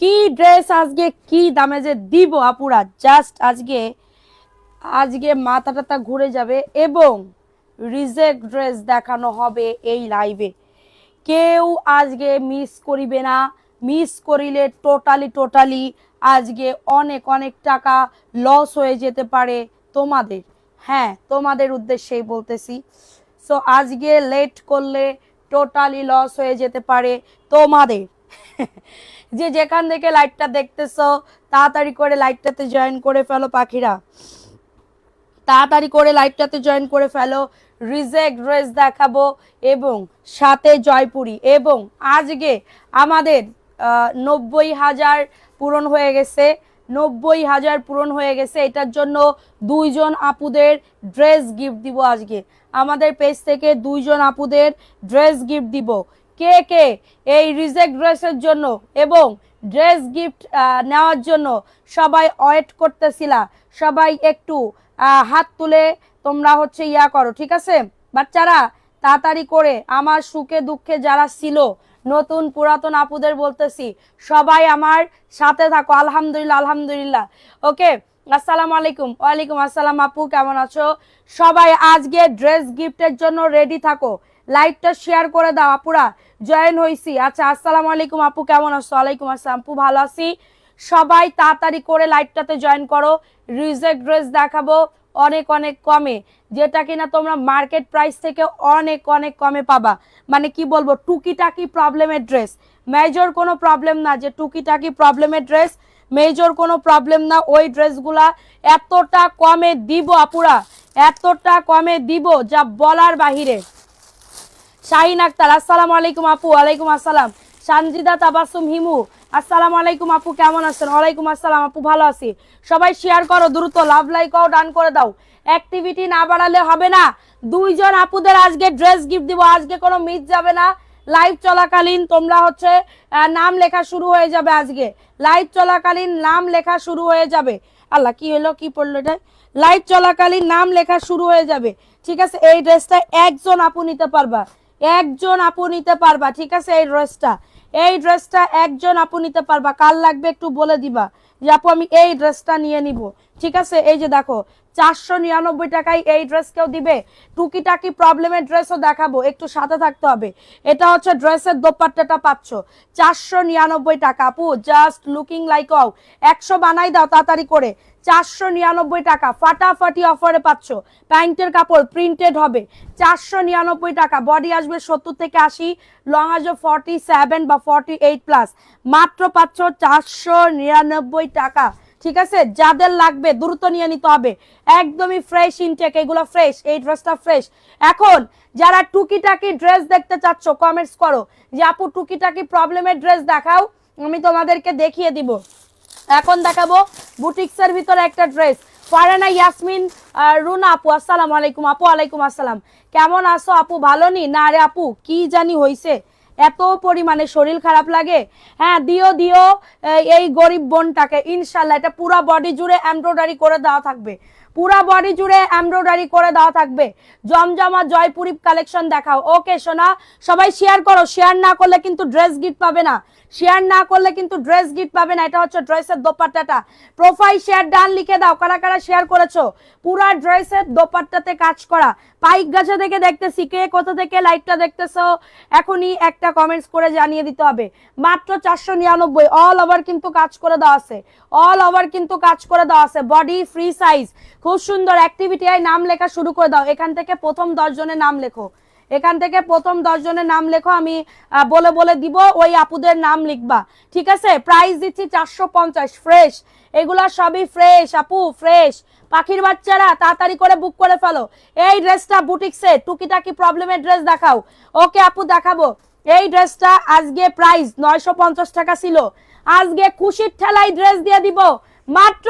কি ড্রেস আজকে কি দামে যে দিব আপুরা, জাস্ট আজকে আজকে মাথা টাথা ঘুরে যাবে। এবং রিজেক্ট ড্রেস দেখানো হবে এই লাইভে। কেউ আজকে মিস করিবে না। মিস করিলে টোটালি আজকে অনেক অনেক টাকা লস হয়ে যেতে পারে তোমাদের। হ্যাঁ, তোমাদের উদ্দেশ্যেই বলতেছি। সো আজকে লেট করলে টোটালি লস হয়ে যেতে পারে তোমাদের। যে যেখান থেকে লাইভটা দেখতেছো তাড়াতাড়ি করে লাইভটাতে জয়েন করে ফেলো পাখিরা, তাড়াতাড়ি করে লাইভটাতে জয়েন করে ফেলো। রিজেক্ট ড্রেস দেখাবো এবং সাথে জয়পুরি। এবং আজকে আমাদের 90,000 পূরণ হয়ে গেছে। 90,000 পূরণ হয়ে গেছে। এটার জন্য দুইজন আপুদের ড্রেস গিফট দিব আজকে। আমাদের পেজ থেকে দুইজন আপুদের ড্রেস গিফট দিব। কে কে এই রিজেক্ট ড্রেসের জন্য এবং ড্রেস গিফট নেওয়ার জন্য সবাই ওয়েট করতেছিলা, সবাই একটু হাত তুলে তোমরা হচ্ছে ইয়া করো, ঠিক আছে বাচ্চারা? তাড়াতাড়ি করে আমার সুখে দুঃখে যারা ছিল নতুন পুরাতন আপুদের বলতেছি, সবাই আমার সাথে থাকো। আলহামদুলিল্লাহ আলহামদুলিল্লাহ। ওকে, আসসালামু আলাইকুম। ওয়ালাইকুম আসসালাম। আপু কেমন আছো? সবাই আজকে ড্রেস গিফটের জন্য রেডি থাকো। লাইভটা শেয়ার করে দাও আপুরা। জয়েন হইছি। আচ্ছা, আসসালামু আলাইকুম আপু কেমন আছো? ওয়ালাইকুম আসসালাম। আপু ভালো আছি। সবাই তাড়াতাড়ি করে লাইভটাতে জয়েন করো। রিজেক্ট ড্রেস দেখাবো অনেক অনেক কমে, যেটা কিনা তোমরা মার্কেট প্রাইস থেকে অনেক অনেক কমে পাবা। মানে কি বলবো, টুকিটাকি প্রবলেমের ড্রেস, মেজর কোনো প্রবলেম না। যে টুকিটাকি প্রবলেমের ড্রেস, মেজর কোনো প্রবলেম না। ওই ড্রেসগুলা এতটা কমে দিব আপুরা, এতটা কমে দিব যা বলার বাহিরে। শাহিন আক্তার, আসসালামু আলাইকুম আপু। ওয়ালাইকুম আসসালাম। সানজিদা তাবাসুম হিমু, আসসালামু আলাইকুম আপু কেমন আছেন? ওয়ালাইকুম আসসালাম আপু ভালো আছি। সবাই শেয়ার করো দ্রুত, লাভ লাইক ও ডান করে দাও। অ্যাক্টিভিটি না বাড়ালে হবে না। দুইজন আপুদের আজকে ড্রেস গিফট দিব। আজকে কোনো মিস যাবে না। লাইভ চলাকালীন তোমরা হচ্ছে নাম লেখা শুরু হয়ে যাবে। আজকে লাইভ চলাকালীন নাম লেখা শুরু হয়ে যাবে। আল্লাহ, কি হলো, কি পড়লো এটা? লাইভ চলাকালীন নাম লেখা শুরু হয়ে যাবে, ঠিক আছে? এই ড্রেসটা একজন আপু নিতে পারবা, একজন আপু নিতে পারবা, ঠিক আছে? এই ড্রেসটা একজন আপু নিতে পারবা। কার লাগবে একটু বলে দিবা যে আপু আমি এই ড্রেসটা নিয়ে নিব, ঠিক আছে? এই যে দেখো 499 টাকায় এই ড্রেস কেউ দিবে। টুকিটাকি প্রবলেমের ড্রেসও দেখাবো, একটু সাথে থাকতে হবে। এটা হচ্ছে ড্রেসের দোপাট্টাটা পাচ্ছ 499 টাকা। আপু জাস্ট লুকিং লাইক ওয়াও। 100 বানাই দাও তাড়াতাড়ি করে। 499 টাকা ফাটাফাটি অফারে পাচ্ছ। প্যান্টের কাপড় প্রিন্টেড হবে। 499 টাকা। বডি আসবে 70 থেকে 80, লং আসবে 47 বা 48 প্লাস। মাত্র পাচ্ছ 499 টাকা, ঠিক আছে? যাদের লাগবে দ্রুত নিয়ে নিতে হবে। একদমই ফ্রেশ ইনটেক, এগুলো ফ্রেশ, এই ড্রেসটা ফ্রেশ। এখন যারা টুকিটাকি ড্রেস দেখতে চাচ্ছ কমেন্টস করো যে আপু টুকিটাকি প্রবলেমের ড্রেস দেখাও, আমি তোমাদেরকে দেখিয়ে দিব। এখন দেখাবো বুটিক্সের ভিতরে একটা ড্রেস। ফারানা ইয়াসমিন রুনা আপু, আসসালামু আলাইকুম আপু। ওয়ালাইকুম আসসালাম। কেমন আছো আপু? ভালো নি? না রে আপু, কি জানি হইছে, এত পরিমাণে শরীর খারাপ লাগে। হ্যাঁ, দিও দিও এই গরিব বোনটাকে। ইনশাল্লাহ এটা পুরো বডি জুড়ে এমব্রয়ডারি করে দেওয়া থাকবে, পুরা বডি জুড়ে এমব্রয়ডারি করে দেওয়া থাকবে। জমজমা জয়পুরি কালেকশন দেখাও। ওকে সোনা, সবাই শেয়ার করো। শেয়ার না করলে কিন্তু ড্রেস গিফট পাবে না, শেয়ার না করলে কিন্তু ড্রেস গিফট পাবে না। এটা হচ্ছে ড্রেসের দোপাট্টাটা। প্রোফাইল শেয়ার ডান লিখে দাও কারা কারা শেয়ার করেছো। পুরা ড্রেসের দোপাট্টাতে কাজ করা। পাইক গাছা থেকে দেখতেছি, কে কোথা থেকে লাইভটা দেখতেছো এখনই একটা কমেন্টস করে জানিয়ে দিতে হবে। মাত্র 499, অল ওভার কিন্তু কাজ করে দেওয়া আছে, অল ওভার কিন্তু কাজ করে দেওয়া আছে। বডি ফ্রি সাইজ, খুব সুন্দর। অ্যাক্টিভিটি আই নাম লেখা শুরু করে দাও। এখান থেকে প্রথম 10 জনের নাম লেখো, এখান থেকে প্রথম 10 জনের নাম লেখো। আমি বলে বলে দিব, ওই আপুদের নাম লিখবা, ঠিক আছে? প্রাইস দিচ্ছি 450। ফ্রেশ, এগুলা সবই ফ্রেশ আপু, ফ্রেশ। পাখির বাচ্চারা তাড়াতাড়ি করে বুক করে ফেলো। এই ড্রেসটা বুটিক্সে টুকিটাকি প্রবলেমের ড্রেস দেখাও। ওকে আপু দেখাবো। এই ড্রেসটা আজকে প্রাইস 950 টাকা ছিল, আজকে খুশির ঠেলাই ড্রেস দিয়ে দিব মাত্র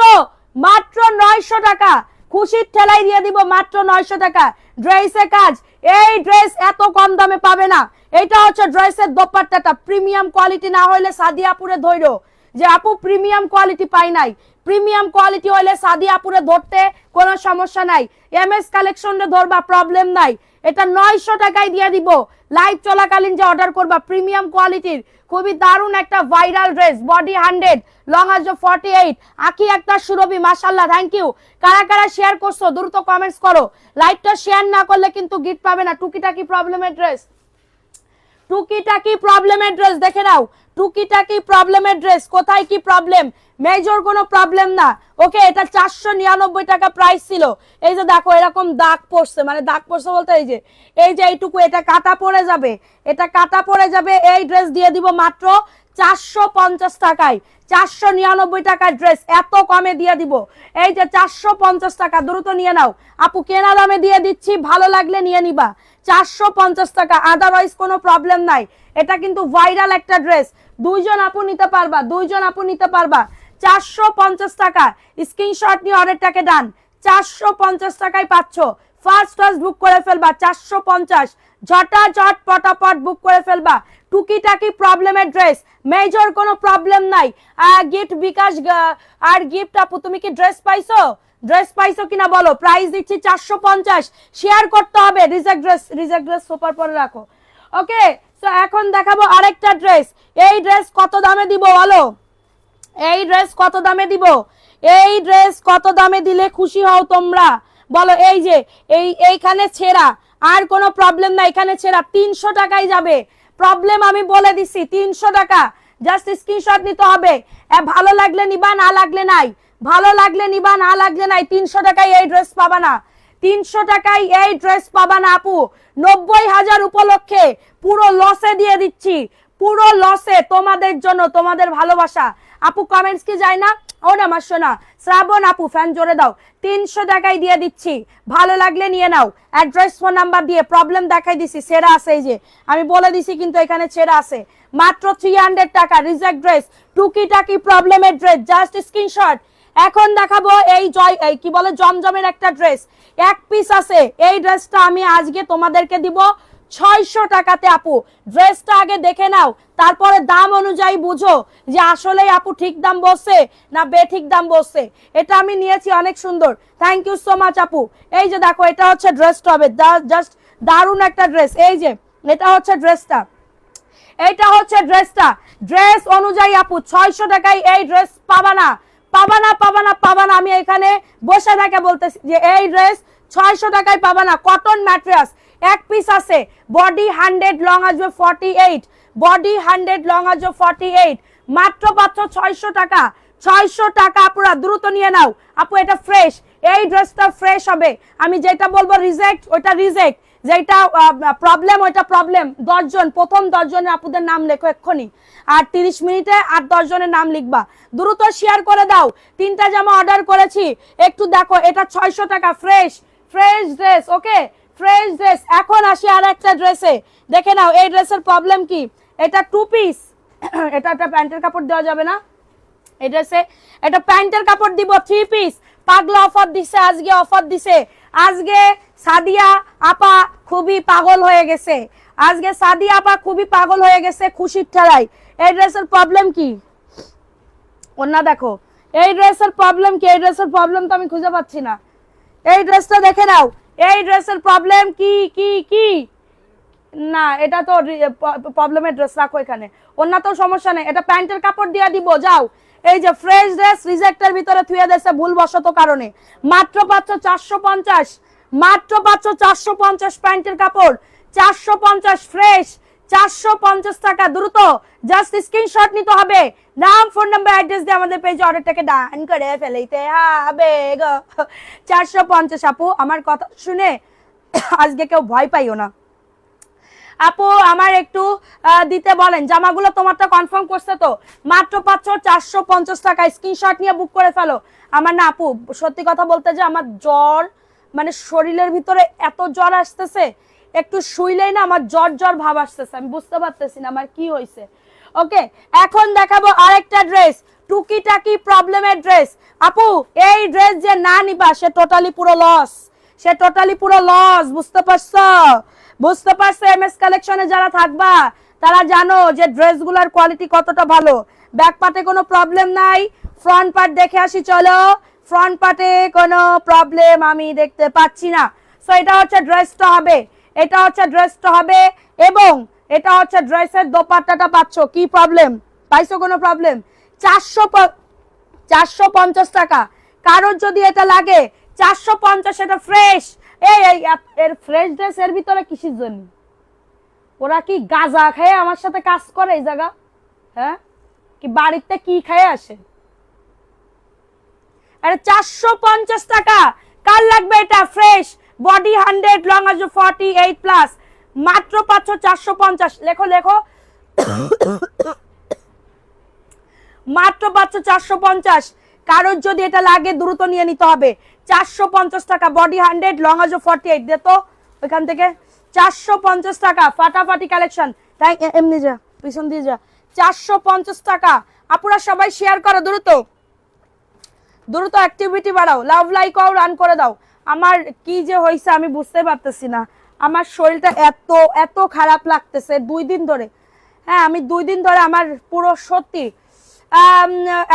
মাত্র 900 টাকা। খুশির ঠেলাই দিয়ে দিব মাত্র 900 টাকা। ড্রেসে কাজ, এই ড্রেস এত কম দামে পাবে না। এটা হচ্ছে ড্রেসের দোপাট্টাটা। প্রিমিয়াম কোয়ালিটি না হইলে সাদিয়াপুরে ধইরো যে আপু প্রিমিয়াম কোয়ালিটি পাই নাই। প্রিমিয়াম কোয়ালিটি হইলে সাদিয়াপুরে ধরতে কোনো সমস্যা নাই। এমএস কালেকশনে ধরবা, প্রবলেম নাই। এটা 900 টাকায় দিয়ে দিব। লাইভ চলাকালীন যে অর্ডার করবা, প্রিমিয়াম কোয়ালিটির খুবই দারুণ একটা ভাইরাল ড্রেস, বডি 100, লং আজ 48, আঁকি একটা সুরভি, মাশাআল্লাহ, থ্যাংক ইউ। কারা কারা শেয়ার করছো দ্রুত কমেন্টস করো, লাইভটা শেয়ার না করলে কিন্তু গিফট পাবে না। টুকিটাকি প্রবলেমের ড্রেস, টুকিটাকি প্রবলেমের ড্রেস দেখে নাও, টুকিটাকি প্রবলেমের ড্রেস। কোথায় কি প্রবলেম? মেজর কোনো প্রবলেম না। ওকে, এটা 499 টাকা প্রাইস ছিল। এই যে দেখো এরকম দাগ পড়ছে, মানে দাগ পড়ছে বলতে এই যে এইটুকু, এটা কাটা পড়ে যাবে, এটা কাটা পড়ে যাবে। এই ড্রেস দিয়ে দিব মাত্র 450 টাকায়, 499 টাকার ড্রেস এত কমে দিয়ে দিব। এই যে 450 টাকা, দ্রুত নিয়ে নাও আপু, কেনা দামে দিয়ে দিচ্ছি, ভালো লাগলে নিয়ে নিবা। 450 টাকা, আদারওয়াইজ কোনো প্রবলেম নাই। এটা কিন্তু ভাইরাল একটা ড্রেস, দুইজন আপু নিতে পারবা, দুইজন আপু নিতে পারবা। 450 টাকা, স্ক্রিনশট নিয়ে অর্ডারটাকে ডান। 450 টাকায় পাচ্ছ, ফার্স্ট বুক করে ফেলবা। 450, ঝটাঝট পটাপট বুক করে ফেলবা। টুকিটাকি প্রবলেমের ড্রেস, মেজর কোনো প্রবলেম নাই। গিফট বিকাশ আর গিফট আপু, তুমি কি ড্রেস পাইছো? ড্রেস পাইছো কিনা বলো। প্রাইস দিচ্ছি 450, শেয়ার করতে হবে। রিজেক্ট ড্রেস সুপার পরে রাখো। ওকে, সো এখন দেখাবো আরেকটা ড্রেস। এই ড্রেস কত দামে দিব বলো, এই ড্রেস কত দামে দিব, এই ড্রেস কত দামে দিলে খুশি হও তোমরা বলো। এই যে এইখানে ছেঁড়া, আর কোনো প্রবলেম না, এখানে ছেঁড়া 300 টাকায় যাবে। প্রবলেম আমি বলে দিছি, 300 টাকা, জাস্ট স্ক্রিনশট নিতে হবে। ভালো লাগলে নিবা, না লাগলে নাই, ভালো লাগলে নিবা, না লাগলে নাই। 300 টাকায় এই ড্রেস পাবা না, 300 টাকায় এই ড্রেস পাবা না আপু। 90,000 উপলক্ষে পুরো লসে দিয়ে দিচ্ছি, পুরো লসে তোমাদের জন্য, তোমাদের ভালোবাসা। আপু কমেন্টস কি যায় না? ও না আমার শোনা শ্রাবণ আপু, ফ্যান জোরে দাও। 300 টাকায় দিয়ে দিচ্ছি, ভালো লাগলে নিয়ে নাও। অ্যাড্রেস ফোন নাম্বার দিয়ে প্রবলেম দেখাই দিছি, ছেঁড়া আছে, এই যে আমি বলে দিছি কিন্তু এখানে ছেঁড়া আছে। মাত্র 300 টাকা, রিজেক্ট ড্রেস, টুকিটাকি প্রবলেমের ড্রেস, জাস্ট স্ক্রিনশট। এখন দেখাবো এই কি বলে জমজমের একটা ড্রেস, এক পিস আছে। এই ড্রেসটা আমি আজকে তোমাদেরকে দিব 600 টাকাতে আপু। ড্রেসটা আগে দেখে নাও, তারপরে দাম অনুযায়ী বুঝো যে আসলে আপু ঠিক দাম বলছে না বেঠিক দাম বলছে। এটা আমি নিয়েছি, অনেক সুন্দর, থ্যাংক ইউ সো মাচ আপু। এই যে দেখো এটা হচ্ছে ড্রেসটা, হবে জাস্ট দারুণ একটা ড্রেস। এই যে এটা হচ্ছে ড্রেসটা, এইটা হচ্ছে ড্রেসটা। ড্রেস অনুযায়ী আপু 600 টাকায় এই ড্রেস পাবা না, পাবা না, পাবা না, পাবা না। আমি এখানে বসে থেকে বলতেছি যে এই ড্রেস 600 টাকায় পাবা না। কটন ম্যাটেরিয়ালস, এক পিস আছে, বডি 100, লং আসবে 48, বডি 100, লং আসবে 48, মাত্র পাচ্ছ 600 টাকা। 600 টাকা আপুরা, দ্রুত নিয়ে নাও আপু। এটা ফ্রেশ, এই ড্রেসটা ফ্রেশ হবে। আমি যেটা বলবো রিজেক্ট, ওইটা রিজেক্ট, যেটা প্রবলেম ওইটা প্রবলেম। 10 জন, প্রথম 10 জনের আপুদের নাম লেখো এক্ষুনি, আর 30 মিনিটে আর 10 জনের নাম লিখবা। দ্রুত শেয়ার করে দাও। 3টা জামা অর্ডার করেছি, একটু দেখো। এটা 600 টাকা, ফ্রেশ ফ্রেশ ড্রেস। ওকে, ফ্রেশ ড্রেস। এখন আসি আর একটা ড্রেসে, দেখে নাও এই ড্রেসের প্রবলেম কি। এটা 2 পিস, এটা একটা প্যান্টের কাপড় দেওয়া যাবে না এই ড্রেসে, এটা প্যান্টের কাপড় দিব 3 পিস। পাগলা অফার দিছে আজকে, অফার দিছে আজকে। সাদিয়া আপা খুবই পাগল হয়ে গেছে আজকে, সাদিয়া আপা খুবই পাগল হয়ে গেছে খুশির ঠেলায়। এই ড্রেসের প্রবলেম কি ওনা দেখো, এই ড্রেসের প্রবলেম কি, এই ড্রেসের প্রবলেম তো আমি খুঁজে পাচ্ছি না। এই ড্রেসটা দেখে নাও, এই ড্রেসের প্রবলেম কি কি কি না, এটা তো প্রবলেমের ড্রেস, রাখো এখানে। অন্য তো সমস্যা নেই, এটা প্যান্টের কাপড় দিয়ে দিব, যাও। এই যে ফ্রেশ ড্রেস, রিজেক্টের ভিতরে থুয়ে দিয়েছে ভুলবশত কারণে। মাত্র পাচ্ছ 450, মাত্র পাচ্ছ 450 প্যান্টের কাপড়, 450 ফ্রেশ, 450 টাকা। দ্রুত জাস্ট স্ক্রিনশট নিতে হবে, নাম, ফোন নাম্বার, অ্যাড্রেস দিয়ে আমাদের পেজে অর্ডারটাকে ডান করে ফেলতে হবে গো। 450 আপু, আমার কথা শুনে আজকে কেউ ভয় পাইও না আপু। আমার একটু দিতে বলেন, জামাগুলো তোমারটা কনফার্ম করছে তো? মাত্র পাচ্ছ 450 টাকা, স্ক্রিনশট নিয়ে বুক করে ফেলো। আমার না আপু, সত্যি কথা বলতে যে আমার জ্বর, মানে শরীরের ভিতরে এত জ্বর আসতেছে, একটু শুইলেই না আমার জ্বর জ্বর ভাব আসতেছে, আমি বুঝতে পারতেছি না আমার কি হয়েছে। ওকে, এখন দেখাবো আরেকটা ড্রেস, টুকিটাকি প্রবলেমের ড্রেস। আপু এই ড্রেস যে না নিবা সে টোটালি পুরো লস, সে টোটালি পুরো লস, বুঝতে পারছো? বুঝতে পারছো? এমএস কালেকশনে যারা থাকবা তারা জানো যে ড্রেসগুলোর কোয়ালিটি কতটা ভালো। ব্যাক পার্টে কোনো প্রবলেম নাই, ফ্রন্ট পার্ট দেখে আসি চলো। ফ্রন্ট পার্টে কোনো প্রবলেম আমি দেখতে পাচ্ছি না। সো এটা হচ্ছে ড্রেসটা হবে, এটা হচ্ছে ড্রেসটা হবে, এবং এটা হচ্ছে ড্রেসের দোপাট্টাটা পাচ্ছ। কি প্রবলেম? পাইছো কোনো প্রবলেম? 450 টাকা। কারোর যদি এটা লাগে 450, এটা ফ্রেশ। এর ফ্রেশ ড্রেস এর ভিতরে কিসের জন্য? ওরা কি গাঁজা খেয়ে আমার সাথে কাজ করে এই জায়গা? হ্যাঁ, কি বাড়িতে কি খেয়ে আসে? আরে 450 টাকা। কার লাগবে এটা? ফ্রেশ বডি 100, লং আজ 48 প্লাস, মাত্র পাচ্ছ 450। লেখো লেখো, মাত্র পাচ্ছ 450। কারোর যদি এটা লাগে দ্রুত নিয়ে নিতে হবে। 450 টাকা, বডি 100, লং আজ 48। দে তো ওইখান থেকে 450 টাকা, ফাটাফাটি কালেকশন। তাই এমনি যা, পিছন দিয়ে যা। 450 টাকা। আপুরা সবাই শেয়ার করো দ্রুত, দ্রুত অ্যাক্টিভিটি বাড়াও, লাভ লাইক আও রান করে দাও। আমার কি যে হয়েছে আমি বুঝতে পারতেছি না। আমার শরীরটা এত এত খারাপ লাগতেছে 2 দিন ধরে। হ্যাঁ, আমি 2 দিন ধরে আমার পুরো সত্যি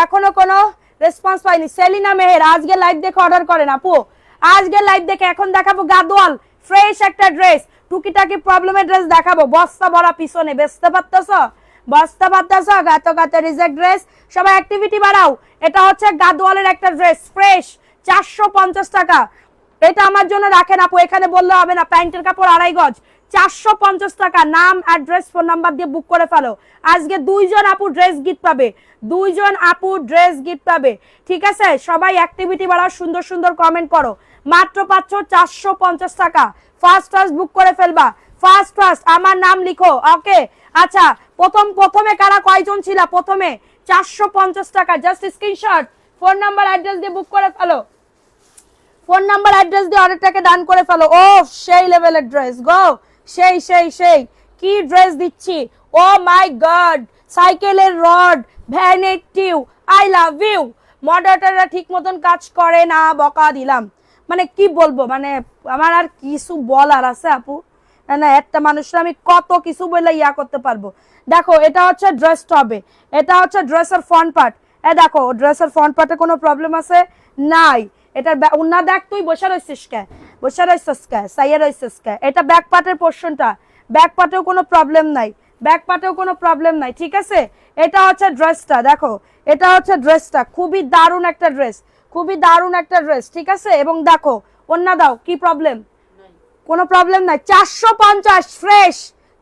এখনো কোনো রেসপন্স পাইনি। সেলিনা মেহের আজকে লাইভ দেখে অর্ডার করেন আপু, আজকে লাইভ দেখে। এখন দেখাবো গাদোয়াল ফ্রেশ একটা ড্রেস, টুকিটাকি প্রবলেমের ড্রেস দেখাবো। বস্তা ভরা পিছনে, বেচতে পারতেছ? বস্তা পারতেছ? গাতো গাতো রিজেক্ট ড্রেস। সবাই অ্যাক্টিভিটি বাড়াও। এটা হচ্ছে গাদোয়ালের একটা ড্রেস, ফ্রেশ 450 টাকা। এটা আমার জন্য রাখেন আপু, এখানে বললে হবে না। প্যান্টের কাপড় 2.5 গজ, 450 টাকা। নাম, অ্যাড্রেস, ফোন নাম্বার দিয়ে বুক করে ফেলো। আজকে 2 জন আপু ড্রেস গিফট পাবে, 2 জন আপু ড্রেস গিফট পাবে। ঠিক আছে, সবাই অ্যাক্টিভিটি বাড়াও, সুন্দর সুন্দর কমেন্ট করো। মাত্র পাচ্ছ 450 টাকা। ফার্স্ট ফার্স্ট বুক করে ফেলবা, ফার্স্ট ফার্স্ট আমার নাম লিখো। ওকে, আচ্ছা, প্রথমে কারা কয়জন ছিল? প্রথমে 450 টাকা, just screenshot, phone number, address দিয়ে বুক করে ফেলো। ফোন নাম্বার, অ্যাড্রেস দিয়ে অর্ডারটাকে ডান করে ফেলো। ও সেই লেভেলের ড্রেস গো, সেই সেই সেই কি ড্রেস দিচ্ছি। ও মাই গড, সাইকেলের রড, ভ্যানিটিউ, আই লাভ ইউ। মডারেটররা ঠিক মতন কাজ করে না, বকা দিলাম। মানে কি বলবো, মানে আমার আর কিছু বলার আছে আপু? না না, একটা মানুষের আমি কত কিছু বলে করতে পারবো। দেখো, এটা হচ্ছে ড্রেসটা হবে, এটা হচ্ছে ড্রেসের ফ্রন্ট পার্ট। দেখো, ড্রেসের ফ্রন্ট পার্টে কোনো প্রবলেম আছে? নাই। এটার উন্না দেখ, তুই বসে রইছিস কে? বসে রইছিস কে? সাইয়ে রইছিস কে? এটা ব্যাক পার্টের পোরশনটা, ব্যাক পার্টেও কোনো প্রবলেম নাই, ব্যাক পার্টেও কোনো প্রবলেম নাই। ঠিক আছে, এটা হচ্ছে ড্রেসটা। দেখো, এটা হচ্ছে ড্রেসটা, খুবই দারুণ একটা ড্রেস, খুবই দারুণ একটা ড্রেস। ঠিক আছে, এবং দেখো ওন্না দাও, কি প্রবলেম? কোনো প্রবলেম নাই। 450 ফ্রেশ,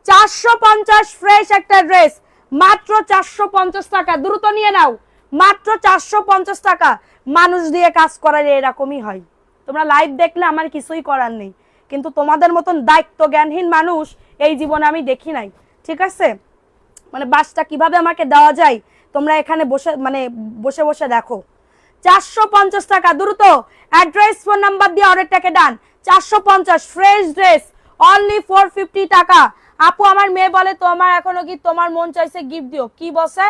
450 ফ্রেশ একটা ড্রেস, মাত্র 450 টাকা। দ্রুত নিয়ে নাও, মাত্র 450 টাকা। মানুষ দিয়ে কাজ করার এরকমই হয়। তোমরা লাইভ দেখলে আমার কিছুই করার নেই, কিন্তু তোমাদের মতন দায়িত্ব জ্ঞানহীন মানুষ এই জীবনে আমি দেখি নাই। ঠিক আছে, মানে বাসটা কিভাবে আমাকে দেওয়া যায় তোমরা এখানে বসে বসে বসে দেখো। 450 টাকা, দ্রুত অ্যাড্রেস, ফোন নাম্বার দিয়ে অর্ডারটাকে ডান। 450 ফ্রেশ ড্রেস, অনলি 450 টাকা। আপু, আমার মেয়ে বলে তোমার এখনো কি তোমার মন চাইছে গিফট দিও, কি বসে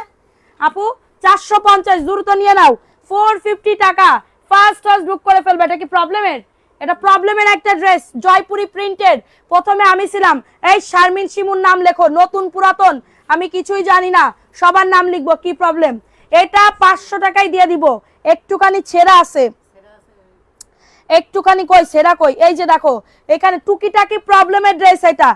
আপু? 450, দ্রুত নিয়ে নাও, 450 টাকা। ফার্স্ট ফার্স্ট বুক করে ফেলবে। এটা কি প্রবলেমের? এটা প্রবলেমের একটা ড্রেস, জয়পুরি প্রিন্টেড। প্রথমে আমি ছিলাম, এই শারমিন শিমুর নাম লেখো, নতুন পুরাতন আমি কিছুই জানি না, সবার নাম লিখবো। কি প্রবলেম? এটা 500 টাকায় দিয়ে দিব। একটুখানি ছেঁড়া আছে, একটুখানি কই ছেঁড়া কই? এই যে দেখো, এখানে টুকিটাকি প্রবলেমের ড্রেস। এটা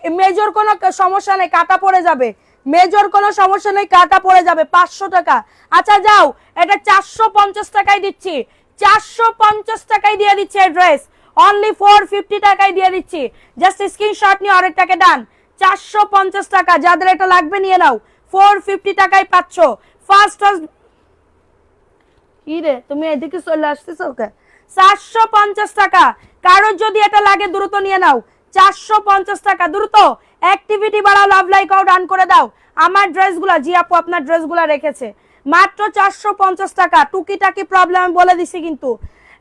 মেজর কোনো সমস্যা নেই, কাটা পড়ে যাবে, মেজর কোনো সমস্যা নেই, কাটা পড়ে যাবে। 500 টাকা। আচ্ছা যাও, এটা 450 টাকায় দিচ্ছি, 450 টাকায় দিয়ে দিচ্ছি এই ড্রেস, অনলি 450 টাকায় দিয়ে দিচ্ছি। জাস্ট স্ক্রিনশট নিয়ে অর্ডারটাকে ডান। 450 টাকা, যাদের এটা লাগবে নিয়ে নাও, 450 টাকায় পাচ্ছ। ফার্স্ট ফার্স্ট, কি রে তুমি এদিকে চলে আসতেছো? ওকে, 450 টাকা। কারোর যদি এটা লাগে দ্রুত নিয়ে নাও, 450 টাকা। দ্রুত অ্যাক্টিভিটি বাড়াও, লাভ লাইক আও ডান করে দাও। আমার ড্রেসগুলা, জি আপু আপনার ড্রেসগুলা রেখেছে, মাত্র 450 টাকা। টুকিটাকি প্রবলেম বলে দিছি, কিন্তু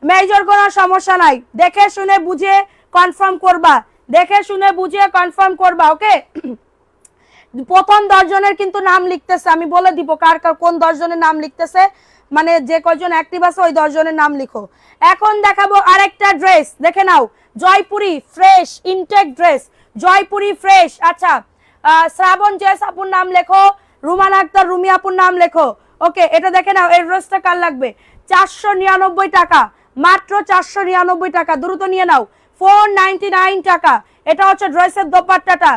মেজর কোনো সমস্যা নাই। দেখে শুনে বুঝে কনফার্ম করবা, দেখে শুনে বুঝে কনফার্ম করবা। ওকে, প্রথম 10 জনের কিন্তু নাম লিখতেছে, আমি বলে দিব কার কোন 10 জনের নাম লিখতেছে, মানে যে কয়জন অ্যাক্টিভ আছে ওই 10 জনের নাম লিখো। এখন দেখাবো আরেকটা ড্রেস, দেখে নাও, Jaipuri fresh intake dress, Jaipuri fresh. আচ্ছা, শ্রাবণ জেস আপুর নাম লেখো, রুমান আক্তার রুমি আপুর নাম লেখো। ওকে, এটা দেখে নাও, এই ড্রেসটা কার লাগবে? 499 টাকা, মাত্র 499 টাকা। দ্রুত নিয়ে নাও, 499 টাকা। এটা হচ্ছে ড্রেসের দোপাট্টাটা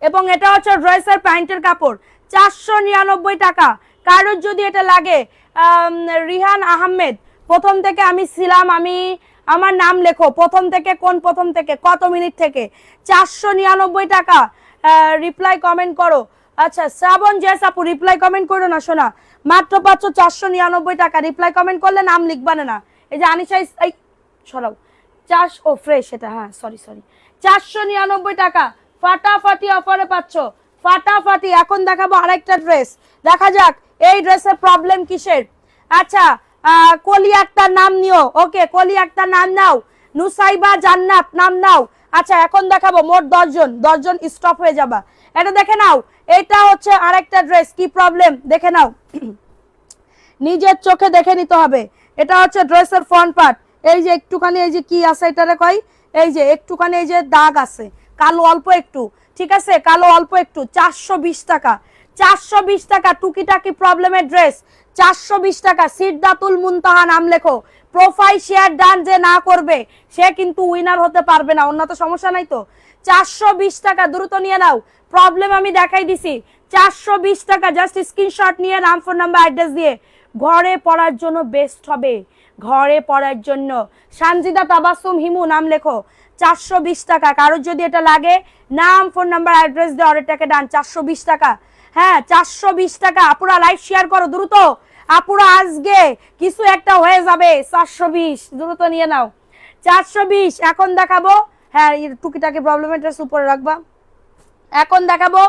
এবং এটা হচ্ছে ড্রেসের প্যান্টের কাপড় 499 টাকা। কারোর যদি এটা লাগে রিহান আহমেদ প্রথম থেকে আমি ছিলাম, আমি আমার নাম লেখো প্রথম থেকে, কোন প্রথম থেকে কত মিনিট থেকে, 499 টাকা। রিপ্লাই কমেন্ট করো। আচ্ছা শ্রাবণ জেস আপু রিপ্লাই কমেন্ট করো না শোনা, মাত্র পাচ্ছ 499 টাকা। রিপ্লাই কমেন্ট করলে নাম লিখবা না। এই যে আনিশা এই সরাও 4 ও ফ্রেশ এটা, হ্যাঁ সরি 499 টাকা ফাটাফাটি অফারে পাচ্ছ, ফাটাফাটি। এখন দেখাবো আরেকটা ড্রেস, দেখা যাক এই ড্রেসের প্রবলেম কিসের। আচ্ছা কলি আক্তার নাম নিও, ওকে কলি আক্তার নাম নাও, নুসাইবা জান্নাত নাম নাও। আচ্ছা এখন দেখাবো মোট 10 জন স্টপ হয়ে যাবা। এটা দেখে নাও, এটা হচ্ছে আরেকটা ড্রেস, কি প্রবলেম দেখে নাও, নিজের চোখে দেখে নিতে হবে। এটা হচ্ছে ড্রেসের ফ্রন্ট পার্ট, এই যে একটুখানি এই যে কি আছে এটারে কই, এই যে একটুখানি এই যে দাগ আছে কালো অল্প একটু, ঠিক আছে কালো অল্প একটু, 420 টাকা। 420 টাকা টুকিটাকি প্রবলেমের ড্রেস, 420 টাকা। সিদ্দাতুল মুনতাহা নাম লেখো, প্রোফাইল শেয়ার ডান যে না করবে সে কিন্তু উইনার হতে পারবে না, অন্য তো সমস্যা নাই তো। 420 টাকা দ্রুত নিয়ে নাও, প্রবলেম আমি দেখাই দিছি। 420 টাকা, জাস্ট স্ক্রিনশট নিয়ে নাম ফোন নাম্বার অ্যাড্রেস দিয়ে ঘরে পড়ার জন্য বেস্ট হবে, ঘরে পড়ার জন্য। সানজিদা তাবাসসুম হিমু নাম লেখো, 420 টাকা। কারোর যদি এটা লাগে নাম ফোন নাম্বার অ্যাড্রেস দিয়ে অর্ডারটাকে ডান। 420 টাকা, হ্যাঁ 420 টাকা। আপুরা লাইভ শেয়ার করো দ্রুত, আপুরা আজকে কিছু একটা হয়ে যাবে। 420 দ্রুত নিয়ে নাও, 420। এখন দেখাবো, হ্যাঁ টুকিটাকি প্রবলেমের ড্রেস উপরে রাখবা। এখন দেখাবো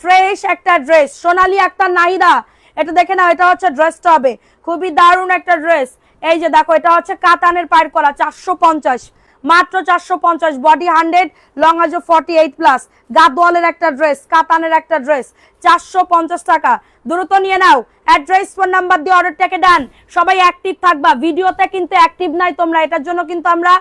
ফ্রেশ একটা ড্রেস, সোনালী আক্তার নাহিদা, এটা দেখে নাও। এটা হচ্ছে ড্রেসটা হবে খুবই দারুণ একটা ড্রেস। এই যে দেখো এটা হচ্ছে কাতানের পায়ের করা, 450 মাত্র 450। বডি 100, লং আজও 48 প্লাস, গাদওয়ালের একটা ড্রেস, কাতানের একটা ড্রেস, 450 টাকা। দ্রুত নিয়ে নাও, অ্যাড্রেস ফোন নাম্বার দিয়ে অর্ডারটাকে ডান। সবাই অ্যাক্টিভ থাকবা, ভিডিওতে কিন্তু অ্যাক্টিভ নাই তোমরা, এটার জন্য কিন্তু আমরা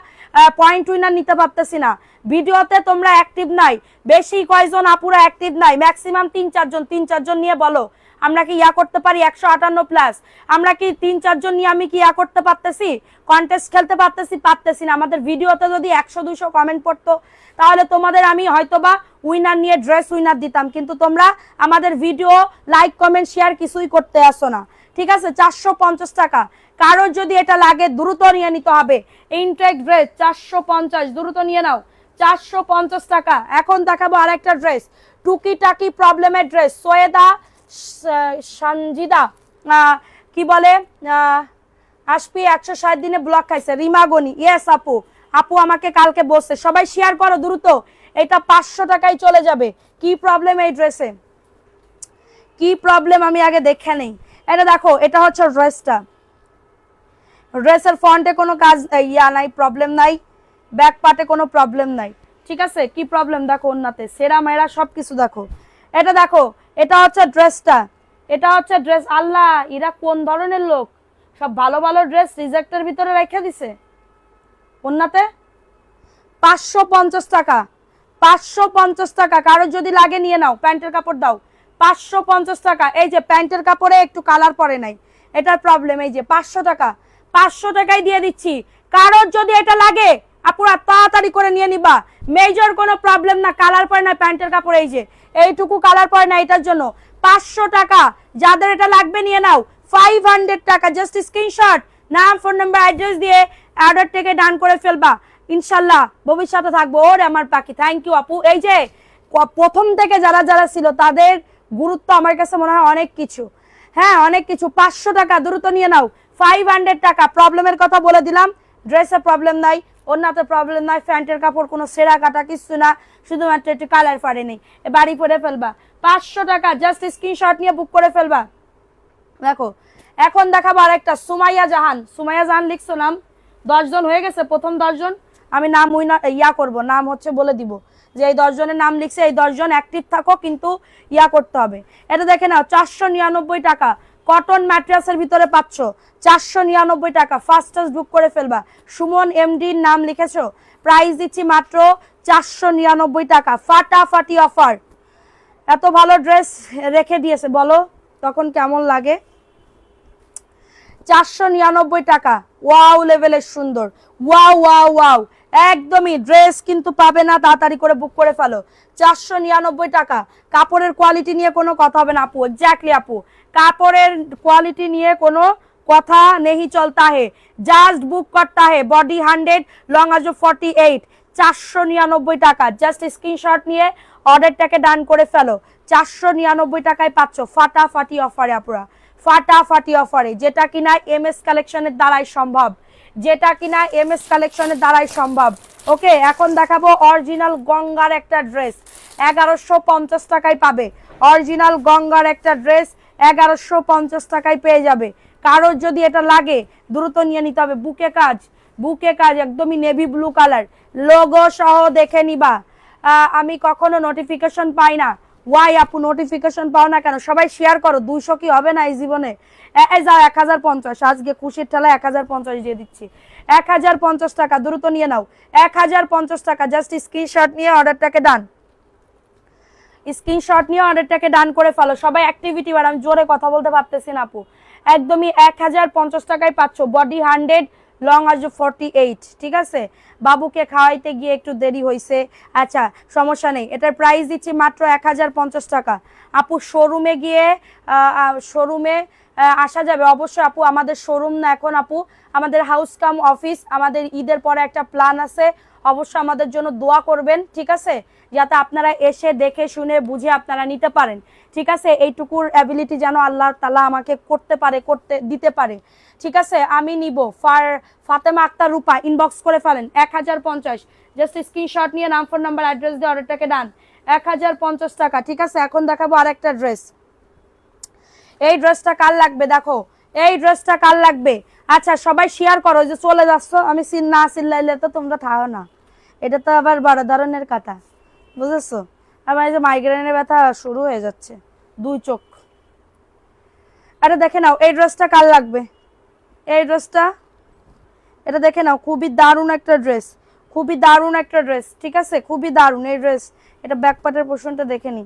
পয়েন্ট উইনার নিতে পারতেছি না। ভিডিওতে তোমরা অ্যাক্টিভ নাই, বেশি কয়জন আপুরা অ্যাক্টিভ নাই, ম্যাক্সিমাম 3-4 জন নিয়ে বলো আমরা কি ইয়া করতে পারি 158 প্লাস, আমরা কি 3-4 জন নিয়ে আমি কি ইয়া করতে পারতেছি, কন্টেস্ট খেলতে পারতেছি না। আমাদের ভিডিওতে যদি 100-200 কমেন্ট পড়তো তাহলে তোমাদের আমি হয়তোবা উইনার নিয়ে ড্রেস উইনার দিতাম, কিন্তু তোমরা আমাদের ভিডিও লাইক কমেন্ট শেয়ার কিছুই করতে আসো না, ঠিক আছে। 450 টাকা। কারোর যদি এটা লাগে দ্রুত নিয়ে নিতে হবে, ইনটেক ড্রেস 450, দ্রুত নিয়ে নাও, 450 টাকা। এখন দেখাবো আরেকটা ড্রেস, টুকিটাকি প্রবলেমের ড্রেস, সৈয়দা সঞ্জিদা কি বলে আসপি 160 দিনে ব্লক খাইছে, রিমা গনি, ইয়েস আপু, আপু আমাকে কালকে বসছে। সবাই শেয়ার করো দ্রুত, এটা 500 টাকায় চলে যাবে। কি প্রবলেম এই ড্রেসে, কি প্রবলেম আমি আগে দেখে নেই। এটা দেখো, এটা হচ্ছে ড্রেসটা, ড্রেসের ফ্রন্টে কোনো কাজ ইয়া নাই, প্রবলেম নাই, ব্যাক পার্টে কোনো প্রবলেম নাই, ঠিক আছে। কি প্রবলেম দেখো, ওন্নাতে সেরা মেরা সবকিছু দেখো। এটা দেখো, এটা হচ্ছে ড্রেসটা, এটা হচ্ছে ড্রেস। আল্লাহ এরা কোন ধরনের লোক, সব ভালো ভালো ড্রেস রিজেক্টের ভিতরে রেখে দিছে। ওন্নাতে 550 টাকা, 550 টাকা। কারোর যদি লাগে নিয়ে নাও, প্যান্টের কাপড় দাও, 550 টাকা। এই যে প্যান্টের কাপড়ে একটু কালার পরে নাই, এটার প্রবলেম। এই যে 500 টাকা, 500 টাকায় দিয়ে দিচ্ছি। কারোর যদি এটা লাগে আপুরা তাড়াতাড়ি করে নিয়ে নিবা, মেজর কোনো প্রবলেম না, কালার পরে না প্যান্টের কাপড়, এই যে এইটুকু কালার পরে না, এটার জন্য 500 টাকা। যাদের এটা লাগবে নিয়ে নাও, 500 টাকা। জাস্ট স্ক্রিনশট নাম ফোন নাম্বার অ্যাড্রেস দিয়ে অর্ডার থেকে ডান করে ফেলবা, ইনশাল্লাহ ভবিষ্যতে থাকবো। ওরে আমার পাখি, থ্যাংক ইউ আপু। এই যে প্রথম থেকে যারা যারা ছিল তাদের গুরুত্ব আমার কাছে মনে হয় অনেক কিছু, হ্যাঁ অনেক কিছু। 500 টাকা, দ্রুত নিয়ে নাও, 500 টাকা। প্রবলেমের কথা বলে দিলাম, ড্রেসের প্রবলেম নাই, ওন্নাতে প্রবলেম নাই, প্যান্টের কাপড় কোনো সেরা কাটা কিছু না, শুধুমাত্র একটু কালার পারে নেই, বাড়ি পরে ফেলবা। 500 টাকা, জাস্ট স্ক্রিনশট নিয়ে বুক করে ফেলবা। দেখো এখন দেখাবো আরেকটা, সুমাইয়া জাহান, সুমাইয়া জাহান লিখছো নাম, 10 জন হয়ে গেছে, প্রথম 10 জন আমি নাম ইয়া করব, নাম হচ্ছে বলে দিব যে এই 10 জনের নাম লিখছে, এই 10 জন অ্যাক্টিভ থাকো, কিন্তু ইয়া করতে হবে। এটা দেখে নাও, 499 টাকা, কটন ম্যাট্রিয়াসের ভিতরে পাচ্ছ, 499 টাকা। ফার্স্ট বুক করে ফেলবা। সুমন এমডির নাম লিখেছো, প্রাইস দিচ্ছি মাত্র 499 টাকা, ফাটাফাটি অফার। এত ভালো ড্রেস রেখে দিয়েছে, বলো তখন কেমন লাগে। 499 টাকা, ওয়াও লেভেলের সুন্দর, ওয়াও ওয়াও ওয়াও। একদমই ড্রেস কিন্তু পাবে না, তাড়াতাড়ি করে বুক করে ফেলো। 499 টাকা। কাপড়ের কোয়ালিটি নিয়ে কোনো কথা হবে না আপু, এক্স্যাক্টলি আপু, কাপড়ের কোয়ালিটি নিয়ে কোনো কথা নেই চলতা হে, জাস্ট বুক করতা হে। বডি 100, লং আজো 48, 499 টাকা। জাস্ট স্ক্রিনশট নিয়ে অর্ডারটাকে ডান করে ফেলো। 499 টাকায় পাচ্ছ ফাটাফাটি অফারে আপুরা, ফাটাফাটি অফারে, যেটা কিনা এমএস কালেকশনের দ্বারাই সম্ভব, যেটা কিনা এমএস কালেকশনের দ্বারাই সম্ভব। ওকে, এখন দেখাবো অরিজিনাল গঙ্গার একটা ড্রেস, 1150 টাকায় পাবে। অরিজিনাল গঙ্গার একটা ড্রেস 1150 টাকায় পেয়ে যাবে। কারোর যদি এটা লাগে দ্রুত নিয়ে নিতে হবে। বুকে কাজ, বুকে কাজ, একদমই নেভি ব্লু কালার, লোগো সহ দেখে নিবা। আমি কখনো নোটিফিকেশন পাই না। ওয়াই আপু নোটিফিকেশন পাও না কেন? সবাই শেয়ার করো, 200 কি হবে না এই জীবনে? এই যাও 1050, আজকে খুশির ঠেলা 1050 দিয়ে দিচ্ছি। 1050 টাকা, দ্রুত নিয়ে নাও। 1050 টাকা, জাস্ট স্ক্রিনশট নিয়ে অর্ডারটাকে ডান, স্ক্রিনশট নিয়ে অর্ডারটাকে ডান করে ফেলো। সবাই অ্যাক্টিভিটি বার, আমি জোরে কথা বলতে পারতেছি না আপু। একদমই 1050 টাকায় পাচ্ছ। বডি 100, লং আজ 48, ঠিক আছে। বাবুকে খাওয়াইতে গিয়ে একটু দেরি হয়েছে, আচ্ছা সমস্যা নেই। এটার প্রাইস দিচ্ছি মাত্র 1050 টাকা। আপু শোরুমে গিয়ে শোরুমে আসা যাবে অবশ্যই আপু। আমাদের শোরুম না এখন আপু, আমাদের হাউস কাম অফিস। আমাদের ঈদের পরে একটা প্ল্যান আছে, অবশ্যই আমাদের জন্য দোয়া করবেন, ঠিক আছে, যাতে আপনারা এসে দেখে শুনে বুঝে আপনারা নিতে পারেন, ঠিক আছে। এইটুকুর অ্যাবিলিটি যেন আল্লাহ তাআলা আমাকে করতে পারে, করতে দিতে পারে, ঠিক আছে। আমি নিব। ফাতেমা আক্তার রূপা, ইনবক্স করে ফেলেন 1050, জাস্ট স্ক্রিনশট নিয়ে নাম, ফোন নাম্বার, অ্যাড্রেস দিয়ে অর্ডারটাকে ডান। 1050 টাকা, ঠিক আছে। এখন দেখাবো আরেকটা ড্রেস। এই ড্রেসটা কার লাগবে দেখো, এই ড্রেসটা কার লাগবে? আচ্ছা সবাই শেয়ার করো, যে চলে যাচ্ছ, আমি না চিল্লাইলে তো তোমরা থাকো না। এটা তো আবার বড় ধরনের কথা, বুঝেছো? আমার এই যে মাইগ্রেনের ব্যথা শুরু হয়ে যাচ্ছে, 2 চোখ। আরে দেখে নাও এই ড্রেসটা কার লাগবে, এই ড্রেসটা, এটা দেখে নাও, খুবই দারুণ একটা ড্রেস, খুবই দারুণ একটা ড্রেস, ঠিক আছে, খুবই দারুণ এই ড্রেস। এটা ব্যাকপার্টের পোর্শনটা দেখে নি।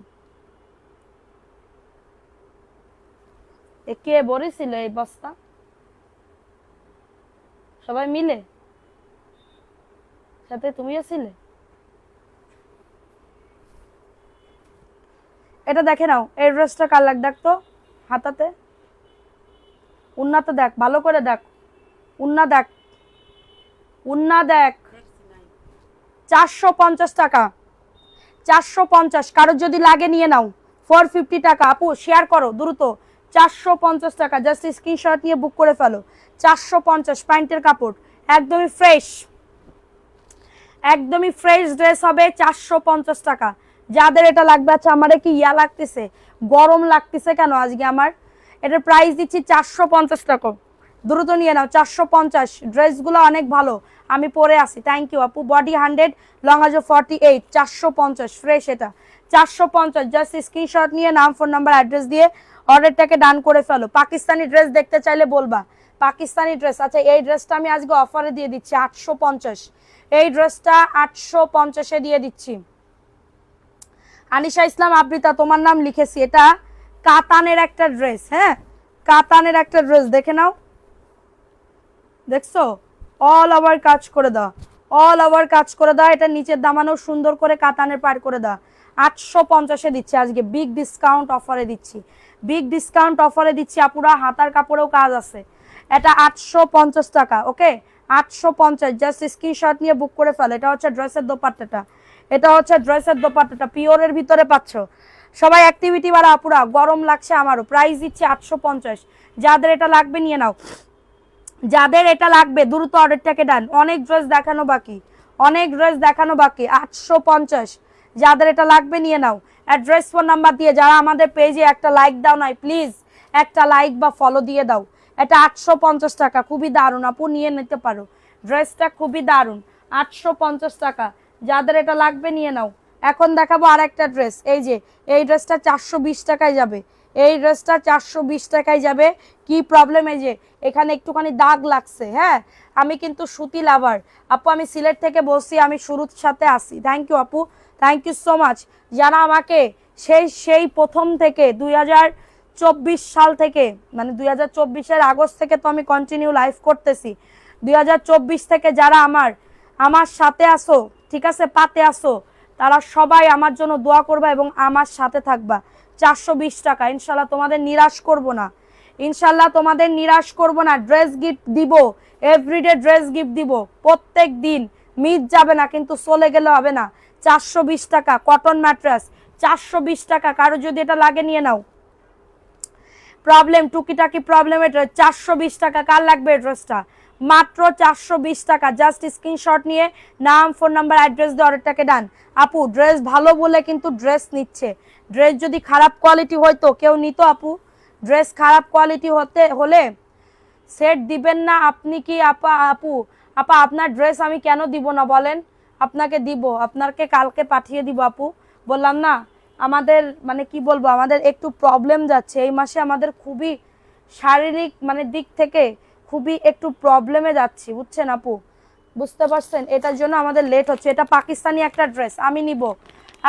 কে বলেছিল এই বস্তা? সবাই মিলে, সাথে তুমিও ছিলে? এটা দেখে নাও, এই ড্রেসটা কার লাগ, দেখ তো হাতাতে, উন্নাতে দেখ, ভালো করে দেখ, উন্না দেখ, উন্না দেখ। 450 টাকা, 450। কারোর যদি লাগে নিয়ে নাও। 450 টাকা। আপু শেয়ার করো দ্রুত। 450 টাকা, জাস্ট স্ক্রিনশট নিয়ে বুক করে ফেলো। 450, প্যান্টের কাপড়, একদমই ফ্রেশ, একদমই ফ্রেশ ড্রেস হবে। 450 টাকা। যাদের এটা লাগবে, আচ্ছা আমার কি ইয়া লাগতেছে, গরম লাগতেছে কেন আজকে আমার? এটার প্রাইস দিচ্ছি 450 টাকা, দ্রুত নিয়ে নাও। 450, ড্রেসগুলো অনেক ভালো, আমি পরে আসি। থ্যাংক ইউ আপু। বডি 100, লং আজো 48, 450, ফ্রেশ এটা 450। জাস্ট স্ক্রিনশট নিয়ে নাম, ফোন নাম্বার, অ্যাড্রেস দিয়ে অর্ডারটাকে ডান করে ফেলো। পাকিস্তানি ড্রেস দেখতে চাইলে বলবা, পাকিস্তানি ড্রেস। আচ্ছা এই ড্রেসটা আমি আজকে অফারে দিয়ে দিচ্ছি 850, এই ড্রেসটা 850-এ দিয়ে দিচ্ছি। আনিশা ইসলাম আবৃতা, তোমার নাম লিখেছি। এটা কাতানের একটা ড্রেস, হ্যাঁ কাতানের একটা ড্রেস, দেখে নাও, দেখছো, অল ওভার কাজ করে দাও, অল ওভার কাজ করে দাও। এটা নিচের দামানো সুন্দর করে কাতানের পার করে দাও। 850-এ দিচ্ছি আজকে, বিগ ডিসকাউন্ট অফারে দিচ্ছি, বিগ ডিসকাউন্ট অফারে দিচ্ছি আপুরা। হাতার কাপড়েও কাজ আছে। এটা 850 টাকা, ওকে 850। জাস্ট স্ক্রিনশট নিয়ে বুক করে ফেলো। এটা হচ্ছে ড্রেসের দোপাট্টাটা, এটা হচ্ছে ড্রেসের দোপাট্টাটা, পিওরের ভিতরে পাচ্ছ। সবাই অ্যাক্টিভিটি বাড়া আপুরা, গরম লাগছে আমারও। প্রাইস দিচ্ছি 850। যাদের এটা লাগবে নিয়ে নাও, যাদের এটা লাগবে দ্রুত অর্ডারটাকে ডান। অনেক ড্রেস দেখানো বাকি, অনেক ড্রেস দেখানো বাকি। 850, যাদের এটা লাগবে নিয়ে নাও। অ্যাড্রেস, ফোন নাম্বার দিয়ে যারা আমাদের পেজে একটা লাইক দাও নাই, প্লিজ একটা লাইক বা ফলো দিয়ে দাও। এটা 850 টাকা, খুবই দারুণ আপু, নিয়ে নিতে পারো। ড্রেসটা খুবই দারুণ, 850 টাকা। যাদের এটা লাগবে নিয়ে নাও। এখন দেখাবো আর একটা ড্রেস। এই যে এই ড্রেসটা 420 টাকায় যাবে, এই ড্রেসটা 420 টাকায় যাবে। কি প্রবলেম, এই যে এখানে একটুখানি দাগ লাগছে, হ্যাঁ আমি কিন্তু সুতি লাভার আপু, আমি সিলেট থেকে বলছি, আমি শুরুর সাথে আসি। থ্যাংক ইউ আপু, থ্যাংক ইউ সো মাচ। যারা আমাকে সেই প্রথম থেকে 2024 সাল থেকে, মানে 2024-এর আগস্ট থেকে তো আমি কন্টিনিউ লাইভ করতেছি। 2024 থেকে যারা আমার আমার সাথে আসো, ঠিক আছে, পাতে আসো, তারা সবাই আমার জন্য দোয়া করবা এবং আমার সাথে থাকবা। 420 টাকা, ইনশাল্লাহ তোমাদের নিরাশ করব না, ইনশাল্লাহ তোমাদের নিরাশ করব না। ড্রেস গিফট দিব, এভরিডে ড্রেস গিফট দিব, প্রত্যেক দিন মিস যাবে না, কিন্তু চলে গেলে হবে না। 420 টাকা কটন ম্যাট্রেস, 420 টাকা। কারো যদি এটা লাগে নিয়ে নাও, প্রবলেম টুকিটাকি প্রবলেমের 420 টাকা। কার লাগবে ড্রেসটা? মাত্র 420 টাকা। জাস্ট স্ক্রিনশট নিয়ে নাম, ফোন নাম্বার, অ্যাড্রেস দিয়ে অর্ডারটাকে ডান। আপু ড্রেস ভালো বলে কিন্তু ড্রেস নিচ্ছে, ড্রেস যদি খারাপ কোয়ালিটি হয়তো কেউ নিত আপু। ড্রেস খারাপ কোয়ালিটি হলে সেট দিবেন না আপনি কি আপা? আপা আপনার ড্রেস আমি কেন দিব না বলেন? আপনাকে দিব, আপনাকে কালকে পাঠিয়ে দিব আপু। বললাম না আমাদের মানে কি বলবো, আমাদের একটু প্রবলেম যাচ্ছে এই মাসে, আমাদের খুবই শারীরিক মানে দিক থেকে খুবই একটু প্রবলেমে যাচ্ছি, বুঝছেন আপু? বুঝতে পারছেন? এটার জন্য আমাদের লেট হচ্ছে। এটা পাকিস্তানি একটা ড্রেস, আমি নিব।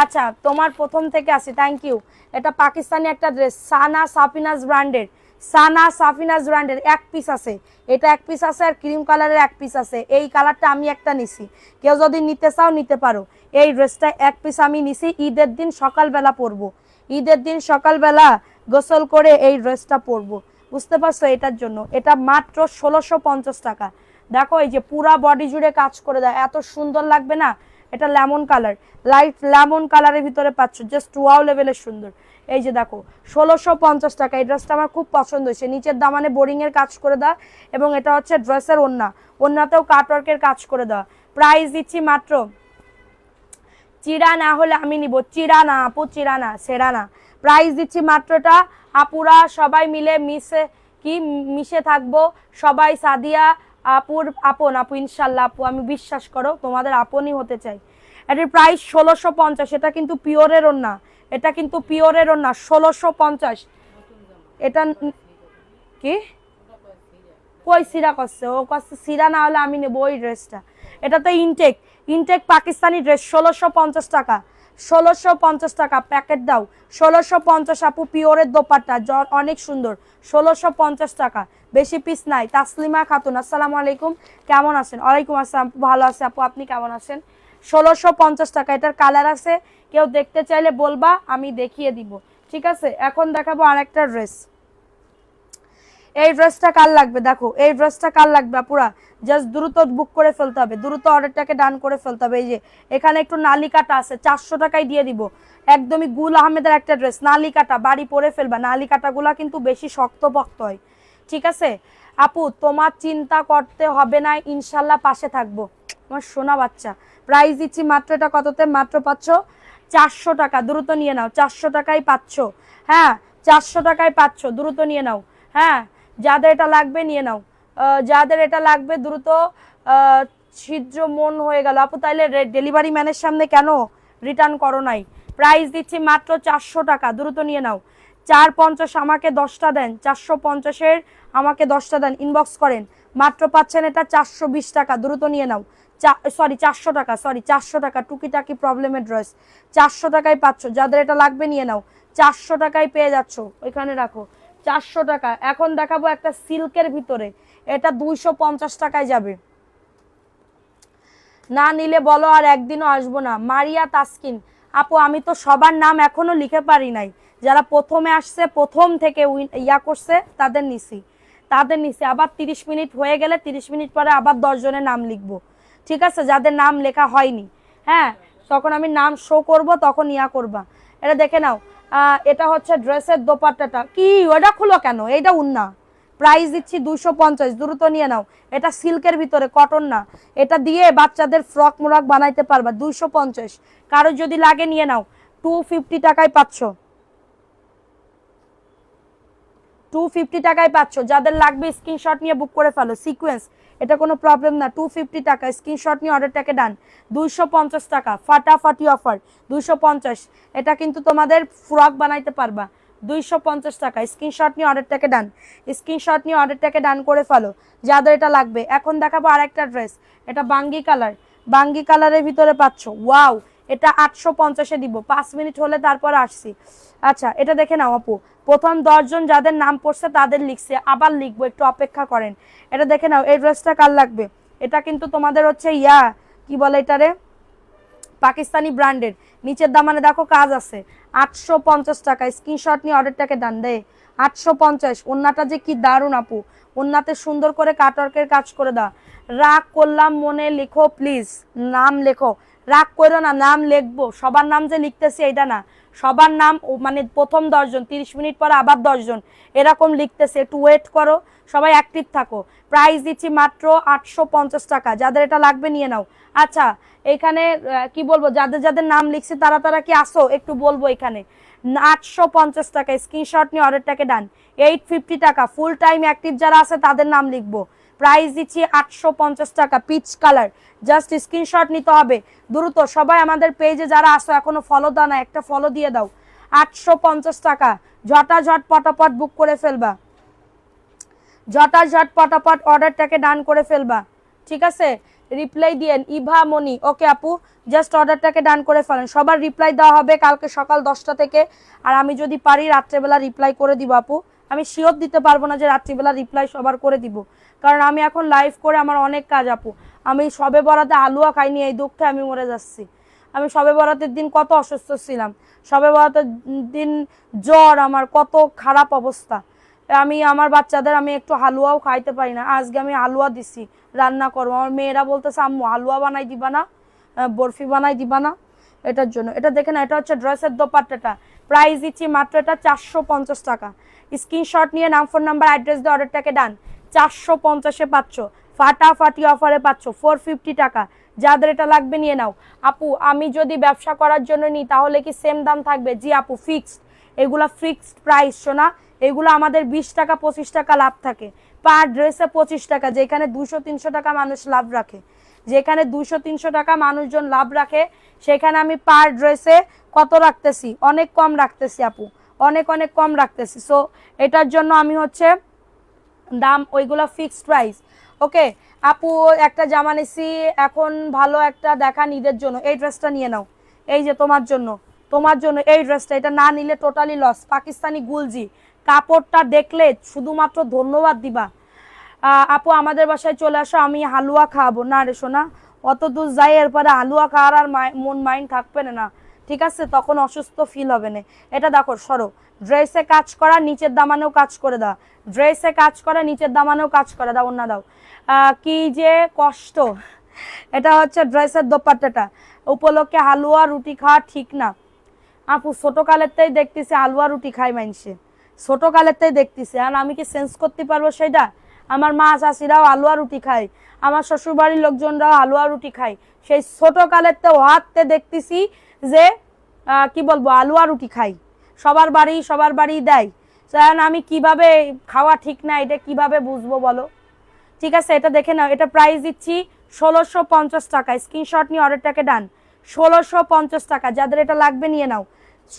আচ্ছা তোমার প্রথম থেকে আসি, থ্যাংক ইউ। এটা পাকিস্তানি একটা ড্রেস, সানা সাফিনাজ ব্র্যান্ডের, সানা সাফিনাজ ব্র্যান্ডের। এক পিস আছে, এটা এক পিস আছে, আর ক্রিম কালারের এক পিস আছে। এই কালারটা আমি একটা নিছি, কেউ যদি নিতে চাও নিতে পারো। এই ড্রেসটা এক পিস আমি নিছি, ঈদের দিন সকালবেলা পরবো, ঈদের দিন সকালবেলা গোসল করে এই ড্রেসটা পরবো, বুঝতে পারছো? এটার জন্য এটা মাত্র 1650 টাকা। দেখো এই যে পুরা বডি জুড়ে কাজ করে দেয়, এত সুন্দর লাগবে না? এটা লেমন কালার, লাইট লেমন কালারের ভিতরে পাচ্ছ, জাস্ট ওয়াও লেভেলের সুন্দর। এই যে দেখো 1650 টাকা। এই ড্রেসটা আমার খুব পছন্দ হয়েছে, নিচের দামানে বোরিং এর কাজ করে দেওয়া, এবং এটা হচ্ছে ড্রেসের ওড়না, ওড়নাতেও কাটওয়ার্কের কাজ করে দেওয়া। প্রাইস দিচ্ছি মাত্র, চিরা না হলে আমি নিব, চিরা না আপু, চিরা না, সেরা না। প্রাইস দিচ্ছি মাত্রটা আপুরা সবাই মিলে মিশে থাকবো সবাই। সাদিয়া আপুর আপন, আপু ইনশাল্লাহ আপু, আমি বিশ্বাস করো তোমাদের আপনই হতে চাই। এটার প্রাইস 1650। এটা কিন্তু পিওরের ওড়না, এটা কিন্তু পিওরের ওড়না, 1650। এটা কি কই সিরা করছে? ও করছে সিরা, না হলে আমি নেবো ওই ড্রেসটা। এটা তো ইনটেক, ইনটেক পাকিস্তানি ড্রেস, 1650 টাকা, 1650 টাকা। প্যাকেট দাও, 1650 আপু, পিওরের দোপাট্টা অনেক সুন্দর, 1650 টাকা। বেশি পিস নাই। তাসলিমা খাতুন, আসসালামু আলাইকুম, কেমন আছেন? ওয়ালাইকুম আসসালাম, ভালো আছে আপু, আপনি কেমন আছেন? 1650 টাকা। এটার কালার আছে, কেউ দেখতে চাইলে বলবা, আমি দেখিয়ে দিব, ঠিক আছে? এখন দেখাবো আরেকটা ড্রেস। এই ড্রেসটা কার লাগবে? দেখো এই ড্রেসটা কার লাগবে আপুরা? জাস্ট দ্রুত বুক করে ফেলতে হবে, দ্রুত অর্ডারটাকে ডান করে ফেলতে হবে। এই যে এখানে একটু নালি কাটা আছে, 400 টাকায় দিয়ে দিব। একদমই গুল আহমেদের একটা ড্রেস, নালি কাটা, বাড়ি পরে ফেলবা। নালি কাটাগুলা কিন্তু বেশি শক্তপোক্ত হয়, ঠিক আছে আপু? তোমার চিন্তা করতে হবে না, ইনশাল্লাহ পাশে থাকবো, আমার সোনা বাচ্চা। প্রাইস দিচ্ছি মাত্র, এটা কততে? মাত্র পাচ্ছ 400 টাকা। দ্রুত নিয়ে নাও, 400 টাকায় পাচ্ছ। হ্যাঁ 400 টাকায় পাচ্ছ, দ্রুত নিয়ে নাও। হ্যাঁ যাদের এটা লাগবে নিয়ে নাও, যাদের এটা লাগবে দ্রুত। ছিদ্র মন হয়ে গেল আপু, তাইলে ডেলিভারি ম্যানের সামনে কেন রিটার্ন করো নাই? প্রাইস দিচ্ছি মাত্র 400 টাকা, দ্রুত নিয়ে নাও। 450 আমাকে 10টা দেন, 450-এর আমাকে 10টা দেন, ইনবক্স করেন। মাত্র পাচ্ছেন এটা 420 টাকা, দ্রুত নিয়ে নাও। সরি 400 টাকা, সরি 400 টাকা। টুকিটাকি প্রবলেমের ড্রেস 400 টাকায় পাচ্ছ, যাদের এটা লাগবে নিয়ে নাও। 400 টাকায় পেয়ে যাচ্ছ, ওইখানে রাখো, 400 টাকা। এখন দেখাবো একটা সিল্কের ভিতরে, এটা 250 টাকায় যাবে। না নিলে বলো আর একদিনও আসবো না। মারিয়া তাসকিন আপু, আমি তো সবার নাম এখনো লিখে পারি নাই, যারা প্রথমে আসছে প্রথম থেকে ইয়া করছে তাদের নিছি। আবার 30 মিনিট হয়ে গেলে 30 মিনিট পরে আবার 10 জনের নাম লিখবো, ঠিক আছে? যাদের নাম লেখা হয়নি, হ্যাঁ তখন আমি নাম শো করব, তখন ইয়া করবা। এটা দেখে নাও, এটা হচ্ছে ড্রেসের দোপাট্টাটা। কি ওটা খুলো কেন? এইটা উন্না। প্রাইস দিচ্ছি 250, দ্রুত নিয়ে নাও। এটা সিল্কের ভিতরে, কটন না। এটা দিয়ে বাচ্চাদের ফ্রক মোরক বানাইতে পারবা, 250। কারো যদি লাগে নিয়ে নাও, 250 টাকায় পাচ্ছ, 250 টাকায় পাচ্ছ। যাদের লাগবে স্ক্রিনশট নিয়ে বুক করে ফেলো। সিকোয়েন্স, এটা কোনো প্রবলেম না, 250 টাকা। স্ক্রিনশট নিয়ে অর্ডারটাকে ডান। 250 টাকা, ফাটাফাটি অফার, 250। এটা কিন্তু তোমাদের ফ্রক বানাইতে পারবা, 250 টাকা। স্ক্রিনশট নিয়ে অর্ডারটাকে ডান, স্ক্রিনশট নিয়ে অর্ডারটাকে ডান করে ফেলো, যাদের এটা লাগবে। এখন দেখাবো আরেকটা ড্রেস, এটা বাঙ্গি কালার, বাঙ্গি কালারের ভিতরে পাচ্ছ। ওয়াও, এটা 850-এ দিব, 5 মিনিট হলে তারপর আসছি। আচ্ছা এটা দেখে নাও আপু, প্রথম 10 জন যাদের নাম পড়ছে তাদের লিখছে, আবার লিখবো, একটু অপেক্ষা করেন। এটা দেখে নাও, এই ড্রেসটা কার লাগবে? এটা কিন্তু তোমাদের হচ্ছে ইয়া কি বলে এটারে, পাকিস্তানি ব্র্যান্ডের, নিচের দামানে দেখো কাজ আছে, 850 টাকা। স্ক্রিনশট নিয়ে অর্ডারটাকে ডান দে। 850। ওন্নাটা যে কি দারুণ আপু, ওন্নাতে সুন্দর করে কাটওয়ার্কের কাজ করে দাও। রাগ করলাম মনে লিখো প্লিজ, নাম লেখো। রাগ করো না, নাম লিখবো, সবার নাম যে লিখতেছি এটা না, সবার নাম মানে প্রথম 10 জন, 30 মিনিট পরে আবার 10 জন এরকম লিখতেছে, একটু ওয়েট করো, সবাই অ্যাক্টিভ থাকো। প্রাইস দিচ্ছি মাত্র 850 টাকা, যাদের এটা লাগবে নিয়ে নাও। আচ্ছা এখানে কি বলবো, যাদের যাদের নাম লিখছি তারা তারা কি আসো একটু বলবো। এখানে 850 টাকা, স্ক্রিনশট নিয়ে অর্ডারটাকে ডান। 850 টাকা, ফুল টাইম অ্যাক্টিভ যারা আছে তাদের নাম লিখবো। প্রাইস দিচ্ছি 850 টাকা, পিচ কালার। জাস্ট স্ক্রিনশট নিতে হবে দ্রুত। সবাই আমাদের পেজে যারা আসো এখনো ফলো দাও না, একটা ফলো দিয়ে দাও। 850 টাকা, ঝটাঝট পটাপট বুক করে ফেলবা, ঝটাঝট পটাপট অর্ডারটাকে ডান করে ফেলবা, ঠিক আছে। রিপ্লাই দিয়েন ইভা মনি, ওকে আপু জাস্ট অর্ডারটাকে ডান করে ফেলেন। সবার রিপ্লাই দেওয়া হবে কালকে সকাল 10টা থেকে, আর আমি যদি পারি রাত্রেবেলা রিপ্লাই করে দিব আপু। আমি শিওর দিতে পারবো না যে রাত্রিবেলা রিপ্লাই সবার করে দিব, কারণ আমি এখন লাইভ করে আমার অনেক কাজ আপু। আমি সবে বরাতে আলুয়া খাইনি, এই দুঃখে আমি মরে যাচ্ছি। আমি সবে বরাতের দিন কত অসুস্থ ছিলাম, সবে বরাতের দিন জ্বর, আমার কত খারাপ অবস্থা। আমি আমার বাচ্চাদের আমি একটু হালুয়াও খাইতে পারি না, আজকে আমি হালুয়া দিছি রান্না করবো। আমার মেয়েরা বলতেছে আম্মু হালুয়া বানাই দিবা না, বরফি বানাই দিবা না, এটার জন্য। এটা দেখে না, এটা হচ্ছে ড্রেসের দোপাট্টাটা। প্রাইস দিচ্ছি মাত্র এটা 450 টাকা। স্ক্রিনশট নিয়ে নাম, ফোন নাম্বার, অ্যাড্রেস দিয়ে অর্ডারটাকে ডান। 450-এ পাচ্ছ, ফাটাফাটি অফারে পাচ্ছ 450 টাকা। যাদের এটা লাগবে নিয়ে নাও। আপু আমি যদি ব্যবসা করার জন্য নিই তাহলে কি সেম দাম থাকবে? জি আপু ফিক্সড, এগুলা ফিক্সড প্রাইস শোনা। এগুলো আমাদের 20 টাকা 25 টাকা লাভ থাকে পার ড্রেসে, 25 টাকা, যেখানে 200-300 টাকা মানুষ লাভ রাখে, যেখানে 200-300 টাকা মানুষজন লাভ রাখে, সেখানে আমি পার ড্রেসে কত রাখতেছি? অনেক কম রাখতেছি আপু, অনেক অনেক কম রাখতেছি। সো এটার জন্য আমি হচ্ছে দাম ওইগুলো ফিক্সড প্রাইস। ওকে আপু একটা জামা নিছি এখন, ভালো একটা দেখান ঈদের জন্য, এই ড্রেসটা নিয়ে নাও। এই যে তোমার জন্য, তোমার জন্য এই ড্রেসটা, এটা না নিলে টোটালি লস। পাকিস্তানি গুলজি, কাপড়টা দেখলে শুধুমাত্র ধন্যবাদ দিবা। আপু আমাদের বাসায় চলে আসো, আমি হালুয়া খাওয়াবো। না রে শোনা, অত দূর যাই এরপরে হালুয়া খাওয়ার আর মন মাইন্ড থাকবে না, ঠিক আছে, তখন অসুস্থ ফিল হবে না। এটা দেখো সরো, ড্রেসে কাজ করা, নিচের দামানেও কাজ করে দাও, ড্রেসে কাজ করা, নিচের দামানেও কাজ করে দাও, অন্য দাও। কি যে কষ্ট। এটা হচ্ছে ড্রেসের দোপাট্টাটা, উপলক্ষে হালুয়া রুটি খাওয়া ঠিক না আপু। ছোটকালেরটাই দেখতেছি হালুয়া রুটি খাই মানুষে, ছোটকালেরটাই দেখতেছি, আর আমি কি সেন্স করতে পারবো সেটা? আমার মা চাষিরাও হালুয়া রুটি খায়, আমার শ্বশুরবাড়ির লোকজনরাও হালুয়া রুটি খায়, সেই ছোটকালেরতেও হাতে দেখতেছি যে কি বলবো হালুয়া রুটি খাই। সবার বাড়ি দেয়, কারণ আমি কিভাবে খাওয়া ঠিক না এটা কিভাবে বুঝবো বলো? ঠিক আছে এটা দেখে নাও, এটা প্রাইস দিচ্ছি 1650 টাকা। স্ক্রিনশট নিয়ে অর্ডারটাকে ডান। 1650 টাকা, যাদের এটা লাগবে নিয়ে নাও।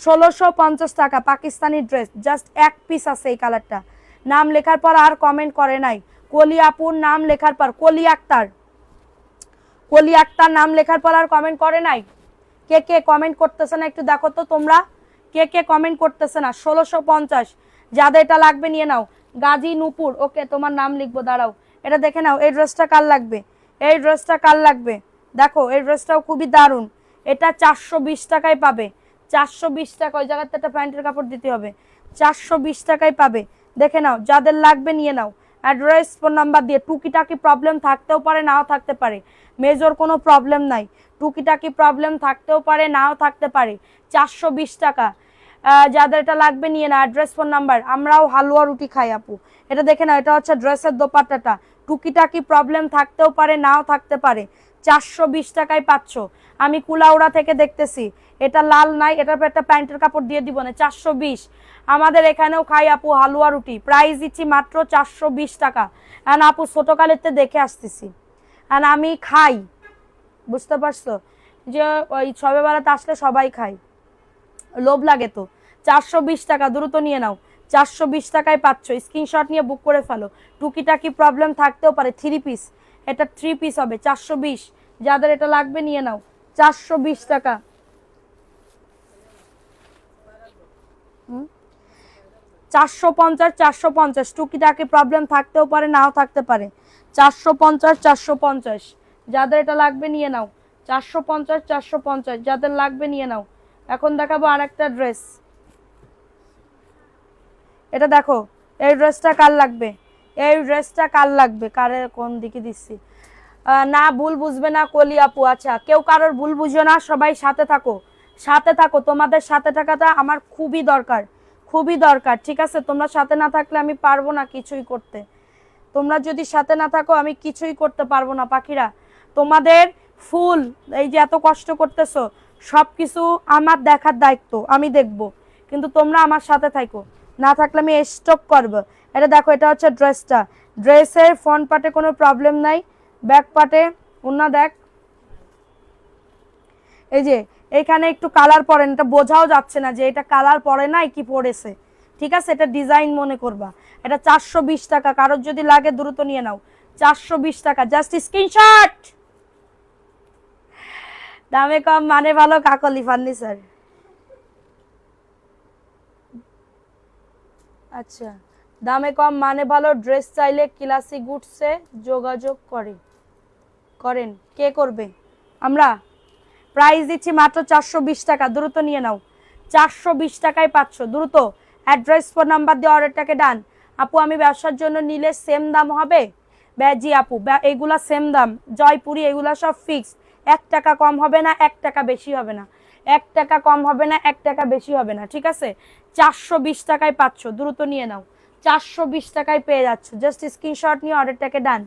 1650 টাকা, পাকিস্তানি ড্রেস, জাস্ট এক পিস আছে এই কালারটা। নাম লেখার পর আর কমেন্ট করে নাই। কলি আপুর নাম লেখার পর, কলি আক্তার, কলি আক্তার নাম লেখার পর আর কমেন্ট করে নাই। কে কে কমেন্ট করতেছে না একটু দেখো তো তোমরা, কে কে কমেন্ট করতেছে না? 1650, যাদের এটা লাগবে নিয়ে নাও। গাজী নূপুর, ওকে তোমার নাম লিখবো, দাঁড়াও। এটা দেখে নাও, এই ড্রেসটা কার লাগবে? এই ড্রেসটা কার লাগবে? দেখো এই ড্রেসটাও খুবই দারুণ। এটা 420 টাকায় পাবে, 420 টাকা। ওই জায়গাতে একটা প্যান্টের কাপড় দিতে হবে, 420 টাকায় পাবে। দেখে নাও, যাদের লাগবে নিয়ে নাও। অ্যাড্রেস, ফোন নাম্বার দিয়ে। টুকিটাকি প্রবলেম থাকতেও পারে, নাও থাকতে পারে, মেজর কোনো প্রবলেম নাই। টুকিটাকি প্রবলেম থাকতেও পারে, নাও থাকতে পারে। 420 টাকা, যাদের এটা লাগবে নিয়ে না। Address, phone number. আমরাও হালুয়া রুটি খাই আপু। এটা দেখে নাও, এটা হচ্ছে ড্রেসের দোপাট্টাটা। টুকিটাকি প্রবলেম থাকতেও পারে, নাও থাকতে পারে। 420 টাকায় পাচ্ছ। আমি কুলাউড়া থেকে দেখতেছি, এটা লাল নাই, এটার একটা প্যান্টের কাপড় দিয়ে দিব না। 420, আমাদের এখানেও খাই আপু হালুয়া রুটি। প্রাইস দিচ্ছি মাত্র 420 টাকা। আর আপু ছোটকালেতে দেখে আসতেছি, আর আমি খাই, বুঝতে পারছো যে ওই সবে বেলাতে আসলে সবাই খাই, লোভ লাগে তো। 420 টাকা, দ্রুত নিয়ে নাও। 420 টাকায় পাচ্ছ, স্ক্রিনশট নিয়ে বুক করে ফেলো। টুকিটাকি প্রবলেম থাকতেও পারে, 3 পিস, এটা 3 পিস হবে। 420, যাদের এটা লাগবে নিয়ে নাও। 420 টাকা। 450, 450, টুকিটাকি প্রবলেম থাকতেও পারে, নাও থাকতে পারে। 450, 450, যাদের এটা লাগবে নিয়ে নাও। 450 450, যাদের লাগবে নিয়ে নাও। এখন দেখাবো আরেকটা ড্রেস, এটা দেখো, এই ড্রেসটা কার লাগবে, এই ড্রেসটা কার লাগবে, কারে কোন দিকে দিচ্ছি, না ভুল বুঝবে না কলি আপু। আচ্ছা, কেউ কারোর ভুল বুঝো না, সবাই সাথে থাকো, সাথে থাকো, তোমাদের সাথে থাকাটা আমার খুবই দরকার, খুবই দরকার, ঠিক আছে? তোমরা সাথে না থাকলে আমি পারবো না কিছুই করতে, তোমরা যদি সাথে না থাকো আমি কিছুই করতে পারবো না পাখিরা। তোমাদের ফুল এই যে এত কষ্ট করতেছো, সব কিছু আমার দেখার দায়িত্ব, আমি দেখব, কিন্তু তোমরা আমার সাথে থাকো, না থাকলে আমি স্টপ করবো। এটা দেখো, এটা হচ্ছে ড্রেসটা, ড্রেসের ফ্রন্ট পার্টে কোনো প্রবলেম নাই, ব্যাক পার্টে ওন্না দেখ, এই যে এখানে একটু কালার পড়েন, এটা বোঝাও যাচ্ছে না যে এটা কালার পড়ে নাই কি পড়েছে, ঠিক আছে? এটা ডিজাইন মনে করবা। এটা 420 টাকা, কারোর যদি লাগে দ্রুত নিয়ে নাও, 420 টাকা, জাস্ট স্ক্রিনশট। দামে কম মানে ভালো, কাকলি ফার্নিচার। আচ্ছা, দামে কম মানে ভালো, ড্রেস চাইলে ক্লাসিক গুডসে যোগাযোগ করেন। কে করবে? আমরা প্রাইস দিচ্ছি মাত্র 420 টাকা, দ্রুত নিয়ে নাও, 420 টাকায় পাচ্ছ, দ্রুত অ্যাড্রেস ফোন নাম্বার দিয়ে অর্ডারটাকে ডান। আপু আমি ব্যবসার জন্য নিলে সেম দাম হবে? জি আপু, এগুলা সেম দাম, জয়পুরি এগুলা সব ফিক্স, 1 টাকা কম হবে না, 1 টাকা বেশি হবে না, 1 টাকা কম হবে না, 1 টাকা বেশি হবে না, ঠিক আছে? 420 টাকায় পাচ্ছ, দ্রুত নিয়ে নাও, 420 টাকায় পেয়ে যাচ্ছ, জাস্ট স্ক্রিনশট নিয়ে অর্ডারটাকে ডান,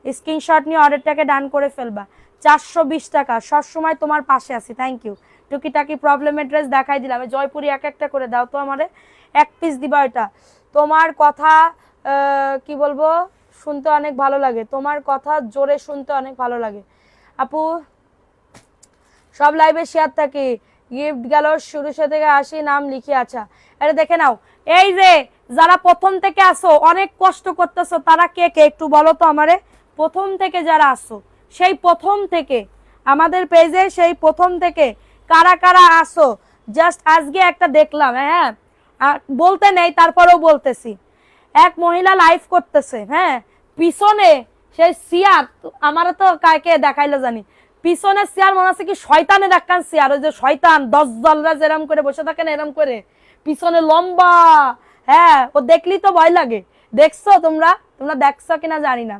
স্ক্রিনশট নিয়ে অর্ডারটাকে ডান করে ফেলবা। 420 টাকা, সবসময় তোমার পাশে আছি, থ্যাংক ইউ। টুকিটাকি প্রবলেমের ড্রেস দেখাই দিলাম, জয়পুরি এক একটা করে দাও তো আমারে, এক পিস দিবা। এটা তোমার কথা কি বলবো, শুনতে অনেক ভালো লাগে, তোমার কথা জোরে শুনতে অনেক ভালো লাগে আপু। সব লাইভে শেয়ার থাকি, গিফট গেল শুরু থেকে আসি, নাম লিখি। আচ্ছা, এটা দেখে নাও, এই যে যারা প্রথম থেকে আসো, অনেক কষ্ট করতেছো, তারা কে কে একটু বলো তো আমারে, প্রথম থেকে যারা আসো, সেই প্রথম থেকে আমাদের পেজে, সেই প্রথম থেকে কারা কারা আসো, জাস্ট আজকে একটা দেখলাম, হ্যাঁ বলতে নেই তারপরেও বলতেছি, এক মহিলা লাইভ করতেছে, হ্যাঁ পিছনে সেই সিয়ার, আমারও তো কাকে দেখাইলো জানি, পিছনে সিয়ার মনে আছে কি শয়তানের একখান সিয়ার, ওই যে শয়তান 10 দলরা যেরম করে বসে থাকেন এরম করে, পিছনে লম্বা, হ্যাঁ ও দেখলি তো ভয় লাগে। দেখছো তোমরা, তোমরা দেখছো কিনা জানি না,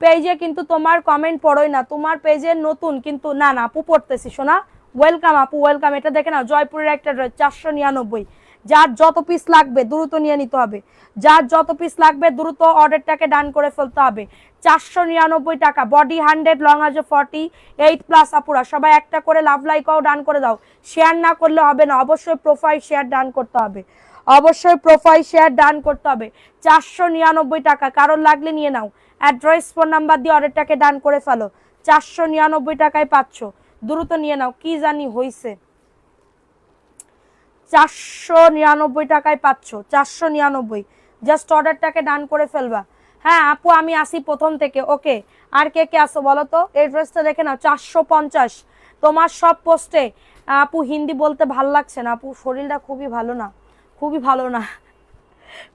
পেজে কিন্তু তোমার কমেন্ট পড়োই না, তোমার পেজে নতুন কিন্তু, না না আপু পড়তেছি শোনা, ওয়েলকাম আপু ওয়েলকাম। এটা দেখে নাও, জয়পুরের একটা 499, যার যত পিস লাগবে দ্রুত নিয়ে নিতে হবে, যার যত পিস লাগবে দ্রুত অর্ডারটাকে ডান করে ফেলতে হবে। 499 টাকা, বডি 100, লং আছে 48+। আপুরা সবাই একটা করে লাভ লাইকও ডান করে দাও, শেয়ার না করলে হবে না, অবশ্যই প্রোফাইল শেয়ার ডান করতে হবে, অবশ্যই প্রোফাইল শেয়ার ডান করতে হবে। 499 টাকা, কারোর লাগলে নিয়ে নাও, অ্যাড্রেস ফোন নাম্বার দিয়ে অর্ডারটাকে ডান করে ফেলো, 499 টাকায় পাচ্ছ, দ্রুত নিয়ে নাও। কি জানি হইছে, 499 টাকায় পাচ্ছ, 499, জাস্ট অর্ডারটাকে ডান করে ফেলবা। হ্যাঁ আপু আমি আসি প্রথম থেকে, ওকে আর কে কে আসো বলো তো, এই ড্রেসটা দেখে নাও, 450। তোমার সব পোস্টে আপু হিন্দি বলতে ভাল লাগছে না, আপু শরীরটা খুবই ভালো না, খুবই ভালো না,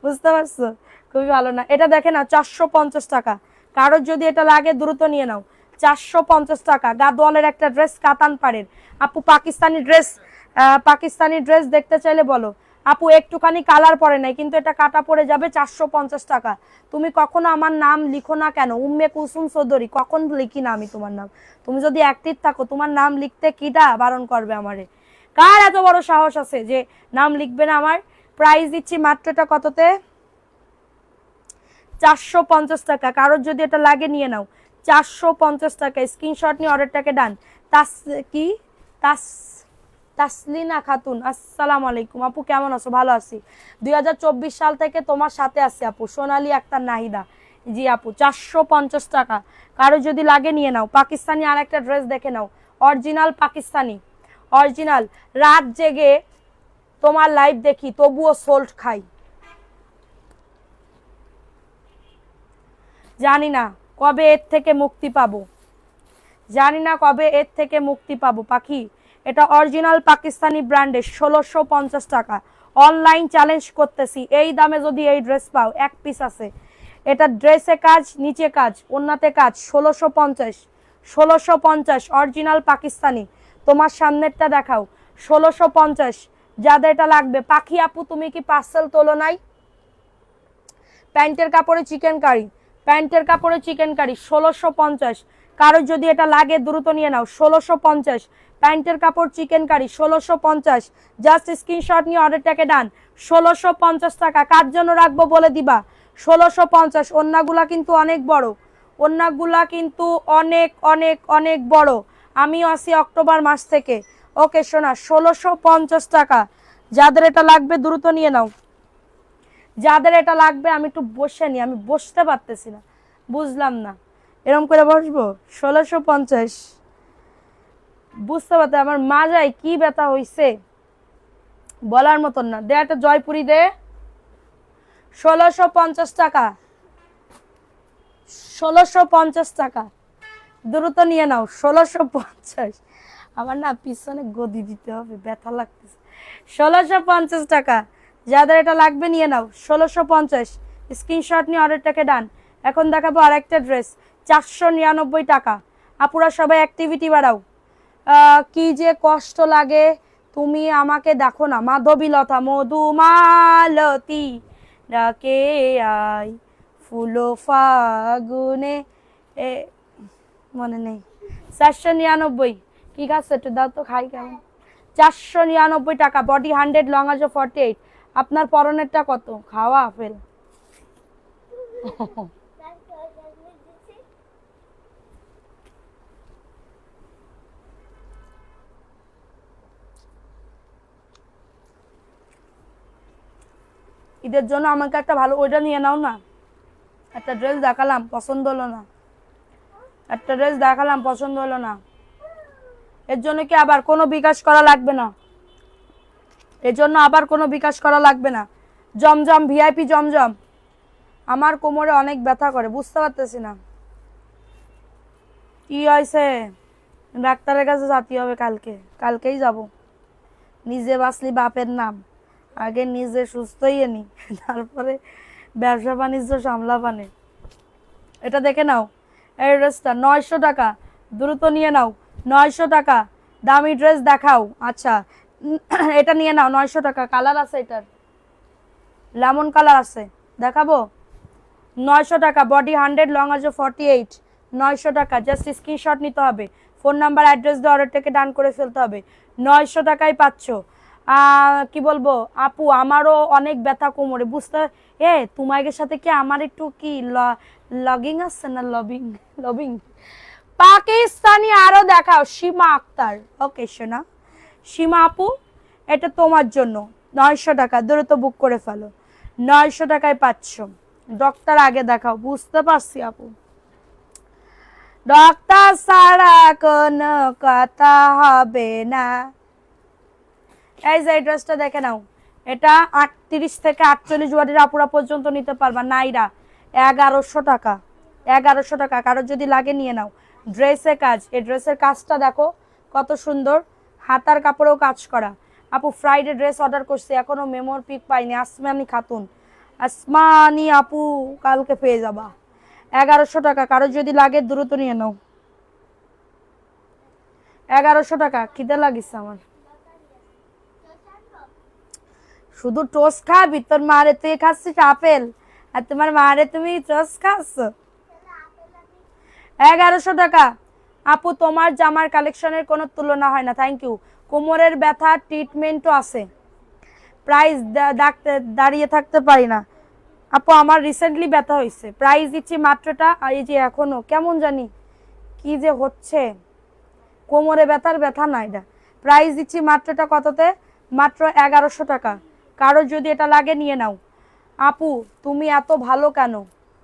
বুঝতে পারছো, খুবই ভালো না। এটা দেখে নাও 450 টাকা, কারোর যদি এটা লাগে দ্রুত নিয়ে নাও, 450 টাকা। গাদোয়ালের একটা ড্রেস, কাতান পাড়ের, আপু পাকিস্তানি ড্রেস, পাকিস্তানি ড্রেস দেখতে চাইলে বলো। আপু একটুখানি কালার পরে নাই, কিন্তু এটা কাটা পড়ে যাবে, 450 টাকা। তুমি কখনো আমার নাম লিখো না কেন, উম্মে কুলসুম চৌধুরী, কখন লিখি না আমি তোমার নাম? তুমি যদি অ্যাক্টিভ থাকো, তোমার নাম লিখতে কিটা বারণ করবে আমারে? কার এত বড় সাহস আছে যে নাম লিখবে না আমার? প্রাইস দিচ্ছি মাত্র এটা কততে, 450 টাকা। কারোর যদি এটা লাগে নিয়ে নাও, 450 টাকা, স্ক্রিনশট নিয়ে অর্ডারটাকে ডান। কি তাসলিনা খাতুন, আসসালামু আলাইকুম আপু, কেমন আছো? ভালো আছি, 2024 সাল থেকে তোমার সাথে আছি আপু, সোনালী আক্তার নাহিদা। জি আপু 450 টাকা, কারো যদি লাগে নিয়ে নাও। পাকিস্তানি আর একটা ড্রেস দেখে নাও, অরিজিনাল পাকিস্তানি, অরিজিনাল। রাত জেগে তোমার লাইভ দেখি, তবুও সোল্ট খাই, জানি না কবে এর থেকে মুক্তি পাবো, জানি না কবে এর থেকে মুক্তি পাবো পাখি। এটা অরিজিনাল পাকিস্তানি ব্র্যান্ডের, 1650 টাকা। অনলাইন চ্যালেঞ্জ করতেছি, এই দামে যদি এই ড্রেস পাও, এক পিস আছে, এটা ড্রেসে কাজ, নিচে কাজ, ওন্নাতে কাজ, 1650, 1650 অরিজিনাল পাকিস্তানি। তোমার সামনেরটা দেখাও 1650। যাদের এটা লাগবে পাখি আপু তুমি কি পার্সেল তোলো নাই? প্যান্টের কাপড়ে চিকেন কারি, প্যান্টের কাপড়ে চিকেন কারি 1650। কারো যদি এটা লাগে দ্রুত নিয়ে নাও 1650। প্যান্টের কাপড় চিকেন কারি 1650। জাস্ট স্ক্রিনশট নিয়ে অর্ডারটাকে ডান। 1650 টাকা। কার জন্য রাখবো বলে দিবা। 1650। ওন্নাগুলা কিন্তু অনেক বড়, ওন্নাগুলা কিন্তু অনেক অনেক অনেক বড়। আমিও আসি অক্টোবর মাস থেকে। ওকে শোনা 1650 টাকা। যাদের এটা লাগবে দ্রুত নিয়ে নাও। যাদের এটা লাগবে আমি একটু বসে নি, আমি বসতে পারতেছি না, বুঝলাম না এরকম করে বসবো। 1650 বুঝতে পারতে আমার মাজায় কি ব্যথা হইছে বলার মতন না। দে একটা জয়পুরি দে। 1650 টাকা, 1650 টাকা। দ্রুত নিয়ে নাও 1650। আমার না পিছনে গদি দিতে হবে, ব্যথা লাগতেছে। 1650 টাকা। যাদের এটা লাগবে নিয়ে নাও 1650। স্ক্রিনশট নিয়ে অর্ডারটাকে ডান। এখন দেখাবো আরেকটা ড্রেস 499 টাকা। আপুরা সবাই অ্যাক্টিভিটি বাড়াও। কি যে কষ্ট লাগে, তুমি আমাকে দেখো না। মাধবীলতা মধুমালতী ডাকে আই ফুলো ফাগুনে, মনে নেই। 499। কি খাচ্ছে একটু দাও তো, খাই কেমন। 499 টাকা। বডি 100, লং আজ 48। আপনার পরনেরটা কত? খাওয়া আপেল। ঈদের জন্য আমাকে একটা ভালো ওইটা নিয়ে নাও না। একটা ড্রেস দেখালাম পছন্দ হলো না, একটা ড্রেস দেখালাম পছন্দ হলো না। এর জন্য কি আবার কোনো বিকাশ করা লাগবে না, এর জন্য আবার কোনো বিকাশ করা লাগবে না। জমজম ভিআইপি জমজম। আমার কোমরে অনেক ব্যথা করে, বুঝতে পারতেছি না কি হয়েছে। ডাক্তারের কাছে যেতে হবে কালকে, কালকেই যাব। নিজে বাঁচলি বাপের নাম, আগে নিজে সুস্থ হইয়ে নি, তারপরে ব্যবসা বাণিজ্য সামলাবানে। এটা দেখে নাও, এই ড্রেসটা 900 টাকা। দ্রুত নিয়ে নাও 900 টাকা। দামি ড্রেস দেখাও। আচ্ছা এটা নিয়ে নাও 900 টাকা। কালার আছে, এটার লেমন কালার আছে, দেখাবো। 900 টাকা। বডি 100, লং আজ 48। 900 টাকা। জাস্ট স্ক্রিনশট নিতে হবে, ফোন নাম্বার অ্যাড্রেস দিয়ে অর্ডারটাকে ডান করে ফেলতে হবে। 900 টাকায় পাচ্ছ। কি বলবো আপু, আমারও অনেক ব্যথা কোমরে, বুঝতে। তোমাদের সাথে কি আমার একটু কি লগিং আছে না, লবিং লবিং। পাকিস্তানি আরো দেখাও। সীমা আক্তার। ওকে শোনা সীমা আপু, এটা তোমার জন্য 900 টাকা। দ্রুত বুক করে ফেলো, 900 টাকায় পাচ্ছ। ডক্টর আগে দেখাও, বুঝতে পারছি আপু। ডক্টর ছাড়া কোনো কথা হবে না। এই যে ড্রেসটা দেখে নাও, এটা 38 থেকে 48 বডির আপুরা পর্যন্ত নিতে পারবা। নাইরা 1100 টাকা, 1100 টাকা। কারো যদি লাগে নিয়ে নাও। ড্রেসে কাজ, এই ড্রেসের কাজটা দেখো কত সুন্দর, হাতার কাপড়েও কাজ করা। আপু ফ্রাইডে ড্রেস অর্ডার করছি, এখনো মেমোর পিক পাইনি। আসমানি খাতুন, আসমানি আপু কালকে পেয়ে যাবা। 1100 টাকা। কারো যদি লাগে দ্রুত নিয়ে নাও। 1100 টাকা। খিদে লাগিস আমার। শুধু টোস্ট খাবি? তোর মারে তুই খাচ্ছিস আপেল, আর তোমার মারে তুমি টোস্ট খাচ্ছ। 1100 টাকা। আপু তোমার জামার কালেকশনের কোনো তুলনা হয় না। Thank you. কোমরের ব্যথা ট্রিটমেন্টও আছে। প্রাইস দাঁড়িয়ে থাকতে পারি না আপু, আমার রিসেন্টলি ব্যথা হয়েছে। প্রাইস দিচ্ছি মাত্রটা। আর এই যে এখনো কেমন জানি কি যে হচ্ছে, কোমরে ব্যথার ব্যথা না, এটা প্রাইস দিচ্ছি মাত্রটা কততে? মাত্র 1100 টাকা। কারো যদি এটা লাগে নিয়ে নাও। আপু তুমি এত ভালো কেন?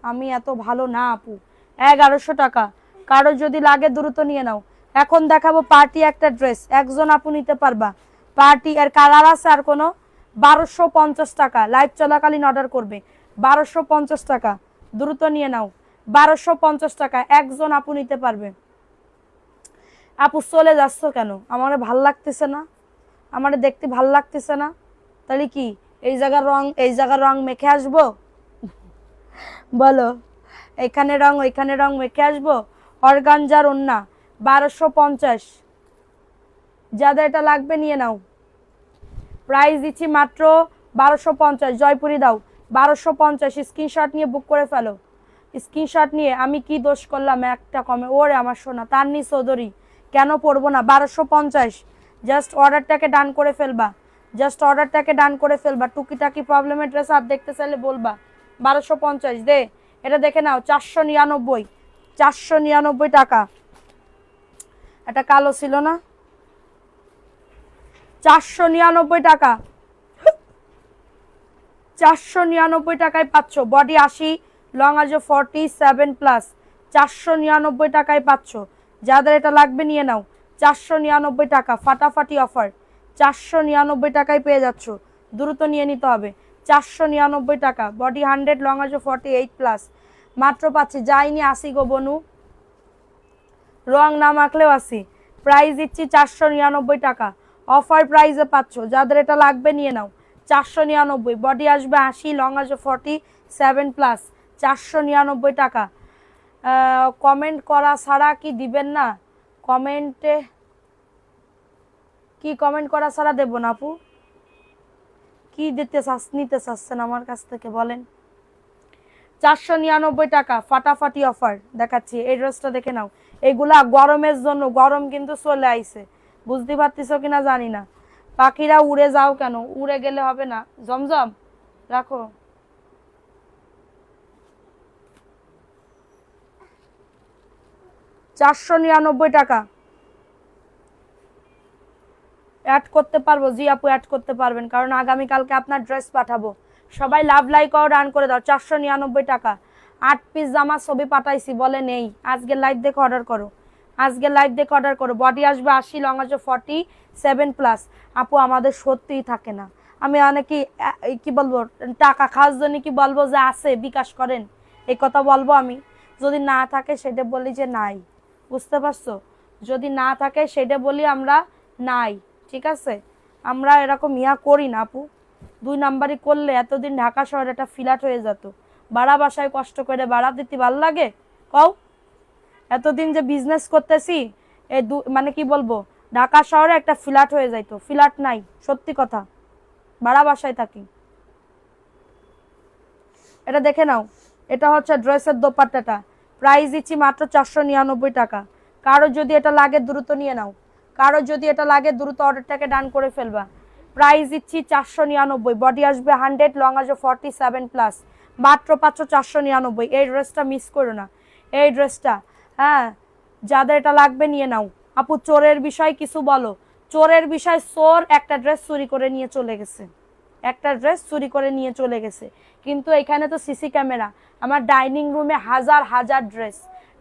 আমি এত ভালো না আপু। 1100 টাকা। কারো যদি লাগে দ্রুত নিয়ে নাও। এখন দেখাবো পার্টি একটা ড্রেস, একজন আপু নিতে পারবা। পার্টি এর কালার আছে আর কোনো? 1250 টাকা। লাইভ চলাকালীন অর্ডার করবে। 1250 টাকা। দ্রুত নিয়ে নাও। 1250 টাকা একজন আপু নিতে পারবে। আপু চলে যাচ্ছ কেন? আমার ভাল লাগতেছে না, আমার দেখতে ভাল লাগতেছে না। তাহলে কি এই জায়গার রং মেখে আসবো? বলো, এখানে রং ওইখানে রং মেখে আসবো? অর্গানজার ওন্না 1250, যাদের এটা লাগবে নিয়ে নাও। প্রাইস দিচ্ছি মাত্র 1250, জয়পুরি দাও 1250, স্ক্রিনশট নিয়ে বুক করে ফেলো। স্ক্রিনশট নিয়ে, আমি কি দোষ করলাম একটা কমে, ওরে আমার সোনা তান্নি চৌধুরী, কেন পড়বো না, 1250, জাস্ট অর্ডারটাকে ডান করে ফেলবা, জাস্ট অর্ডারটাকে ডান করে ফেলবা। টুকিটাকি প্রবলেমের ড্রেস আর দেখতে চাইলে বলবা। 1250 দে, এটা দেখে নাও 499, 499 টাকা। এটা কালো ছিল না, 499 টাকা, 499 টাকায় পাচ্ছ। বডি 80, লং আছে 47+, 499 টাকায় পাচ্ছ। যাদের এটা লাগবে নিয়ে নাও, 499 টাকা, ফাটাফাটি অফার, 499 টাকায় পেয়ে যাচ্ছ, দ্রুত নিয়ে নিতে হবে। 499 টাকা, বডি 100, লং আছে 48+, মাত্র পাচ্ছি। যাইনি 80 গো বনু, রং না মাখলেও 80। প্রাইস দিচ্ছি 499 টাকা, অফার প্রাইসে পাচ্ছ। যাদের এটা লাগবে নিয়ে নাও, 499, বডি আসবে 80, লং আসবে 47+, 499 টাকা। কমেন্ট করা ছাড়া কি দিবেন না? কমেন্টে কি কমেন্ট করা ছাড়া দেবো না আপু? কি নিতে চাচ্ছেন আমার কাছ থেকে বলেন? 499 টাকা, ফাটাফাটি অফার দেখাচ্ছি। এই ড্রেসটা দেখে নাও, এগুলা গরমের জন্য, গরম কিন্তু চলে আইছে, বুঝতে পারতেছ কিনা জানি না। পাখিরা উড়ে যাও কেন, উড়ে গেলে হবে না। জমজম রাখো, 499 টাকা। অ্যাড করতে পারবো? জি আপু অ্যাড করতে পারবেন, কারণ আগামীকালকে আপনার ড্রেস পাঠাবো। সবাই লাভ লাইক আর রান করে দাও। 499 টাকা, 8 পিস জামা ছবি পাঠাইছি, বলে নেই। আজকে লাইভ দেখে অর্ডার করো, আজকে লাইভ দেখে অর্ডার করো। বডি আসবে 80, লং আসবে 47+। আপু আমাদের সত্যিই থাকে না, আমি অনেকেই কি বলবো, টাকা খাওয়ার জন্য কি বলবো যে আছে বিকাশ করেন, এই কথা বলবো আমি? যদি না থাকে সেটা বলি যে নাই, বুঝতে পারছো? যদি না থাকে সেটা বলি আমরা নাই, ঠিক আছে? আমরা এরকম করি না আপু। 2 নাম্বারই করলে এতদিন ঢাকা শহরে একটা ফ্ল্যাট হয়ে যেত। ভাড়া বাসায় কষ্ট করে ভাড়া দিতে ভাল লাগে কও? এতদিন যে বিজনেস করতেছি, এই মানে কি বলবো, ঢাকা শহরে একটা ফ্ল্যাট হয়ে যাইতো। ফ্ল্যাট নাই, সত্যি কথা, ভাড়া বাসায় থাকি। এটা দেখে নাও, এটা হচ্ছে ড্রেসের দোপাট্টাটা। প্রাইস দিচ্ছি মাত্র 499 টাকা। কারো যদি এটা লাগে দ্রুত নিয়ে নাও, কারো যদি এটা লাগে দ্রুত অর্ডারটাকে ডান করে ফেলবা। প্রাইস দিচ্ছি 499, বডি আসবে 100, লং আসবে 47+, মাত্র পাচ্ছ 499। এই ড্রেসটা মিস করো না, এই ড্রেসটা। হ্যাঁ, যাদের এটা লাগবে নিয়ে নাও। আপু চোরের বিষয় কিছু বলো। চোরের বিষয়, চোর একটা ড্রেস চুরি করে নিয়ে চলে গেছে, একটা ড্রেস চুরি করে নিয়ে চলে গেছে। কিন্তু এখানে তো সিসি ক্যামেরা। আমার ডাইনিং রুমে হাজার হাজার ড্রেস,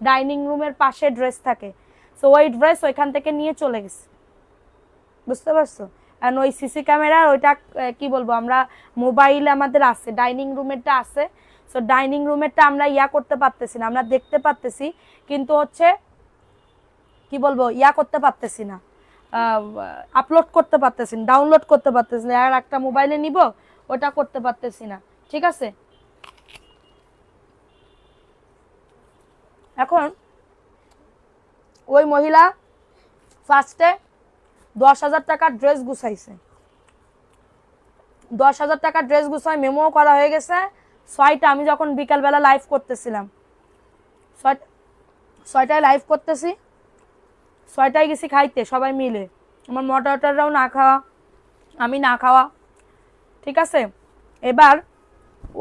ডাইনিং রুমের পাশে ড্রেস থাকে, সো ওই ড্রেস ওইখান থেকে নিয়ে চলে গেছে, বুঝতে পারছো? অ্যান্ড ওই সিসি ক্যামেরার ওইটা কি বলবো, আমরা মোবাইলে আমাদের আছে, ডাইনিং রুমেরটা আছে। সো ডাইনিং রুমেরটা আমরা করতে পারতেছি না, আমরা দেখতে পারতেছি, কিন্তু হচ্ছে কি বলবো, করতে পারতেছি না, আপলোড করতে পারতেছি না, ডাউনলোড করতে পারতেছি না। আর একটা মোবাইলে নিব, ওটা করতে পারতেছি না, ঠিক আছে? এখন ওই মহিলা ফার্স্টে 10,000 টাকার ড্রেস গুছাইছে, 10,000 টাকার ড্রেস গুছাই মেমো করা হয়ে গেছে। 6টা, আমি যখন বিকালবেলা লাইভ করতেছিলাম, 6টায় লাইভ করতেছি, 6টায় গেছি খাইতে সবাই মিলে, আমার মডারেটররাও না খাওয়া, আমি না খাওয়া, ঠিক আছে? এবার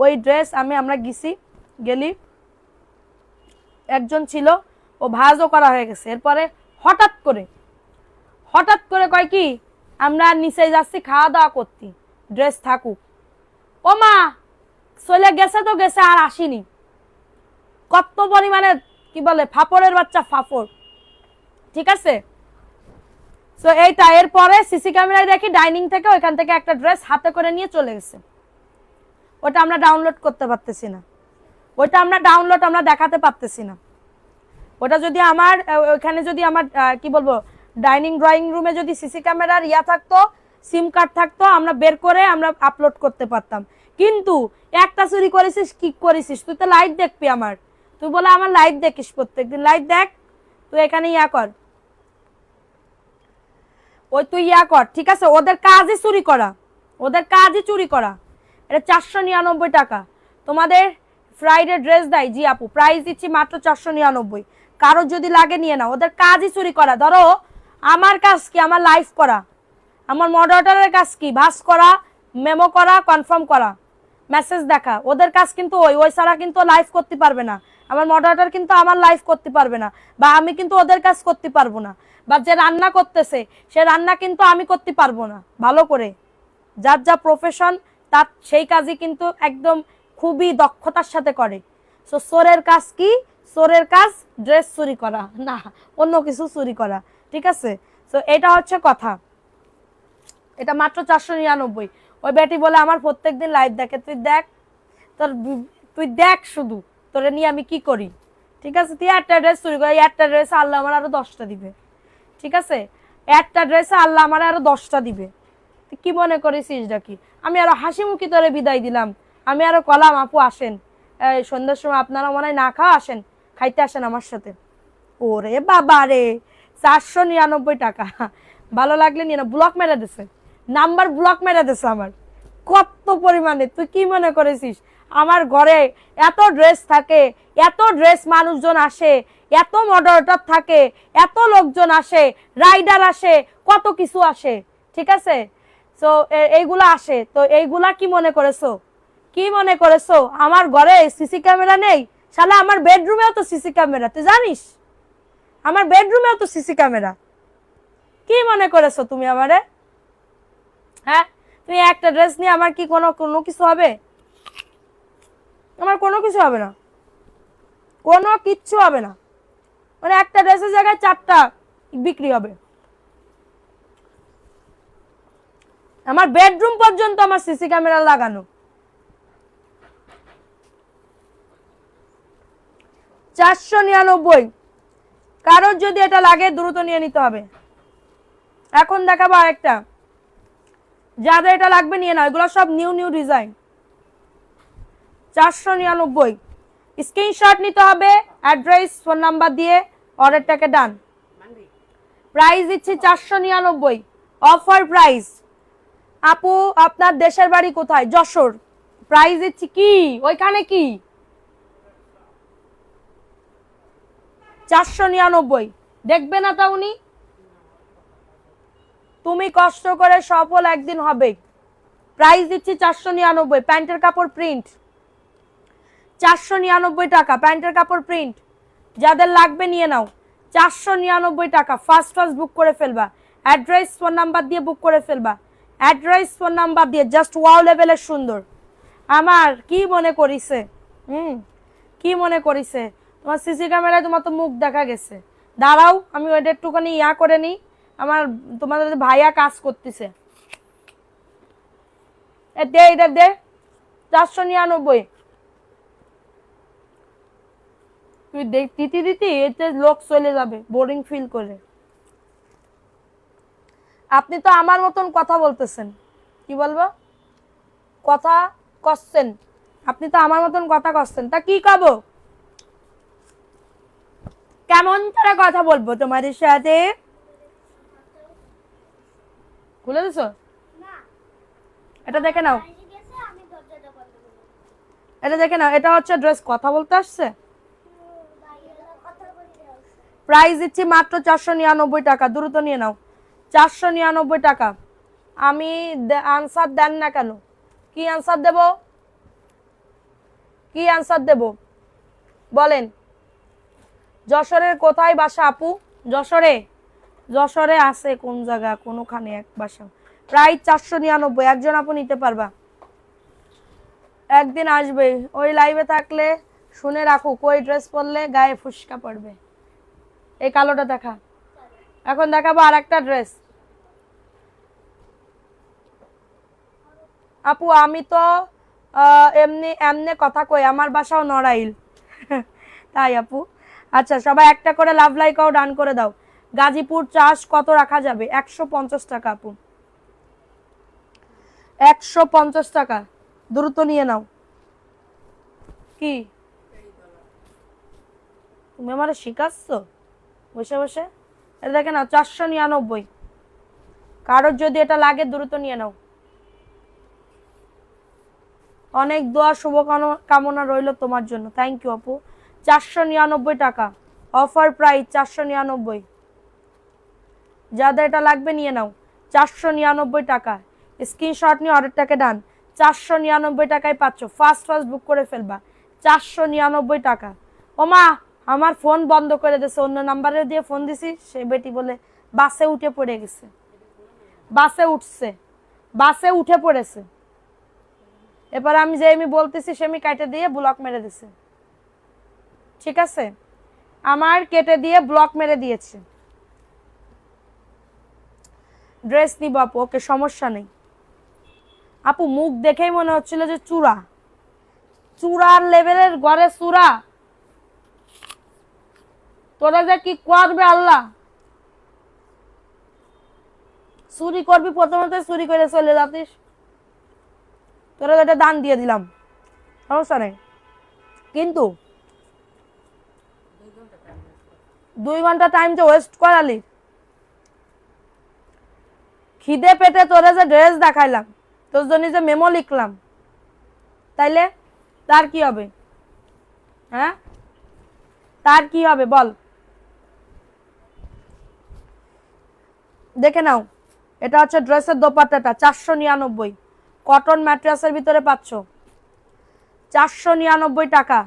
ওই ড্রেস আমরা গেলি, একজন ছিল, ও ভাজও করা হয়ে গেছে। এরপরে হঠাৎ করে কয় কি, আমরা নিচে যাচ্ছি খাওয়া দাওয়া করতে, ড্রেস থাকুক। ও মা, চলে গেছে তো গেছে, আর আসিনি। কত পরিমাণে কি বলে, ফাপড়ের বাচ্চা ফাপড়, ঠিক আছে? তো এইটা, এরপরে সিসি ক্যামেরায় দেখি ডাইনিং থেকে ওইখান থেকে একটা ড্রেস হাতে করে নিয়ে চলে গেছে। ওটা আমরা ডাউনলোড করতে পারতেছি না, ওইটা আমরা দেখাতে পারতেছি না। ওটা যদি আমার ওইখানে যদি আমার কি বলবো, ড্রয়িং রুমে যদি সিসি ক্যামেরার থাকতো, সিম কার্ড থাকতো, আমরা বের করে আমরা আপলোড করতে পারতাম। কিন্তু একটা চুরি করেছিস, কি করেছিস তুই? তো লাইভ দেখবি আমার, তুই বলে আমার লাইভ দেখিস, প্রত্যেকদিন লাইভ দেখ, তুই এখানে ইয়া কর, ওই তুই ইয়া কর, ঠিক আছে? ওদের কাজই চুরি করা, ওদের কাজই চুরি করা। এটা 499 টাকা। তোমাদের ফ্রাইডে ড্রেস দেয়, জি আপু, প্রাইস দিচ্ছি মাত্র 499। কারো যদি লাগে নিয়ে নাও, ওদের কাজই চুরি করা। ধরো আমার কাজ কি? আমার লাইভ করা। আমার মডারেটরের কাজ কি? ভাস করা, মেমো করা, কনফার্ম করা, মেসেজ দেখা। ওদের কাজ কিন্তু ওই ছাড়া কিন্তু লাইভ করতে পারবে না। আমার মডারেটর কিন্তু আমার লাইভ করতে পারবে না, বা আমি কিন্তু ওদের কাজ করতে পারবো না। বা যে রান্না করতেছে সে রান্না কিন্তু আমি করতে পারবো না ভালো করে। যার যা প্রফেশন তার সেই কাজই কিন্তু একদম খুবই দক্ষতার সাথে করে। সো চোরের কাজ কি? চোরের কাজ ড্রেস চুরি করা না, অন্য কিছু চুরি করা, ঠিক আছে? সো এটা হচ্ছে কথা। এটা মাত্র 499। ওই বেটি বলে আমার প্রত্যেকদিন লাইভ দেখে। তুই দেখ, তুই দেখ শুধু তোরে নিয়ে আমি কি করি, ঠিক আছে? তুই একটা ড্রেস চুরি করে, একটা ড্রেসে আল্লাহ আমার আরো 10টা দিবে, ঠিক আছে? একটা ড্রেসে আল্লাহ আমার আরো 10টা দিবে। তুই কি মনে করেছিস নাকি? আমি আরো হাসি মুখী তোরে বিদায় দিলাম। আমি আরো কলাম, আপু আসেন, সন্ধ্যার সময় আপনারা মনে হয় না খাওয়া আসেন, খাইতে আসেন আমার সাথে। ওরে বাবা রে, 499 টাকা। ভালো লাগলে নিয়ে না। ব্লক মেরে দিছে, নাম্বার ব্লক মেরে দিছে আমার। কত পরিমাণে! তুই কি মনে করেছিস আমার ঘরে এত ড্রেস থাকে, এত ড্রেস মানুষজন আসে, এত মডারেটর থাকে, এত লোকজন আসে, রাইডার আসে, কত কিছু আসে, ঠিক আছে? তো এইগুলা আসে, তো এইগুলা কি মনে করেছো? কি মনে করেছো আমার ঘরে সিসি ক্যামেরা নেই? শালা আমার বেডরুমেও তো সিসি ক্যামেরা, তুই জানিস? আমার বেডরুমেও তো সিসি ক্যামেরা। কি মনে করেছো তুমি আমারে? হ্যাঁ, তুমি একটা ড্রেস নিয়ে আমার কি কোনো কোনো কিছু হবে? আমার কোনো কিছু হবে না, কোনো কিচ্ছু হবে না। মানে একটা ড্রেসের জায়গায় 4টা বিক্রি হবে। আমার বেডরুম পর্যন্ত আমার সিসি ক্যামেরা লাগানো। 499। কারোর যদি এটা লাগে দ্রুত নিয়ে নিতে হবে। এখন দেখাবো আরেকটা, যাদের এটা লাগবে নিয়ে নাও। এগুলো সব নিউ নিউ ডিজাইন। 499। স্ক্রিনশট নিতে হবে, অ্যাড্রেস, ফোন নাম্বার দিয়ে অর্ডারটাকে ডান। প্রাইস দিচ্ছি 499, অফার প্রাইস। আপু আপনার দেশের বাড়ি কোথায়? যশোর। প্রাইস দিচ্ছি কি ওইখানে কি 499। দেখবে না তা উনি? তুমি কষ্ট করে সফল একদিন হবে। প্রাইস দিচ্ছি 499। প্যান্টের কাপড় প্রিন্ট, 499 টাকা। প্যান্টের কাপড় প্রিন্ট, যাদের লাগবে নিয়ে নাও। 499 টাকা। ফার্স্ট ফার্স্ট বুক করে ফেলবা। অ্যাড্রেস, ফোন নাম্বার দিয়ে বুক করে ফেলবা। অ্যাড্রেস, ফোন নাম্বার দিয়ে। জাস্ট ওয়াও লেভেলের সুন্দর। আমার কি মনে করিছে? কি মনে করিছে? তোমার সিসি ক্যামেরায় তোমার তো মুখ দেখা গেছে। দাঁড়াও, আমি ওইটা একটুখানি ইয়া করে নিই। আমার তোমাদের ভাইয়া কাজ করতেছে। দে এটা দে, 499। তুই দেখ, দিতি দিতি এতে লোক চলে যাবে, বোরিং ফিল করে। আপনি তো আমার মতন কথা বলতেছেন, কি বলবো, কথা কচ্ছেন। আপনি তো আমার মতন কথা কচ্ছেন, তা কি কব? কেমন তারা কথা বলবো তোমাদের সাথে? খুলে দিছো? এটা দেখে নাও, এটা দেখে নাও। এটা হচ্ছে ড্রেস। কথা বলতে আসছে। প্রাইস দিচ্ছি মাত্র 499 টাকা। দ্রুত নিয়ে নাও। 499 টাকা। আমি আনসার দেন না কেন? কি আনসার দেব? কি আনসার দেব বলেন? যশোরের কোথায় বাসা আপু? যশোরে? যশোরে আছে কোন জায়গা? কোনখানে এক বাসা। প্রাইস 499। একজন আপু নিতে পারবা। একদিন আসবে, ওই লাইভে থাকলে শুনে রাখো, কই ড্রেস পরলে গায়ে ফুসকা পড়বে। এই কালোটা দেখা। এখন দেখাবো আর একটা ড্রেস। আপু আমি তো এমনি এমনি কথা কই, আমার বাসাও নড়াইল। তাই আপু? আচ্ছা, সবাই একটা করে লাভ লাইকও ডান করে দাও। গাজীপুর চাষ কত রাখা যাবে? 150 টাকা আপু, 150 টাকা। দ্রুত নিয়ে নাও। কি তুমি আমারে শিখাচ্ছ? বসে বসে। এটা দেখে নাও 499। কারোর যদি এটা লাগে দ্রুত নিয়ে নাও। অনেক দোয়া শুভ কামনা রইল তোমার জন্য। থ্যাংক ইউ আপু। 499 টাকা অফার প্রাইস, 499। যাদের এটা লাগবে নিয়ে নাও। 499 টাকা স্ক্রিনশট নিয়ে অর্ডারটাকে ডান। 499 টাকায় পাচ্ছ। ফার্স্ট বুক করে ফেলবা। 499 টাকা। ওমা আমার ফোন বন্ধ করে দিয়েছে, অন্য নাম্বারে দিয়ে ফোন দিছি, সে বেটি বলে বাসে উঠে পড়ে গেছে। বাসে উঠে পড়েছে। এবার আমি যে আমি বলতেছি সে আমি কেটে দিয়ে ব্লক মেরে দিছে। ঠিক আছে, আমার কেটে দিয়ে ব্লক মেরে দিয়েছে। ড্রেস নিব আপু, ওকে সমস্যা নেই আপু। মুখ দেখেই মনে হচ্ছিল যে চূড়ার লেভেলের ঘরে চূড়া। তোরা যে কি করবে আল্লাহ। চুরি করবি, প্রথমত চুরি করে চলে যাতিস। তোরা এটা দান দিয়ে দিলাম, সমস্যা নেই। কিন্তু 2 ঘন্টা টাইম তো ওয়েস্ট করালি। খিদে পেটে তোরা যে ড্রেস দেখাইলাম, তোর জন্য যে মেমো লিখলাম, তাইলে তার কি হবে? হ্যাঁ, তার কি হবে বল? দেখে নাও, এটা হচ্ছে ড্রেসের দোপাট্টাটা। 499 কটন ম্যাট্রেসের ভিতরে পাচ্ছ। 499 টাকা।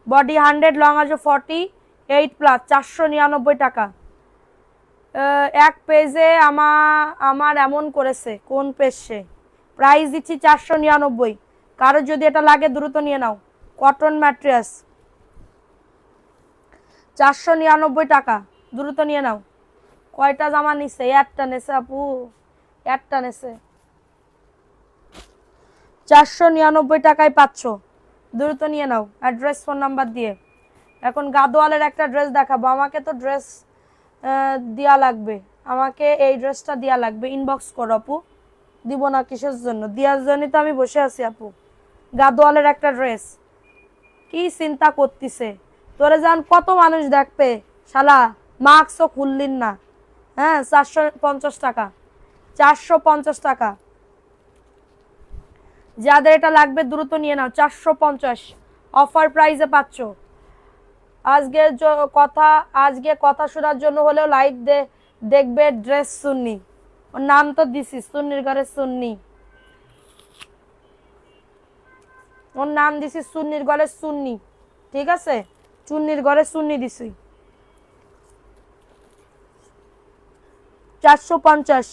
বডি 100, লং আছে 48+। 499 টাকা। এক পেজে আমার এমন করেছে, কোন পেজ সে? প্রাইস দিচ্ছি 499। কারো যদি এটা লাগে দ্রুত নিয়ে নাও। কটন ম্যাট্রেস 499 টাকা, দ্রুত নিয়ে নাও। কয়টা জামা নিছে? একটা নেছে আপু, একটা নেছে। 499 টাকায় পাচ্ছ, দ্রুত নিয়ে নাও। অ্যাড্রেস, ফোন নাম্বার দিয়ে। এখন গাদোয়ালের একটা ড্রেস দেখাবো। আমাকে তো ড্রেস দেয়া লাগবে, আমাকে এই ড্রেসটা দেয়া লাগবে। ইনবক্স করো আপু। দিব না কিসের জন্য? দেওয়ার জন্যই তো আমি বসে আছি আপু। গাদোয়ালের একটা ড্রেস। কি চিন্তা করতেছে তোরে? যান কত মানুষ দেখবে শালা, মাস্কও খুললিন না। হ্যাঁ, 450 টাকা। 450 টাকা। যাদের এটা লাগবে দ্রুত নিয়ে নাও। 450 অফার প্রাইসে পাচ্ছ। আজকে কথা শোনার জন্য হলেও লাইভ দেখবে। ড্রেস সুন্নি, ওর নাম তো দিছি, সুন্নির ঘরে সুন্নি। ওর নাম দিছি সুন্নির ঘরে সুন্নি। ঠিক আছে, চুন্নির ঘরে সুন্নি দিছি। 450।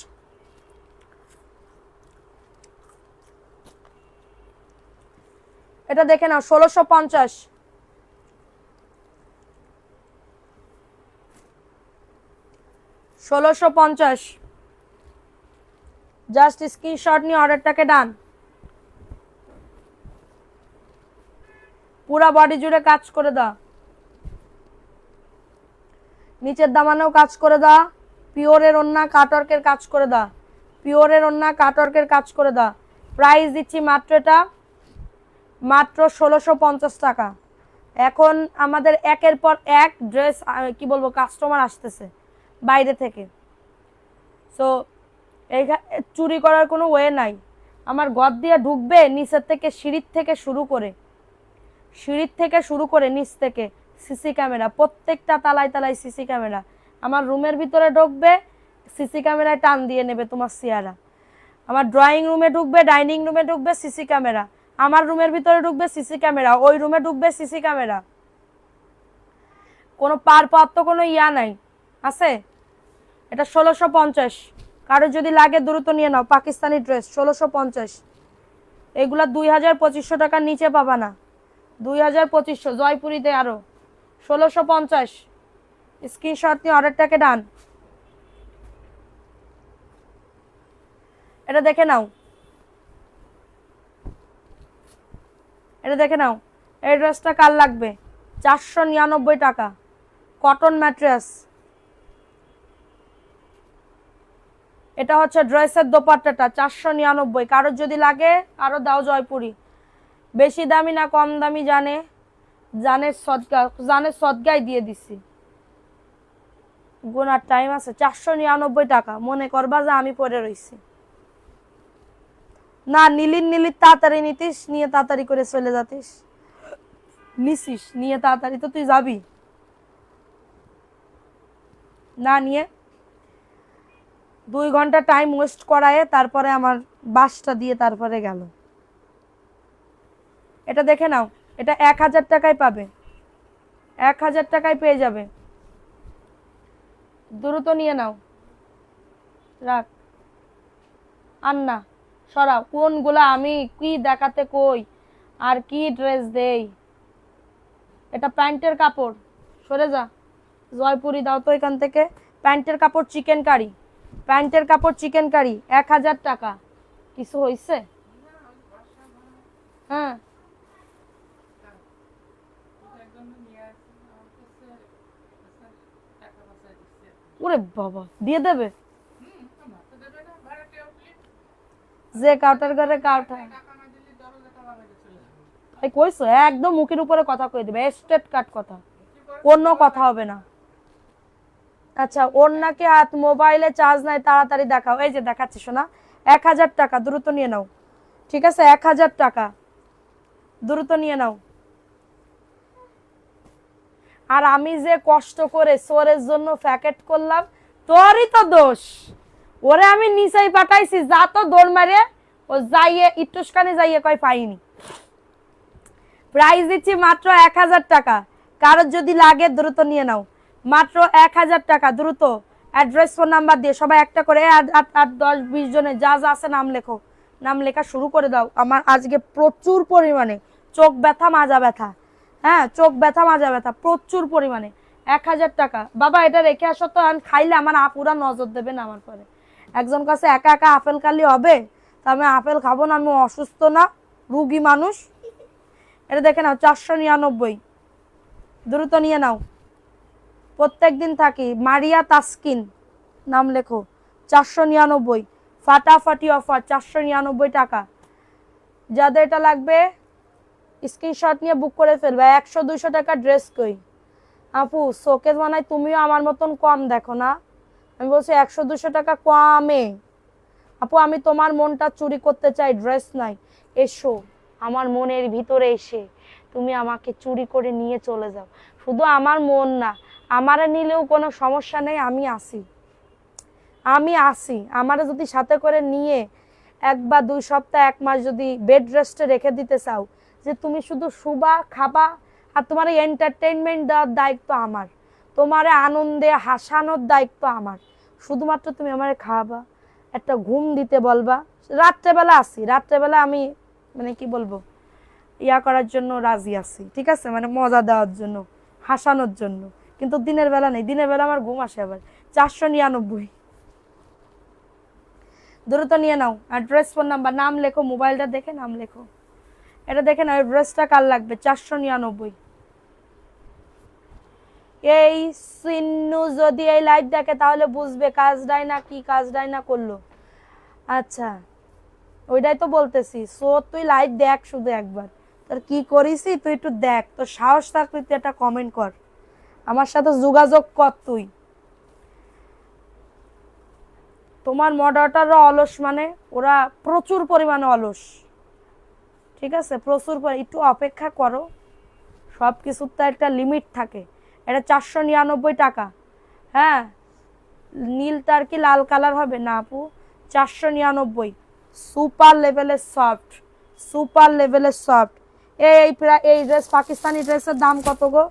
এটা দেখে নাও, 1650। 1650। জাস্ট স্ক্রিনশট নিয়ে অর্ডারটাকে ডান। পুরা বডি জুড়ে কাজ করে দাও, নিচের দামানেও কাজ করে দাও। পিওরের ওন্না কাটওয়ার্কের কাজ করে দাও, পিওরের ওন্না কাটওয়ার্কের কাজ করে দাও। প্রাইস দিচ্ছি মাত্র 1650 টাকা। এখন আমাদের একের পর এক ড্রেস কি বলবো, কাস্টমার আসতেছে বাইরে থেকে। সো এই চুরি করার কোনো ওয়ে নাই। আমার ঘর দিয়ে ঢুকবে, নিচের থেকে সিঁড়ির থেকে শুরু করে নিচ থেকে সিসি ক্যামেরা, প্রত্যেকটা তালায় তালায় সিসি ক্যামেরা। আমার রুমের ভিতরে ঢুকবে, সিসি ক্যামেরায় টান দিয়ে নেবে তোমার চেহারা। আমার ড্রয়িং রুমে ঢুকবে, ডাইনিং রুমে ঢুকবে, সিসি ক্যামেরা। আমার রুমের ভিতরে ঢুকবে, সিসি ক্যামেরা। ওই রুমে ঢুকবে, সিসি ক্যামেরা। কোনো পারপাত্র কোনো ইয়া নাই আছে। এটা 1650। কারো যদি লাগে দ্রুত নিয়ে নাও। পাকিস্তানি ড্রেস 1650। এগুলা 2200 টাকার নিচে পাবা না। 2200 জয়পুরিতে আরো 1650। স্ক্রিনশট নিয়ে অর্ডারটাকে ডান। এটা দেখে নাও, এই ড্রেসটা কার লাগবে? 499 টাকা। Cotton mattress. এটা হচ্ছে ড্রেসের দোপাট্টাটা। 499। কারোর যদি লাগে আরো দাও জয়পুরি। বেশি দামি না কম দামি জানে সদগায় দিয়ে দিছি। গোনার টাইম আছে। 499 টাকা। মনে করবা যে আমি পরে রইছি। না নীলির তাড়াতাড়ি নিতিস, নিয়ে তাড়াতাড়ি করে চলে যাতিস। নিছিস নিয়ে তাড়াতাড়ি তো তুই যাবি না, নিয়ে 2 ঘন্টা টাইম ওয়েস্ট করায় তারপরে আমার বাসটা দিয়ে তারপরে গেল। এটা দেখে নাও, এটা 1000 টাকায় পাবে, 1000 টাকায় পেয়ে যাবে। দ্রুত নিয়ে নাও, রাখ। আর না সরাও, কোনগুলা আমি কি দেখাতে কই আর কি ড্রেস দেই। এটা প্যান্টের কাপড়, সরে যা। জয়পুরি দাও তো এখান থেকে। প্যান্টের কাপড় চিকেন কারি, প্যান্টের কাপড় চিকেন কারি 1000 টাকা। কিছু হইছে? হ্যাঁ ওরে বাবা, দিয়ে দেবে যে কাউটার ঘরে কাউটা। ভাই কইছো একদম মুখের উপরে কথা কই দিবে, স্ট্রেট কাট কথা, কোনো কথা হবে না। আচ্ছা ওর নাকি হাত মোবাইলে চার্জ নাই, তাড়াতাড়ি দেখাও। এই যে দেখাচ্ছি শোনা, 1000 টাকা, দ্রুত নিয়ে নাও। ঠিক আছে 1000 টাকা, দ্রুত নিয়ে নাও। আর আমি যে কষ্ট করে সোরের জন্য প্যাকেট করলাম, তোরই তো দোষ। ওরে আমি নিচেই পাঠাইছি, যা তো দৌড় মারে ও যাইয়ে ইটুসকানি যাইয়ে কয় পাইনি। প্রাইস দিচ্ছি মাত্র 1000 টাকা। কারোর যদি লাগে দ্রুত নিয়ে নাও, মাত্র 1000 টাকা। দ্রুত অ্যাড্রেস ফোন নাম্বার দিয়ে সবাই একটা করে 8 10 20 জনে যা যা আছে নাম লেখো, নাম লেখা শুরু করে দাও। আমার আজকে প্রচুর পরিমাণে চোখ ব্যথা মাজা ব্যথা, হ্যাঁ চোখ ব্যথা মাজা ব্যথা প্রচুর পরিমাণে। 1000 টাকা। বাবা এটা রেখে আসো তো, আমি খাইলে আমার আপুরা নজর দেবে না আমার পরে। একজন কাছে একা একা আপেল খালি হবে? তা আমি আপেল খাবো না, আমি অসুস্থ না, রুগী মানুষ। এটা দেখে নাও 499, দ্রুত নিয়ে নাও। প্রত্যেক দিন থাকি, মারিয়া তাসকিন নাম লেখো, 499, ফাটাফাটি অফার 499 টাকা। যাদের এটা লাগবে স্ক্রিনশট নিয়ে বুক করে ফেলবে। 100 200 টাকা ড্রেস কই আপু, শোকেস বানাই তুমিও আমার মতন কম দেখো না। আমি বলছি 100 200 টাকা কমে। আপু আমি তোমার মনটা চুরি করতে চাই, ড্রেস নাই, এসো আমার মনের ভিতরে এসে তুমি আমাকে চুরি করে নিয়ে চলে যাও। শুধু আমার মন না, আমারে নিলেও কোনো সমস্যা নেই, আমি আসি, আমি আসি। আমারে যদি সাথে করে নিয়ে 1 বা 2 সপ্তাহ 1 মাস যদি বেড রেস্টে রেখে দিতে চাও, যে তুমি শুধু শুবা খাবা আর তোমার এন্টারটেইনমেন্ট দেওয়ার দায়িত্ব আমার, তোমার আনন্দে হাসানোর দায়িত্ব আমার, শুধুমাত্র তুমি আমারে খাওয়াবা, একটা ঘুম দিতে বলবা। রাত্রেবেলা আসি, রাত্রেবেলা আমি মানে কি বলবো, ইয়া করার জন্য রাজি আছি, ঠিক আছে, মানে মজা দেওয়ার জন্য, হাসানোর জন্য। কিন্তু দিনের বেলা নেই, দিনের বেলা আমার ঘুম আসে আবার। 499, দ্রুত নিয়ে নাও। অ্যাড্রেস ফোন নাম্বার নাম লেখো, মোবাইলটা দেখে নাম লেখো। এটা দেখে নাও, ড্রেসটা কার লাগবে। 499। এই সিন্নু যদি এই লাইভ দেখে তাহলে বুঝবে কাজটাই না কি, কাজটাই না করলো। আচ্ছা ওইটাই তো বলতেছি, সো তুই লাইভ দেখ শুধু একবার, তোর কি করিসি তুই একটু দেখ, তোর সাহস থাকলে তুই একটা কমেন্ট কর, আমার সাথে যোগাযোগ কর তুই। তোমার মডারেটররা অলস, মানে ওরা প্রচুর পরিমাণে অলস, ঠিক আছে, প্রচুর একটু অপেক্ষা করো, সব কিছুর তো একটা লিমিট থাকে। এটা 499 টাকা। হ্যাঁ নীলটার কি লাল কালার হবে না আপু? 499, সুপার লেভেলের সফট, সুপার লেভেলের সফট। এই ড্রেস পাকিস্তানি ড্রেসের দাম কত গো?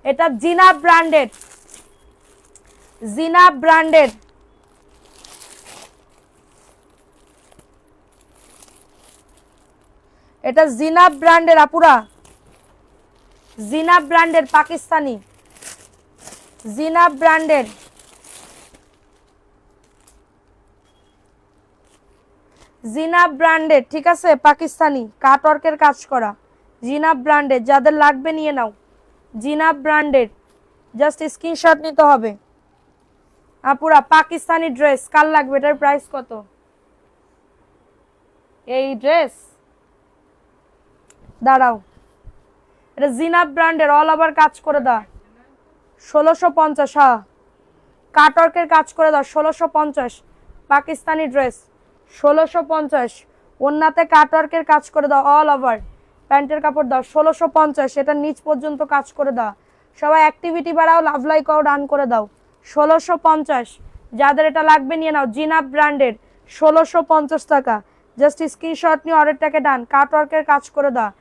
এটা জিনা ব্র্যান্ডেড, জিনা ব্র্যান্ডেড। এটা জিনাব ব্র্যান্ডের আপুরা, জিনাব ব্র্যান্ডের পাকিস্তানি, জিনাব ব্র্যান্ডের, জিনাব ব্র্যান্ডের, ঠিক আছে, পাকিস্তানি কাটওয়ার্কের কাজ করা, জিনাব ব্র্যান্ডের। যাদের লাগবে নিয়ে নাও, জিনাব ব্র্যান্ডের, জাস্ট স্ক্রিনশট নিতে হবে। আপুরা পাকিস্তানি ড্রেস কার লাগবে? এটার প্রাইস কত? এই ড্রেস দাঁড়াও, এটা জিনাব ব্র্যান্ডের, অল ওভার কাজ করে দাও, 1650। হ্যাঁ কাটওয়ার্কের কাজ করে দাও 1650 পাকিস্তানি ড্রেস 1650 ওন্নাতে কাটওয়ার্কের কাজ করে দাও অল ওভার প্যান্টের কাপড় দাও 1650 এটা নিচ পর্যন্ত কাজ করে দাও সবাই অ্যাক্টিভিটি বাড়াও লাভ লাইক আও ডান করে দাও 1650 যাদের এটা লাগবে নিয়ে নাও জিনাব ব্র্যান্ডের 1650 টাকা জাস্ট স্ক্রিনশট নিয়ে অর্ডারটাকে ডান কাটওয়ার্কের কাজ করে দাও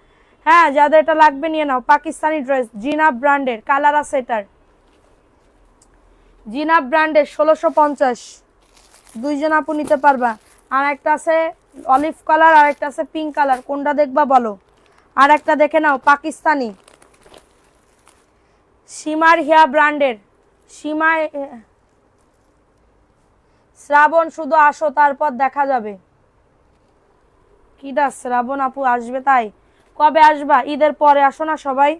হ্যাঁ যাদের এটা লাগবে নিয়ে নাও পাকিস্তানি ড্রেস জিনাব ব্র্যান্ডের কালার আছে এটার জিনাব ব্র্যান্ডের 1650 দুইজন আপু নিতে পারবা আর একটা আছে অলিভ কালার আর একটা আছে পিঙ্ক কালার কোনটা দেখবা বলো আর একটা দেখে নাও পাকিস্তানি সীমার হিয়া ব্র্যান্ডের সীমা শ্রাবণ শুধু আসো তারপর দেখা যাবে কিডা শ্রাবণ আপু আসবে তাই কবে আসবা ঈদের পরে আসো না সবাই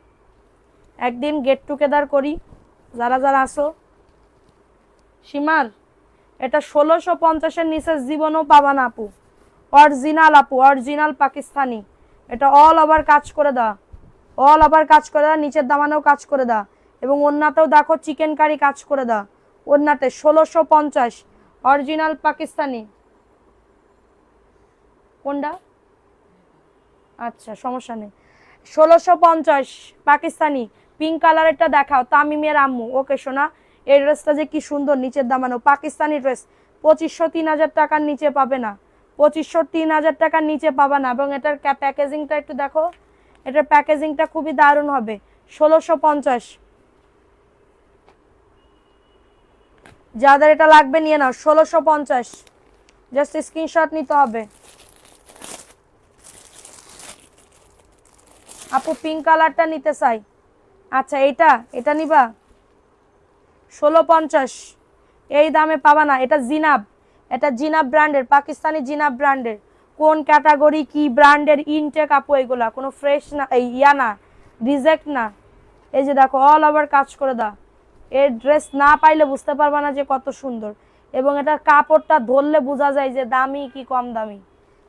একদিন গেট টুগেদার করি যারা যারা আসো সীমার এটা 1650 নিচে জীবনও পাবা না আপু অরিজিনাল পাকিস্তানি এটা অল ওভার কাজ করে দাও অল ওভার কাজ করে দাও নিচের দামানেও কাজ করে দাও এবং ওন্নাতেও দেখো চিকেন কারি কাজ করে দাও ওন্নাতে 1650 অরিজিনাল পাকিস্তানি কোনটা আচ্ছা সমস্যা নেই 1650 পাকিস্তানি পিঙ্ক কালারেরটা দেখাও তামিমের আম্মু ওকে সোনা এই ড্রেসটা যে কি সুন্দর নিচের দামানো পাকিস্তানি ড্রেস 2500-3000 টাকার নিচে পাবে না 2500-3000 টাকার নিচে পাবে না এবং এটার প্যাকেজিংটা একটু দেখো এটার প্যাকেজিংটা খুবই দারুণ হবে 1650 যাদের এটা লাগবে নিয়ে নাও 1650 জাস্ট স্ক্রিনশট নিতে হবে আপু পিঙ্ক কালারটা নিতে চাই আচ্ছা এটা নিবা 1650 এই দামে পাবা না এটা জিনাব ব্র্যান্ডের পাকিস্তানি জিনাব ব্র্যান্ডের কোন ক্যাটাগরি কি ব্র্যান্ডের ইনটেক আপু এগুলা কোনো ফ্রেশ না ইয়া না রিজেক্ট না এই যে দেখো অল ওভার কাজ করে দাও এই ড্রেস না পাইলে বুঝতে পারবা না যে কত সুন্দর এবং এটার কাপড়টা ধরলে বোঝা যায় যে দামি কি কম দামি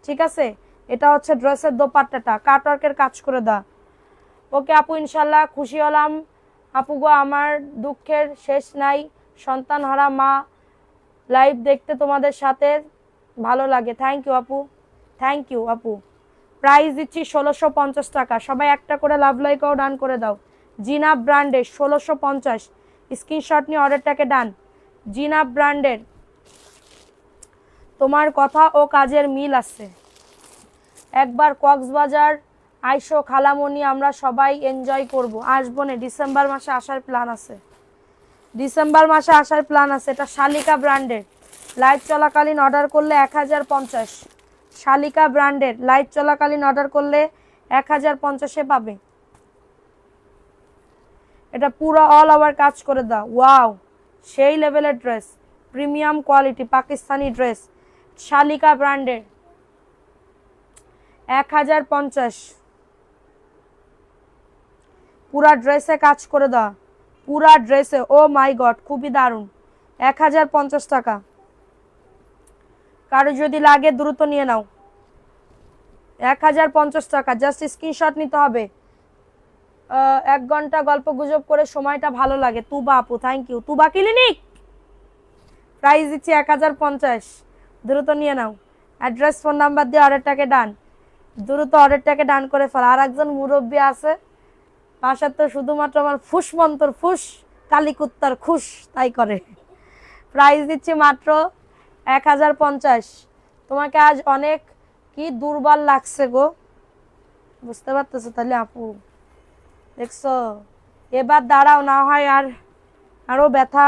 ঠিক আছে এটা হচ্ছে ড্রেসের দোপাট্টাটা কাটওয়ার্কের কাজ করে দাও ওকে আপু ইনশাল্লাহ খুশি হলাম আপু গো আমার দুঃখের শেষ নাই সন্তান হারা মা লাইভ দেখতে তোমাদের সাথে ভালো লাগে থ্যাংক ইউ আপু প্রাইস দিচ্ছি 1650 টাকা সবাই একটা করে লাভ লাইকও ডান করে দাও জিনাব ব্র্যান্ডের 1650 স্ক্রিনশট নিয়ে অর্ডারটাকে ডান জিনাব ব্র্যান্ডের তোমার কথা ও কাজের মিল আছে একবার কক্সবাজার আইসো খালামণি আমরা সবাই এনজয় করব আসবো না ডিসেম্বর মাসে আসার প্ল্যান আছে এটা শালিকা ব্র্যান্ডের লাইভ চলাকালীন অর্ডার করলে 1050 শালিকা ব্র্যান্ডের লাইভ চলাকালীন অর্ডার করলে 1050 পাবে এটা পুরো অল ওভার কাজ করে দাও ওয়াও সেই লেভেলের dress premium quality Pakistani dress শালিকা ব্র্যান্ডের 1050 পুরা ড্রেসে কাজ করে দাও পুরা ড্রেসে ও মাই গড খুবই দারুণ 1050 টাকা কারো যদি লাগে দ্রুত নিয়ে নাও 1050 টাকা জাস্ট স্ক্রিনশট নিতে হবে 1 ঘন্টা গল্প গুজব করে সময়টা ভালো লাগে তুবা আপু thank you Tuba clinic price দিচ্ছি 1050 দ্রুত নিয়ে নাও অ্যাড্রেস ফোন নাম্বার দিয়ে অর্ডারটাকে ডান দ্রুত অর্ডারটাকে ডান করে ফেল আর একজন মুরব্বী আছে পাশে তো শুধুমাত্র আমার ফুস মন্তর ফুস কালিকুত্তার খুশ তাই করে প্রাইস দিচ্ছি মাত্র 1050 তোমাকে আজ অনেক কি দুর্বল লাগছে গো বুঝতে পারতেছো তাহলে আপু দেখছো এবার দাঁড়াও না হয় আরো ব্যথা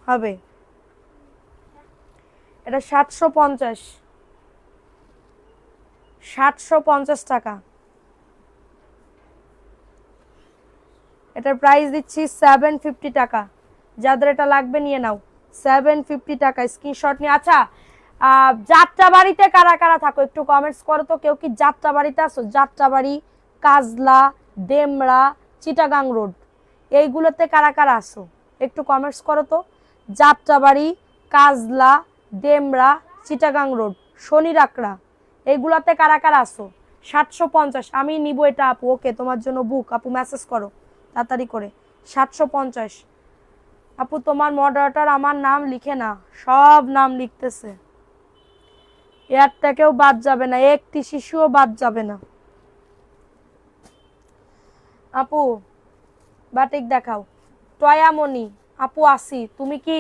হবে এটা 750 টাকা এটার প্রাইস দিচ্ছি 750 টাকা যাদের এটা লাগবে নিয়ে নাও 750 টাকা স্ক্রিনশট নিয়ে আচ্ছা যাত্রাবাড়িতে কারা কারা থাকো একটু কমেন্টস করো তো কেউ কি যাত্রাবাড়িতে আছো যাত্রাবাড়ি কাজলা ডেমরা চিটাগাং রোড এইগুলোতে কারা কারা আছো একটু কমেন্টস করো তো যাত্রাবাড়ি কাজলা ডেমরা চিটাগাং রোড শনিরাকড়া এইগুলোতে কারা কারা আছো 750 আমি নিব এটা আপু ওকে তোমার জন্য বুক আপু মেসেজ করো তাড়াতাড়ি করে 750 আপু তোমার মডারেটর আমার নাম লিখে না, সব নাম লিখতেছে। এরটাকেও বাদ যাবে না, একটি শিশুও বাদ যাবে না। আপু বাটিক দেখাও। টয়ামণি আপু আসি, তুমি কি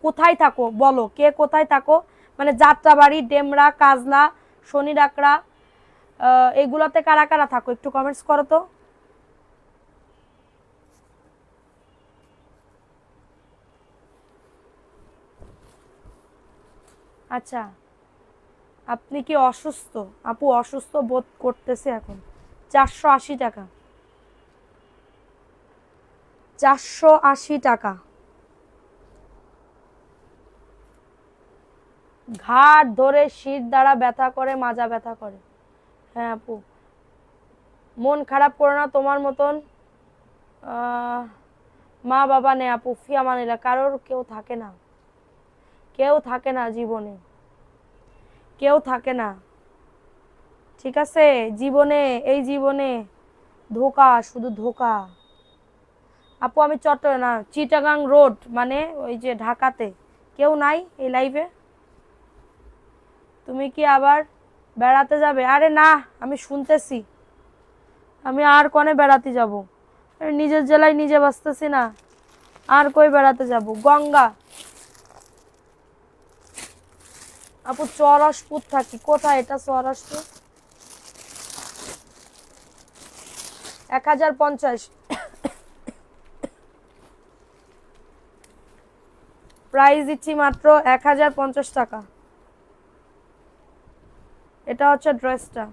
কোথায় থাকো বলো, কে কোথায় থাকো? মানে যাত্রাবাড়ি, ডেমরা, কাজলা, শনি ডাকরা, এগুলাতে কারা কারা থাকো একটু কমেন্টস করো তো। আচ্ছা, আপনি কি অসুস্থ? আপু অসুস্থ বোধ করতেছে এখন। 480 টাকা, 480 টাকা। ঘাড় ধরে শির দ্বারা ব্যথা করে, মাজা ব্যথা করে। হ্যাঁ আপু, মন খারাপ করো না, তোমার মতন মা বাবা নেই আপু, ফিয়া মানিলা কারোর কেউ থাকে না, কেউ থাকে না জীবনে, কেউ থাকে না, ঠিক আছে? জীবনে, এই জীবনে ধোকা, শুধু ধোকা। আপু আমি চট্টগ্রাম না, চিটাগাং রোড, মানে ওই যে ঢাকাতে। কেউ নাই এই লাইভে? তুমি কি আবার বেড়াতে যাবে? আরে না, আমি শুনতেছি, আমি আর কোনে বেড়াতে যাব? নিজের জেলায় নিজে বাঁচতেছি না, আর কই বেড়াতে যাব? গঙ্গা। আপু চরসপুর থাকি। কোথায় এটা চরসপুর? 1050, প্রাইস দিচ্ছি মাত্র 1050 টাকা। এটা হচ্ছে ড্রেসটা,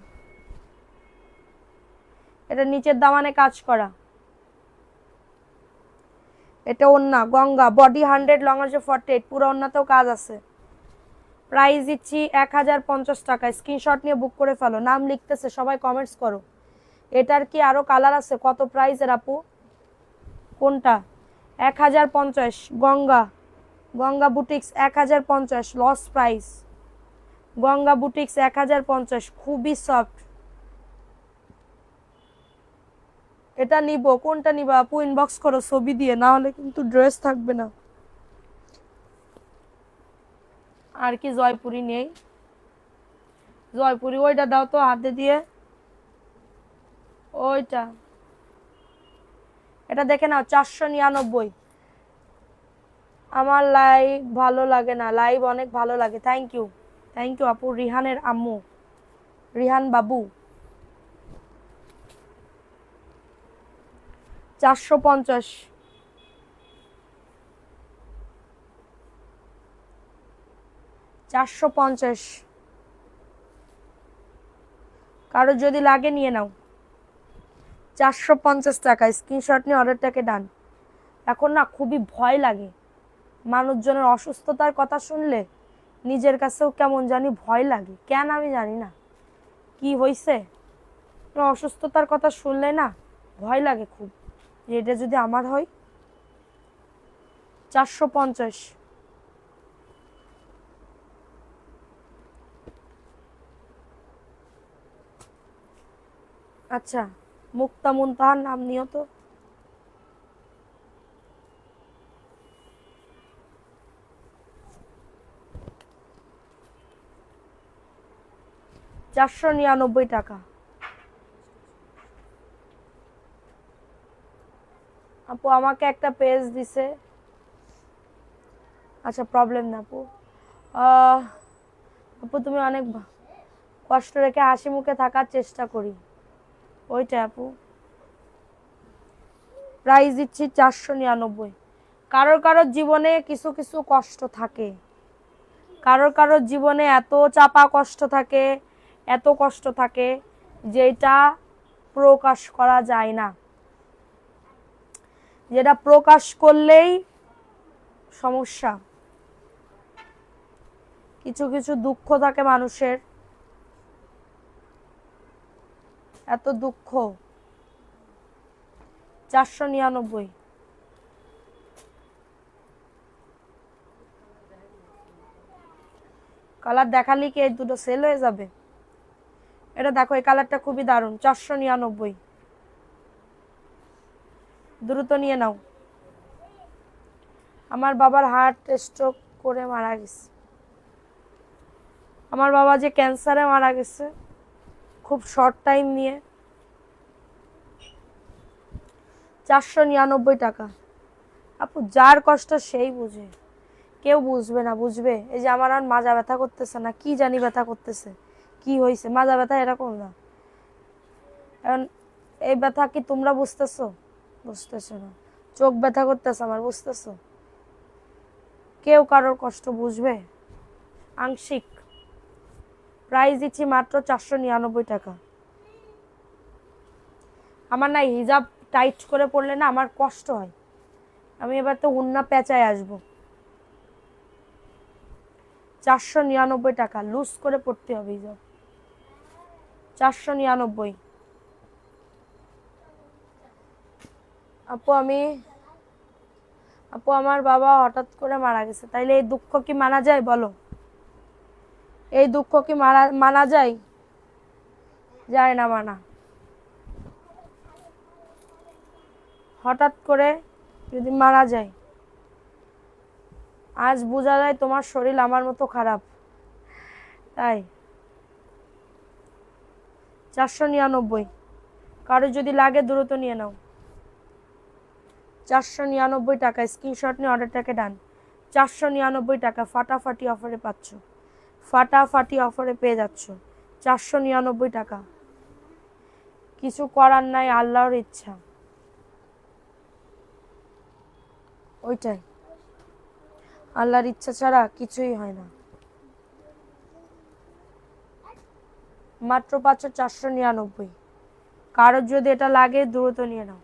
এটা নিচের দামানে কাজ করা, এটা ওন্না গঙ্গা, বডি 100, লং আছে 48, পুরো ওন্নাতেও কাজ আছে। প্রাইস দিচ্ছি 1050 টাকা। স্ক্রিনশট নিয়ে বুক করে ফেলো, নাম লিখতেছে সবাই, কমেন্টস করো। এটার কি আরো কালার আছে? কত প্রাইসের আপু? কোনটা? 1050 Ganga, Ganga boutiques 1050, loss price. Ganga boutiques 1050, খুবই সফট। এটা নিব, কোনটা নিবা আপু? ইনবক্স করো ছবি দিয়ে, না হলে কিন্তু ড্রেস থাকবে না। আর কি জয়পুরি নেই? জয়পুরি ওইটা দাও তো হাতে দিয়ে, ওইটা। এটা দেখে নাও, 499। আমার লাইভ ভালো লাগে না, লাইভ অনেক ভালো লাগে। থ্যাংক ইউ, থ্যাংক ইউ আপু। রিহানের আম্মু, রিহান বাবু। 450, 450। কারো যদি লাগে নিয়ে নাও, 450 টাকা। স্ক্রিনশট নিয়ে অর্ডারটাকে ডান। এখন না খুবই ভয় লাগে, মানুষজনের অসুস্থতার কথা শুনলে নিজের কাছেও কেমন জানি ভয় লাগে, কেন আমি জানি না কি হয়েছে। অসুস্থতার কথা শুনলে না ভয় লাগে খুব, যে এটা যদি আমার হয়। 450। আচ্ছা, মুক্তা মুনতাহার নাম নিও তো। $499 টাকা। আপু আমাকে একটা পেজ দিছে, আচ্ছা প্রবলেম না আপু। আপু তুমি অনেক কষ্ট রেখে হাসি মুখে থাকার চেষ্টা করি, ওইটা আপু। প্রাইস দিচ্ছি 499। কারোর কারোর জীবনে কিছু কিছু কষ্ট থাকে, কারোর কারোর জীবনে এত চাপা কষ্ট থাকে, এত কষ্ট থাকে যেটা প্রকাশ করা যায় না, যেটা প্রকাশ করলেই সমস্যা। কিছু কিছু দুঃখ থাকে মানুষের, এত দুঃখ। 499। কালার দেখালি কি এই দুটো সেল হয়ে যাবে? এটা দেখো, এই কালারটা খুবই দারুণ। 499, দ্রুত নিয়ে নাও। আমার বাবার হার্ট স্ট্রোক করে মারা গেছে। আমার বাবা যে ক্যান্সারে মারা গেছে খুব শর্ট টাইম নিয়ে। 499 টাকা। আপু যার কষ্ট সেই বুঝে, কেউ বুঝবে না, বুঝবে? এই যে আমার আর মাজা ব্যথা করতেছে না, কি জানি ব্যথা করতেছে, কি হয়েছে? মাজা ব্যথা এরকম না। এখন এই ব্যথা কি তোমরা বুঝতেছো? বুঝতেছো না। চোখ ব্যথা করতেছে আমার, বুঝতেছো? কেউ কারোর কষ্ট বুঝবে? আংশিক। প্রাইস দিচ্ছি মাত্র 499 টাকা। আমার না হিজাব টাইট করে পড়লে না আমার কষ্ট হয়। আমি এবার তো উন্না পেঁচায় আসবো। 499 টাকা, লুজ করে পড়তে হবে হিজাব। 499। আপু আমার বাবা হঠাৎ করে মারা গেছে, তাইলে এই দুঃখ কি মানা যায় বলো? এই দুঃখ কি মানা যায়? যায় না মানা। হঠাৎ করে যদি মারা যায়, আজ বোঝা যায় তোমার শরীর আমার মতো খারাপ। তাই 499। কারো যদি লাগে দ্রুত নিয়ে নাও। 499 টাকা, স্ক্রিনশট নিয়ে অর্ডারটাকে ডান। 499 টাকা ফাটাফাটি অফারে পাচ্ছ, ফাটাফাটি অফারে পেয়ে যাচ্ছ। 499 টাকা। কিছু করার নাই, আল্লাহর ইচ্ছা। ওইটাই, আল্লাহর ইচ্ছা ছাড়া কিছুই হয় না। মাত্র পাচ্ছ 499। কারোর যদি এটা লাগে দ্রুত নিয়ে নাও।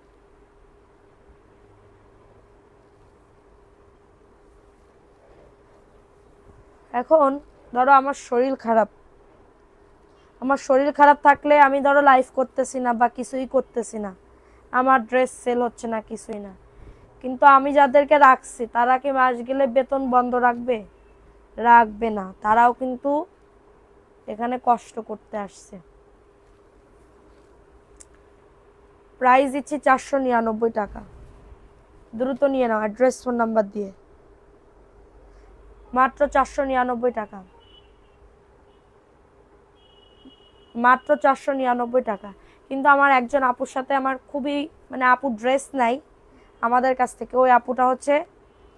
এখন ধরো আমার শরীর খারাপ, আমার শরীর খারাপ থাকলে আমি ধরো লাইভ করতেছি না বা কিছুই করতেছি না, আমার ড্রেস সেল হচ্ছে না, কিছুই না, কিন্তু আমি যাদেরকে রাখছি তারা কি মাস গেলে বেতন বন্ধ রাখবে? রাখবে না। তারাও কিন্তু এখানে কষ্ট করতে আসছে। প্রাইস দিচ্ছি 499 টাকা। দ্রুত নিয়ে নাও অ্যাড্রেস ফোন নাম্বার দিয়ে। মাত্র 499 টাকা, মাত্র 499 টাকা। কিন্তু আমার একজন আপুর সাথে আমার খুবই মানে আপু ড্রেস নাই আমাদের কাছ থেকে, ওই আপুটা হচ্ছে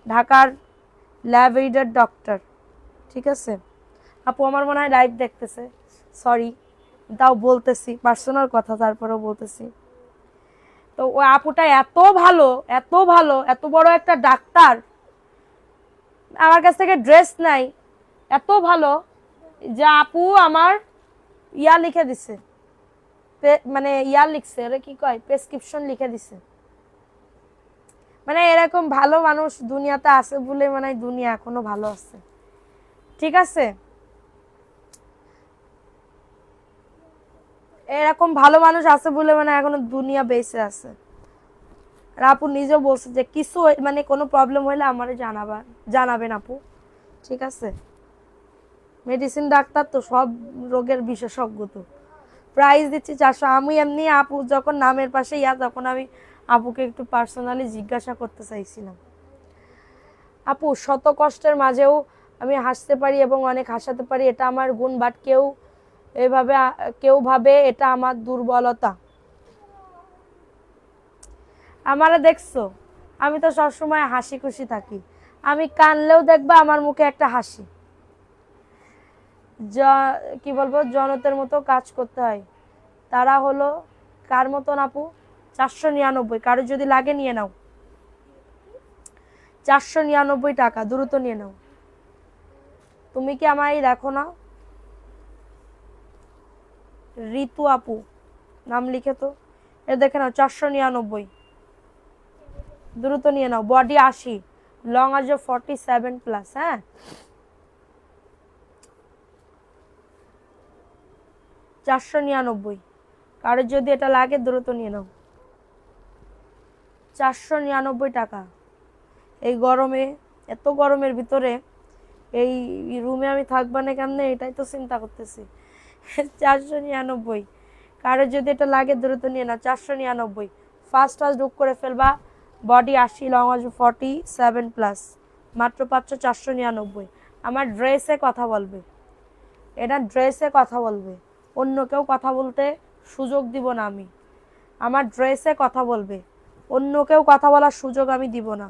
ঢাকার ল্যাব এইডের ডক্টর, ঠিক আছে? আপু আমার মনে হয় লাইভ দেখতেছে, সরি তাও বলতেছি, পার্সোনাল কথা তারপরেও বলতেছি। তো ওই আপুটা এত ভালো, এত ভালো, এত বড় একটা ডাক্তার, আমার কাছ থেকে ড্রেস নাই, এত ভালো যে আপু আমার ইয়া লিখে দিছে, মানে ইয়া লিখছে, ওরা কি কয়, প্রেসক্রিপশন লিখে দিছে। মানে এরকম ভালো মানুষ দুনিয়াতে আছে বলে মানে দুনিয়া এখনো ভালো আছে, ঠিক আছে? এরকম ভালো মানুষ আছে বলে মানে এখনো দুনিয়া বেঁচে আছে। আর আপু নিজেও বলছে যে কিছু মানে কোনো প্রবলেম হইলে আমারে জানাবেন আপু, ঠিক আছে? মেডিসিন ডাক্তার তো, সব রোগের বিশেষজ্ঞ তো। প্রাইস দিচ্ছি 400। আমি এমনি আপু যখন নামের পাশে তখন আমি আপুকে একটু পার্সোনালি জিজ্ঞাসা করতে চাইছিলাম। আপু শত কষ্টের মাঝেও আমি হাসতে পারি এবং অনেক হাসাতে পারি, এটা আমার গুণ, বাট কেউ ভাবে এটা আমার দুর্বলতা। আমারে দেখছো, আমি তো সবসময় হাসি খুশি থাকি, আমি কানলেও দেখবা আমার মুখে একটা হাসি। কি বলবো, জনতের মতো কাজ করতে হয়। তারা হলো কার মতন আপু? 499। কারো যদি লাগে নিয়ে নাও। 499 টাকা, দ্রুত নিয়ে নাও। তুমি কি আমায় দেখো না? ঋতু আপু নাম লিখে তো, এ দেখে নাও 499, দ্রুত নিয়ে নাও। বডি 80, লং আজ 47+। হ্যাঁ 499। কারোর যদি এটা লাগে দ্রুত নিয়ে নাও। 499 টাকা। এই গরমে, এত গরমের ভিতরে এই রুমে আমি থাকবা না কেমনে, এটাই তো চিন্তা করতেছি। 499। কারোর যদি এটা লাগে দ্রুত নিয়ে নাও। 499। ফার্স্ট বুক করে ফেলবা, বডি 80, লং আছে 47+, মাত্র পাচ্ছ 499। আমার ড্রেসে কথা বলবে, এটা ড্রেসে কথা বলবে, অন্য কেউ কথা বলতে সুযোগ দিব না আমি। আমার ড্রেসে কথা বলবে, অন্য কেউ কথা বলার সুযোগ আমি দিব না।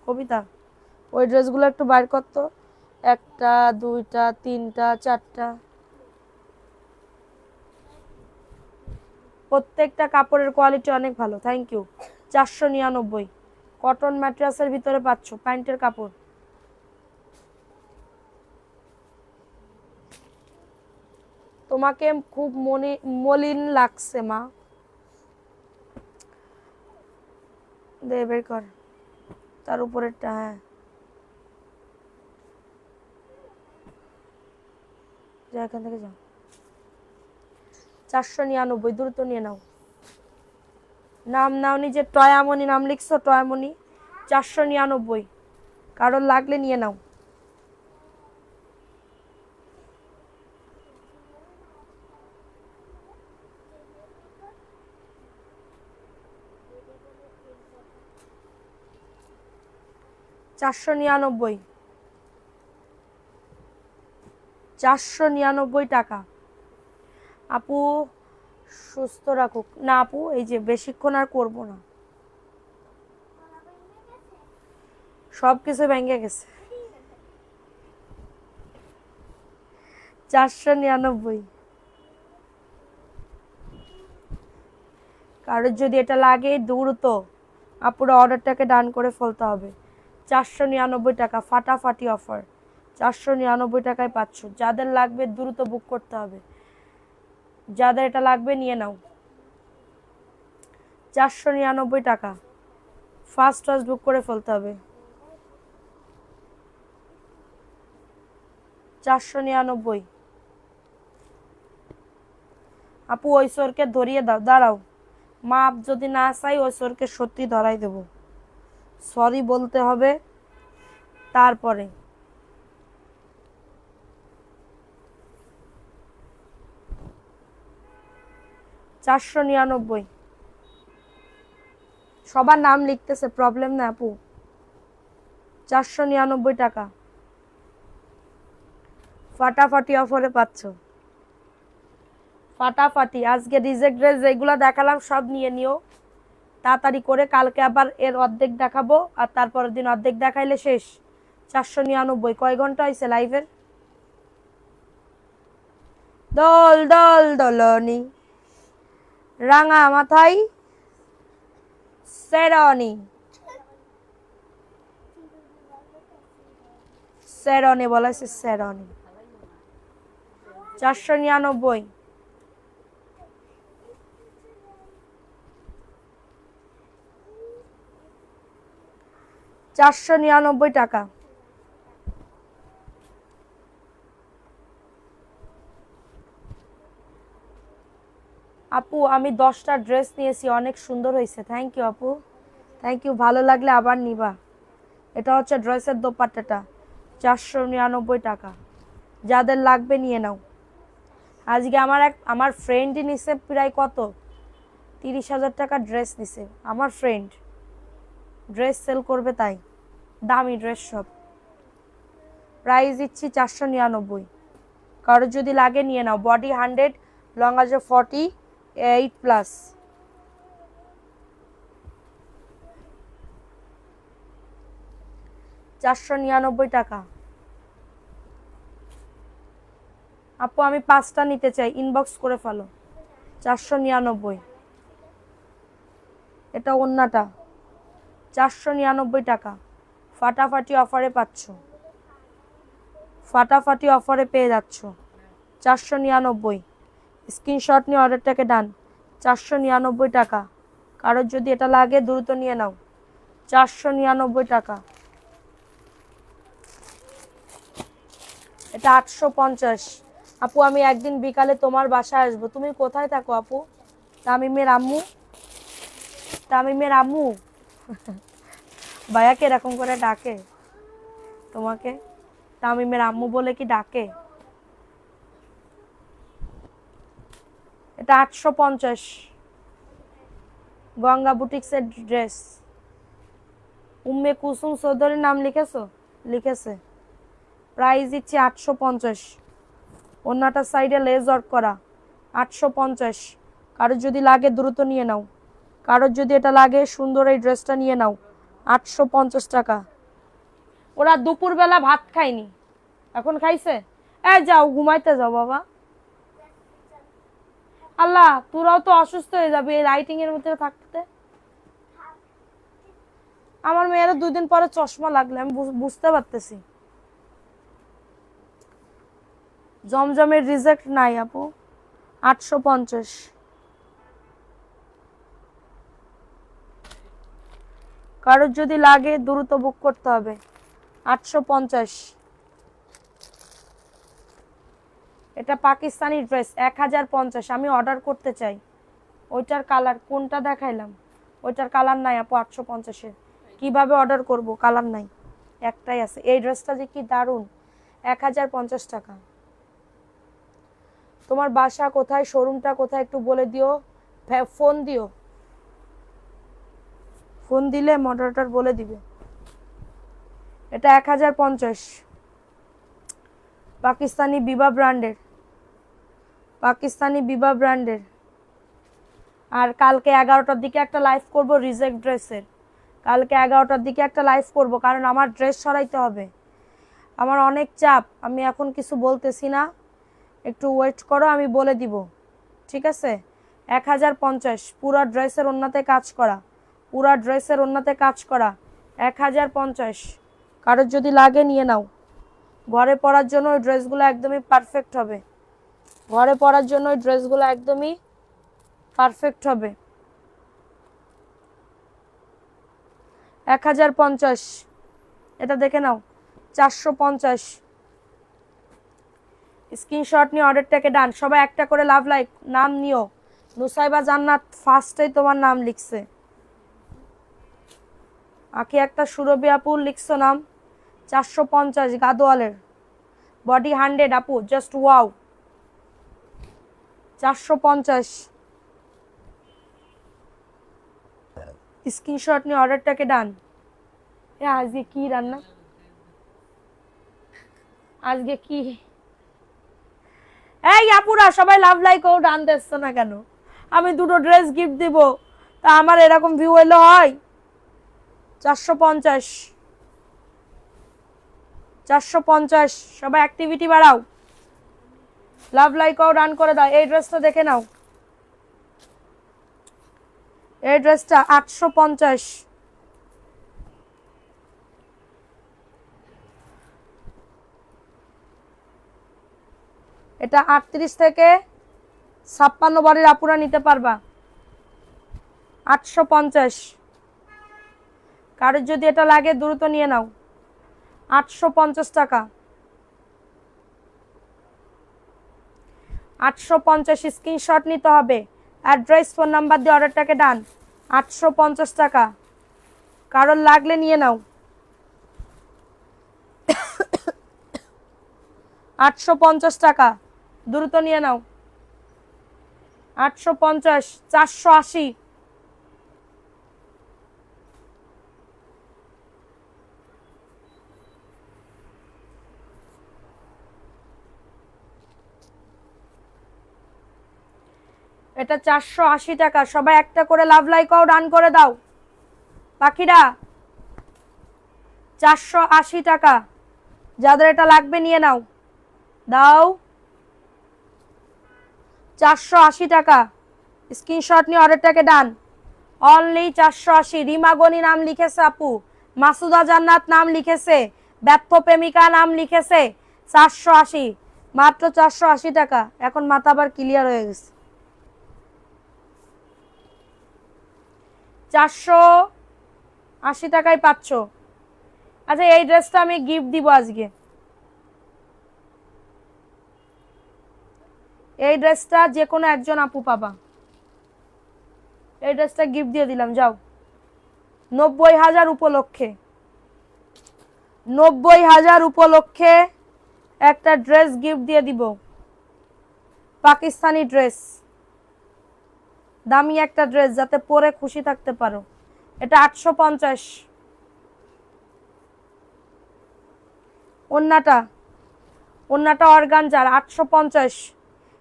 কবিতা, ওই ড্রেসগুলো একটু বাইর করতো, 1টা 2টা 3টা 4টা, প্রত্যেকটা কাপড়ের কোয়ালিটি অনেক ভালো। Thank you. 499, কটন ম্যাট্রেসের ভিতরে পাচ্ছ, প্যান্টের কাপড়। তোমাকে খুব মলিন লাগছে মা, দে বের কর তার উপরেরটা। হ্যাঁ, যা এখান থেকে যাও। 499, দ্রুত নিয়ে নাও। নাম নাও, নিজে টয়ামণি নাম লিখছো, টয়ামণি। 499, কারোর লাগলে নিয়ে নাও। $499 টাকা। আপু সুস্থ রাখুক। না আপু, এই যে বেশিক্ষণ আর করবো না, সব কিছু ভেঙে গেছে। 499, কারোর যদি এটা লাগে দ্রুত আপুরা অর্ডারটাকে ডান করে ফেলতে হবে। 499 টাকা, ফাটাফাটি অফার। 499 টাকায় পাচ্ছ। যাদের লাগবে দ্রুত বুক করতে হবে, যাদের এটা লাগবে নিয়ে নাও। 499 টাকা, ফার্স্ট বুক করে ফেলতে হবে। 499। আপু ওই সরকে ধরিয়ে দাও, দাঁড়াও, মাপ যদি না চাই ওই সরকে সত্যি ধরাই দেব, সরি বলতে হবে তারপরে। 499, সবার নাম লিখতেছে, প্রবলেম না আপু। 499 টাকা, ফাটাফাটি অফারে পাচ্ছ, ফাটাফাটি। আজকে রিজেক্ট ড্রেস যেগুলো দেখালাম সব নিয়ে নিও তাড়াতাড়ি করে, কালকে আবার এর অর্ধেক দেখাবো, আর তারপরের দিন অর্ধেক দেখাইলে শেষ। 499। কয় ঘন্টা হয়েছে লাইভের? দল দল দলনি, রাঙা মাথায় শেরনি, শেরনি বলা হয়েছে, শেরনি। 499, 499 টাকা। আপু আমি 10টা ড্রেস নিয়েছি, অনেক সুন্দর হয়েছে। থ্যাংক ইউ আপু, থ্যাংক ইউ। ভালো লাগলে আবার নিবা। এটা হচ্ছে ড্রেসের দোপাট্টাটা, 499 টাকা। যাদের লাগবে নিয়ে নাও। আজকে আমার ফ্রেন্ডই নিছে প্রায় কত 30,000 টাকা ড্রেস নিছে আমার ফ্রেন্ড, ড্রেস সেল করবে তাই, দামি ড্রেস সব। প্রাইস দিচ্ছি 499, কারোর যদি লাগে নিয়ে নাও। বডি 100, লং আছে 48+। 499 টাকা। আপু আমি 5টা নিতে চাই, ইনবক্স করে ফেলো। 499, এটা ওন্নাটা। 499 টাকা, ফাটাফাটি অফারে পাচ্ছ, ফাটাফাটি অফারে পেয়ে যাচ্ছ। 499, স্ক্রিনশট নিয়ে অর্ডারটাকে ডান। 499 টাকা, কারোর যদি এটা লাগে দ্রুত নিয়ে নাও। 499 টাকা। এটা 850। আপু আমি একদিন বিকালে তোমার বাসায় আসবো, তুমি কোথায় থাকো আপু? তামিমের আম্মু, তামিমের আম্মু। ভাইয়াকে এরকম করে ডাকে তোমাকে? তামিমের আম্মু বলে কি ডাকে? এটা 850। গঙ্গা বুটিক্সের ড্রেস। উম্মে কুসুম চৌধুরীর নাম লিখেছো? লিখেছে। প্রাইস দিচ্ছি 850। অন্যটা সাইডে লেজ ওয়ার্ক করা, 850। কারোর যদি লাগে দ্রুত নিয়ে নাও, কারোর যদি এটা লাগে সুন্দর এই ড্রেসটা নিয়ে নাও, 850 টাকা। ওরা দুপুরবেলা ভাত খায়নি, এখন খাইছে। যাও ঘুমাইতে যাও বাবা। আল্লাহ, তোরাও তো অসুস্থ হয়ে যাবে এই লাইটিং এর মধ্যে থাকতে। আমার মেয়ের 2 দিন পরে চশমা লাগলে আমি বুঝতে পারতেছি। জমজমের রিজেক্ট নাই আপু, 850। কারোর যদি লাগে দ্রুত বুক করতে হবে, 850। এটা পাকিস্তানি ড্রেস, 1050। আমি অর্ডার করতে চাই। ওইটার কালার কোনটা দেখাইলাম, ওইটার কালার নাই আপু 850-এর। কিভাবে অর্ডার করব? কালার নাই, একটাই আছে। এই ড্রেসটা যে কি দারুণ, 1050 টাকা। তোমার বাসা কোথায়, শোরুমটা কোথায় একটু বলে দিও, ফোন দিও। ফোন দিলে মডারেটর বলে দিবে। এটা 1050, পাকিস্তানি বিবা ব্র্যান্ডের, পাকিস্তানি বিবা ব্র্যান্ডের। আর কালকে 11টার দিকে একটা লাইভ করব রিজেক্ট ড্রেসের। কালকে 11টার দিকে একটা লাইভ করব, কারণ আমার ড্রেস সরাইতে হবে। আমার অনেক চাপ, আমি এখন কিছু বলতেছি না, একটু ওয়েট করো, আমি বলে দিব। ঠিক আছে? 1050, পুরো ড্রেসের ওন্নাতে কাজ করা, পুরো ড্রেসের ওন্নাতে কাজ করা, 1050। কারোর যদি লাগে নিয়ে নাও। ঘরে পরার জন্য ওই ড্রেসগুলো একদমই পারফেক্ট হবে, ঘরে পরার জন্য ওই ড্রেসগুলো একদমই পারফেক্ট হবে। 1050, এটা দেখে নাও, 450। স্ক্রিনশট নিয়ে অর্ডারটাকে ডান। সবাই একটা করে লাভ লাইক নাম নিও। নুসাইবা জান্নাত ফার্স্টেই তোমার নাম লিখছে। আকি একটা সুরভি আপু লিখছো নাম, 450 গাদোয়ালের, বডি 100 আপু, জাস্ট ওয়াও, 450। স্ক্রিনশট নিয়ে অর্ডারটাকে ডান। আজকে কি রান্না, আজকে কি? এই আপুরা সবাই লাভ লাইক ও ডান দিচ্ছ না কেন? আমি 2টো ড্রেস গিফট দিব, তা আমার এরকম ভিউ হইলে হয়? 450, 450। সবাই অ্যাক্টিভিটি বাড়াও, লাভ লাইক ও ডান করে দাও। এই ড্রেসটা দেখে নাও, এই ড্রেসটা 850। এটা 38 থেকে 56 বারের আপুরা নিতে পারবা, 850। কারোর যদি এটা লাগে দ্রুত নিয়ে নাও, 850 টাকা, 850। স্ক্রিনশট নিতে হবে, অ্যাড্রেস ফোন নাম্বার দিয়ে অর্ডারটাকে ডান, 850 টাকা। কারোর লাগলে নিয়ে নাও, 850 টাকা, দ্রুত নিয়ে নাও, 850। 480, এটা 480 টাকা। সবাই একটা করে লাভ লাইক ও ডান করে দাও পাখিরা, 480 টাকা। যাদের এটা লাগবে নিয়ে নাও, দাও, 480 টাকা। স্ক্রিনশট নিয়ে অর্ডারটাকে ডান, অনলি 480। রিমা গনি নাম লিখেছে আপু, মাসুদা জান্নাত নাম লিখেছে, ব্যর্থ প্রেমিকা নাম লিখেছে, 480, মাত্র 480 টাকা। এখন মাথা আবার ক্লিয়ার হয়ে গেছে। 480 টাকায় পাচ্ছ। আচ্ছা, এই ড্রেসটা আমি গিফট দিব আজকে। এই ড্রেসটা যে কোনো একজন আপু পাবা, এই ড্রেসটা গিফট দিয়ে দিলাম। যাও, 90,000 উপলক্ষে, 90,000 উপলক্ষে একটা ড্রেস গিফট দিয়ে দিব, পাকিস্তানি ড্রেস, দামি একটা ড্রেস, যাতে পরে খুশি থাকতে পারো। এটা 850। ওন্নাটা অর্গানজার, 850,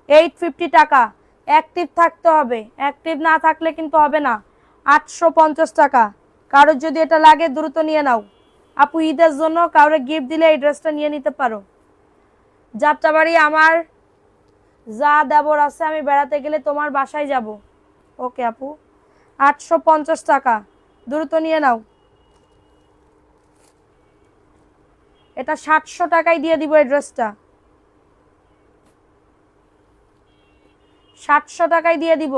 850 টাকা। অ্যাক্টিভ থাকতে হবে, অ্যাক্টিভ না থাকলে কিন্তু হবে না। 850 টাকা। কারোর যদি এটা লাগে দ্রুত নিয়ে নাও আপু, ঈদের জন্য কাউরে গিফট দিলে এই ড্রেসটা নিয়ে নিতে পারো। যাত্রাবাড়ি আমার যা দেবর আছে, আমি বেড়াতে গেলে তোমার বাসায় যাব। ওকে আপু, 850 টাকা, দ্রুত নিয়ে নাও। এটা 700 টাকায় দিয়ে দিব এই ড্রেসটা, 700 টাকায় দিয়ে দিব।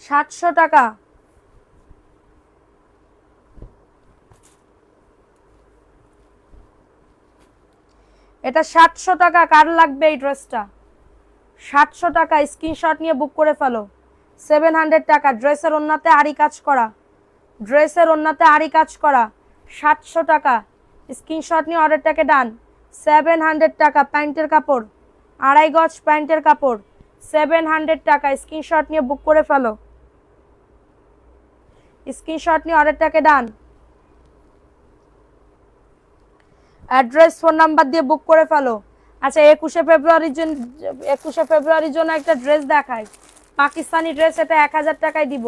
700 টাকা। এটা 700 টাকা। কার লাগবে এই ড্রেসটা? 700 টাকা, স্ক্রিনশট নিয়ে বুক করে ফেলো। 700 টাকা। ড্রেসের ওন্নাতে আরি কাজ করা, ড্রেসের ওন্নাতে আরি কাজ করা। 700 টাকা। স্ক্রিনশট নিয়ে অর্ডারটাকে ডান। 700 টাকা প্যান্টের কাপড়, 2.5 গজ প্যান্টের কাপড়। 700 টাকা। স্ক্রিনশট নিয়ে বুক করে ফেলো, স্ক্রিনশট নিয়ে অর্ডারটাকে ডান। অ্যাড্রেস ফোন নাম্বার দিয়ে বুক করে ফেলো। আচ্ছা, 21শে ফেব্রুয়ারির জন্য একটা ড্রেস দেখাই, পাকিস্তানি ড্রেস। এটা 1000 টাকায় দিব।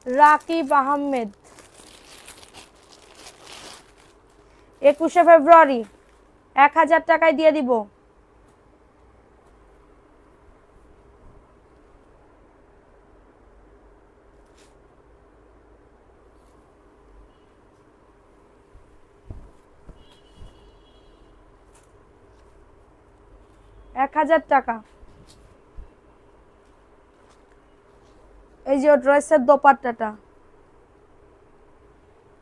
রাকিব আহমেদ, 21শে ফেব্রুয়ারি, 1000 টাকায় দিয়ে দিব। এক 1000 টাকা। এই যে ড্রেসের দোপাট্টাটা,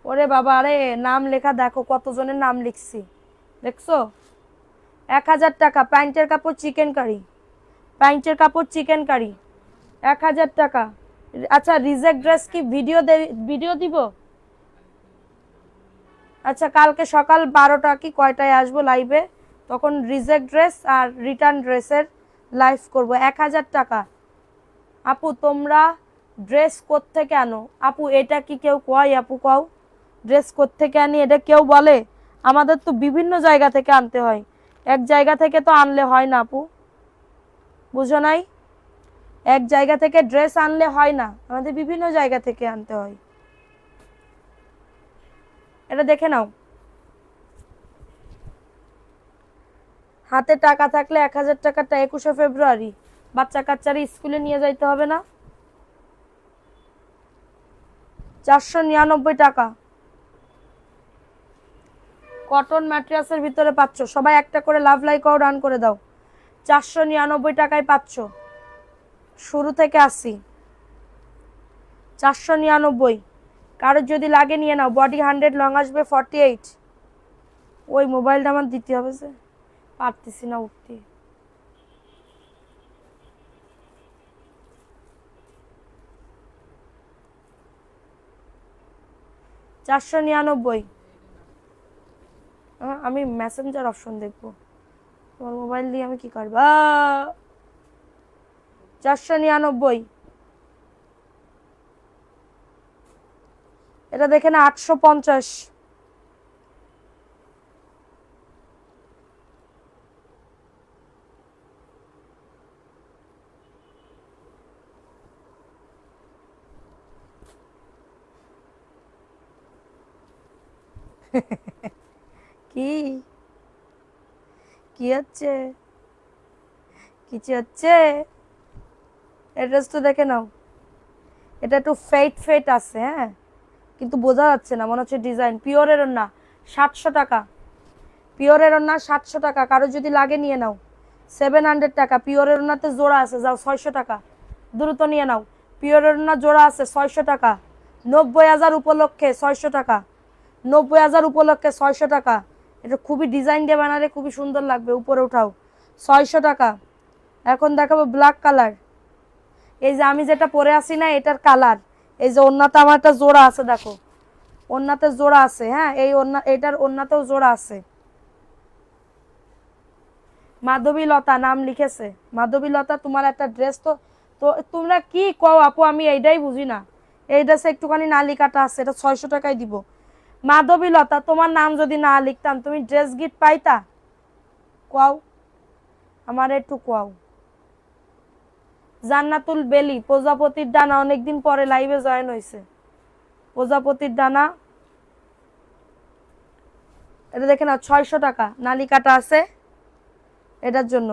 ওরে বাবা, আরে নাম লেখা দেখো, কতজনের নাম লিখছি দেখছো। 1000 টাকা। প্যান্টের কাপড় চিকেন কারি, প্যান্টের কাপড় চিকেন কারি, 1000 টাকা। আচ্ছা, রিজেক্ট ড্রেস কি ভিডিও দিব? আচ্ছা, কালকে সকাল 12টা কি কয়টায় আসবো লাইভে, তখন রিজেক্ট ড্রেস আর রিটার্ন ড্রেসের লাইভ করব। 1000 টাকা। আপু তোমরা ড্রেস কোত্থেকে আনো? আপু এটা কি কেউ কয়? আপু কও, ড্রেস কোত্থেকে আনি? এটা কেউ বলে? আমাদের তো বিভিন্ন জায়গা থেকে আনতে হয়, এক জায়গা থেকে তো আনলে হয় না আপু, বুঝো নাই? এক জায়গা থেকে ড্রেস আনলে হয় না, আমাদের বিভিন্ন জায়গা থেকে আনতে হয়। এটা দেখে নাও। হাতে টাকা থাকলে 1000 টাকাটা 21শে ফেব্রুয়ারি বাচ্চা কাচ্চারা স্কুলে নিয়ে যাইতে হবে না। 499 টাকা। কটন ম্যাট্রিয়াসের ভিতরে পাচ্ছ। সবাই একটা করে লাভ লাইক ও রান করে দাও। 499 টাকায় পাচ্ছ। শুরু থেকে আসি 499। কারোর যদি লাগে নিয়ে নাও। বডি 100, লং আসবে 48। ওই মোবাইলটা আমার দিতে হবে, যে পারতেছি না উঠতে। $499। আমি মেসেঞ্জার অপশন দেখবো, তোমার মোবাইল দিয়ে আমি কি করবো? 499। এটা দেখে না, 850। কি কি হচ্ছে? কিছু হচ্ছে? অ্যাড্রেস তো দেখে নাও। এটা একটু ফেট আছে, হ্যাঁ, কিন্তু বোঝা যাচ্ছে না, মনে হচ্ছে ডিজাইন। পিওরের না, 700 টাকা। পিওরের না 700 টাকা। কারো যদি লাগে নিয়ে নাও। 700 টাকা। পিওরের নাতে জোড়া আছে, যাও 600 টাকা, দ্রুত নিয়ে নাও। পিওরের না জোড়া আছে 600 টাকা। 90,000 উপলক্ষে 600 টাকা। 90,000 উপলক্ষে 600 টাকা। এটা খুবই ডিজাইন দিয়ে বানালে খুবই সুন্দর লাগবে, উপরে উঠাও। 600 টাকা। এখন দেখাবো ব্ল্যাক কালার। এই যে আমি যেটা পরে আসি না, এটার কালার। এই যে ওন্নাতে আমার একটা জোড়া আছে দেখো, ওন্নাতে জোড়া আছে, হ্যাঁ এই ওন্না, এটার ওন্নাতেও জোড়া আছে। মাধবীলতা নাম লিখেছে। মাধবীলতা, তোমার একটা ড্রেস তো, তো তোমরা কি কও আপু, আমি এইটাই বুঝি না। এই ড্রেসে একটুখানি নালি কাটা আছে, এটা 600 টাকায় দিব। মাধবীলতা, তোমার নাম যদি না লিখতাম তুমি ড্রেস গিফট পাইতা? কও, আমার একটু কও। জান্নাতুল বেলি, প্রজাপতির ডানা, অনেকদিন পরে লাইভে জয়েন হয়েছে। প্রজাপতির ডানা, এটা দেখে না, 600 টাকা নালি কাটা আছে এটার জন্য।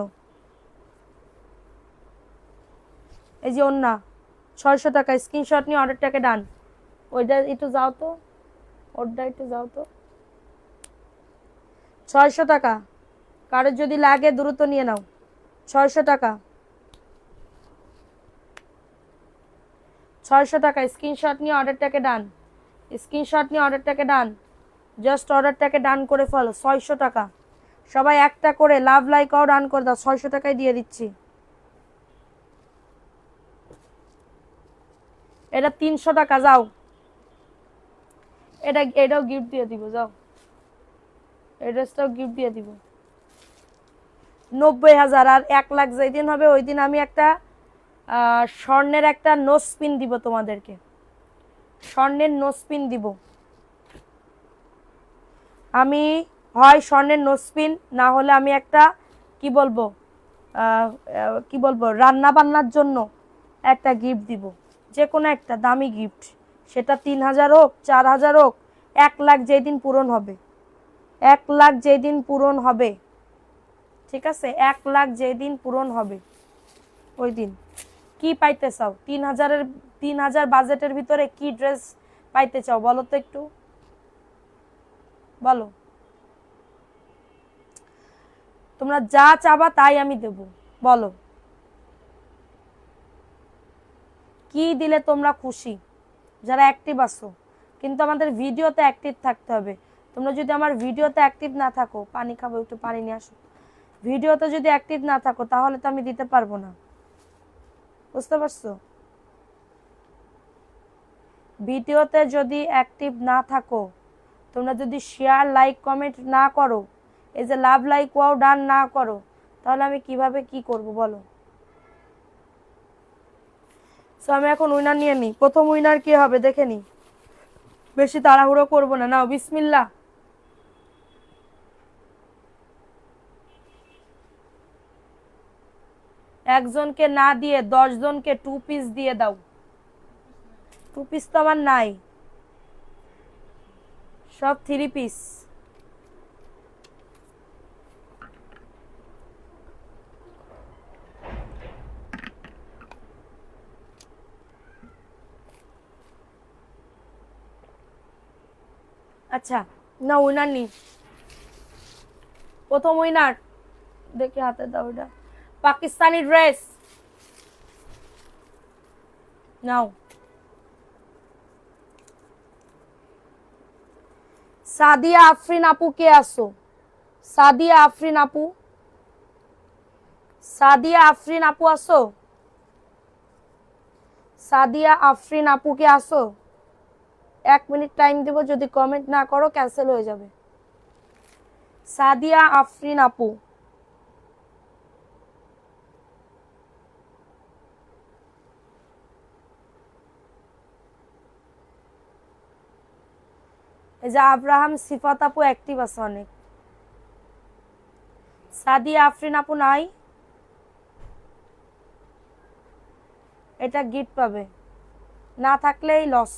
এই যে ওন্না, 600 টাকা, স্ক্রিনশট নিয়ে অর্ডারটাকে ডান। ওইটা একটু যাও তো, ওটা একটু যাও তো। 600 টাকা, কারোর যদি লাগে দ্রুত নিয়ে নাও। 600 টাকা, 600 টাকা, স্ক্রিনশট নিয়ে অর্ডারটাকে ডান। স্ক্রিনশট নিয়ে অর্ডারটাকে ডান, জাস্ট অর্ডারটাকে ডান করে ফেলো। 600 টাকা, সবাই একটা করে লাভ লাইকও ডান করে দাও, 600 টাকায় দিয়ে দিচ্ছি। এটা 300 টাকা, যাও। এটাও গিফট দিয়ে দিব, যাও। এই ড্রেসটাও গিফট দিয়ে দিব। 90,000। আর 1 লাখ যেদিন হবে ওই দিন আমি একটা স্বর্ণের একটা নোজ পিন দিব তোমাদেরকে, স্বর্ণের নোজ পিন দিব আমি। হয় স্বর্ণের নোজ পিন, না হলে আমি একটা কি বলবো রান্না বান্নার জন্য একটা গিফট দিব, যে কোনো একটা দামি গিফট। সেটা 3,000 হোক, 4,000 হোক, 1 লাখ যেদিন পূরণ হবে, 1 লাখ যেদিন পূরণ হবে, ঠিক আছে, 1 লাখ যেদিন পূরণ হবে ওই দিন। কি পাইতে চাও? 3,000 বাজেটের ভিতরে কি ড্রেস পাইতে চাও বলো তো একটু, বলো। তোমরা যা চাবা তাই আমি দেব, বলো কি দিলে তোমরা খুশি, যারা অ্যাক্টিভ আছো। কিন্তু আমাদের ভিডিওতে অ্যাক্টিভ থাকতে হবে। তোমরা যদি আমার ভিডিওতে অ্যাক্টিভ না থাকো, পানি খাবো, একটু পানি নিয়ে আসো। ভিডিওতে যদি অ্যাক্টিভ না থাকো তাহলে তো আমি দিতে পারবো না, বুঝতে পারছো? ভিডিওতে যদি অ্যাক্টিভ না থাকো, তোমরা যদি শেয়ার লাইক কমেন্ট না করো, এই যে লাভ লাইক ওয়াও ডান না করো, তাহলে আমি কিভাবে কি করব বলো। সো আমি এখন উইনার নিয়ে নিই। প্রথম উইনার কি হবে দেখে নিই, বেশি তাড়াহুড়ো করবো না। নাও বিসমিল্লাহ। একজনকে না দিয়ে 10 জনকে 2 পিস দিয়ে দাও। 2 পিস তো আমার নাই, সব 3 পিস। আচ্ছা, না উইনার নি। প্রথম উইনার, দেখি হাতে দাও, এটা পাকিস্তানি ড্রেস নাও। সাদিয়া আফরিন আপু কে আসো? সাদিয়া আফরিন আপু, সাদিয়া আফরিন আপু আসো? সাদিয়া আফরিন আপু কে আসো? 1 মিনিট টাইম দিব, যদি কমেন্ট না করো ক্যান্সেল হয়ে যাবে। সাদিয়া আফরিন আপু, এই যে আব্রাহাম সিফাত আপু অ্যাক্টিভ আছে অনেক। সাদিয়া আফরিন আপু নাই, এটা গিফট পাবে, না থাকলেই লস।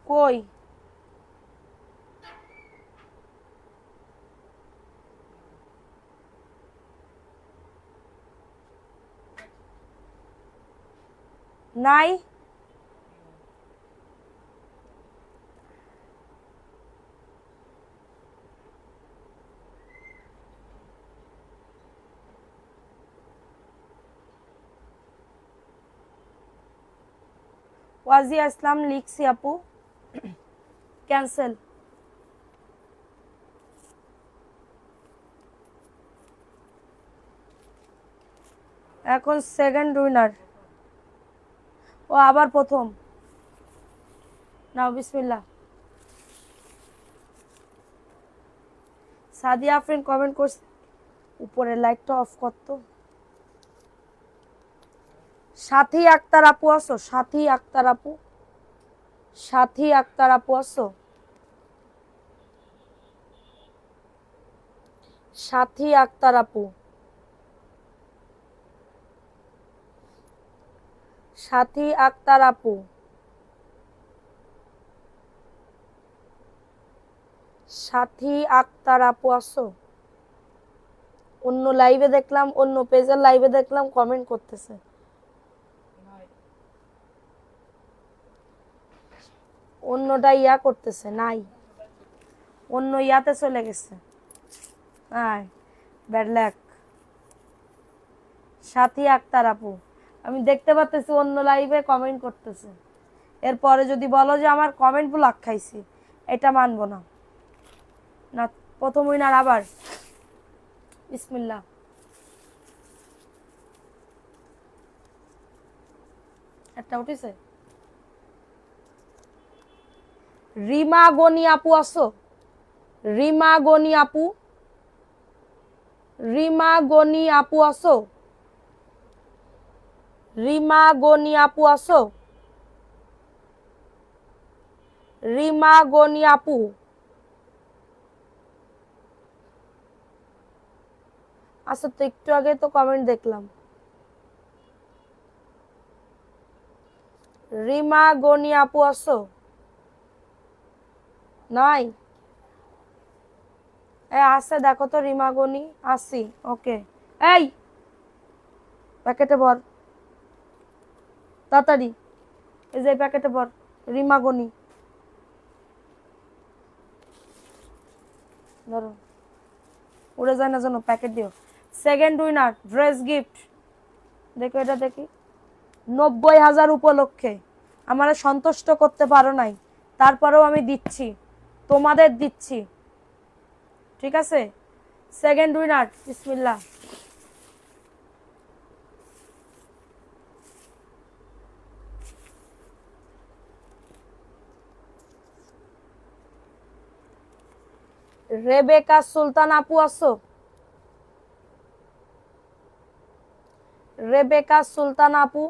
কই নাই? ওয়াজিয়া ইসলাম লিখছি আপু, ক্যান্সেল। এখন সেকেন্ড উইনার, ও আবার প্রথম। নাও বিসমিল্লাহ। সাদিয়া আফরিন কমেন্ট করছে, উপরে লাইটটা অফ করতো। সাথী আক্তার আপু আসো, সাথী আক্তার আপু, সাথী আক্তার আপু আসো, সাথী আক্তার আপু, সাথী আক্তার আপু, সাথী আক্তার আপু আসো। অন্য লাইভে দেখলাম, অন্য পেজের লাইভে দেখলাম কমেন্ট করতেছে। অন্যটা ইয়া করতেছে, নাই, অন্য ইয়াতে চলে গেছে। হ্যাঁ, ব্যাড লাক। সাথী আক্তার আপু, আমি দেখতে পাচ্তেছি অন্য লাইভে কমেন্ট করতেছে। এরপরে যদি বলো যে আমার কমেন্ট ব্লক খাইছি, এটা মানবো না। না, প্রথম উইনার আবার বিসমিল্লাহ। একটা উঠেছে। রিমা গনি আপু আসো, রিমা গনি আপু, রিমা গনি আপু আসো, রিমা গনি আপু আসো, রিমা গনি আপু। আচ্ছা, তো একটু আগে তো কমেন্ট দেখলাম। রিমা গনি আপু আসো, নাই? আছে, দেখো তো রিমা গনি। আসি, ওকে। এই প্যাকেটে ভর তাড়াতাড়ি, এই যে প্যাকেটে ভর রিমা গনি। ধরো, উড়ে যায় না যেন, প্যাকেট দিও। সেকেন্ড উইনার ড্রেস গিফট, দেখো এটা দেখি। 90,000 উপলক্ষে আমারে সন্তুষ্ট করতে পারো নাই, তারপরেও আমি দিচ্ছি, তোমাদের দিচ্ছি, ঠিক আছে? সেকেন্ড উইনার বিসমিল্লাহ। রেবেকা সুলতান আপু আসো, রেবেকা সুলতান আপু,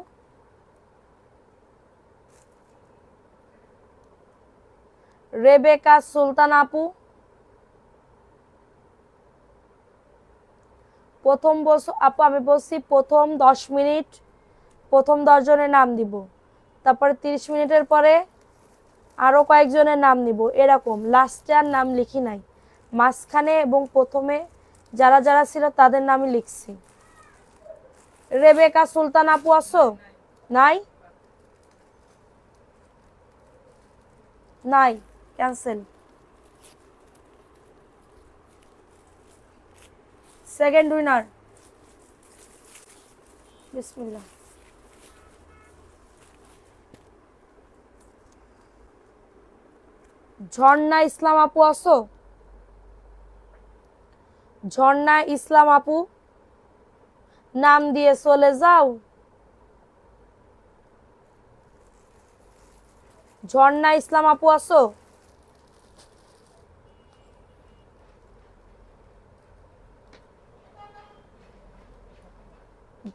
রেবেকা সুলতান আপু। প্রথম বছর আপু, আমি বলছি প্রথম 10 মিনিট প্রথম 10 জনের নাম দিব, তারপরে 30 মিনিটের পরে আরো কয়েকজনের নাম নিব, এরকম। লাস্টে আর নাম লিখি নাই, মাঝখানে এবং প্রথমে যারা যারা ছিল তাদের নামই লিখছি। রেবেকা সুলতান আপু আসো, নাই? নাই, ক্যান্সেল। সেকেন্ড উইনার বিসমিল্লাহ। ঝর্ণা ইসলাম আপু আসো, ঝর্ণা ইসলাম আপু, নাম দিয়ে চলে যাও। ঝর্ণা ইসলাম আপু আসো,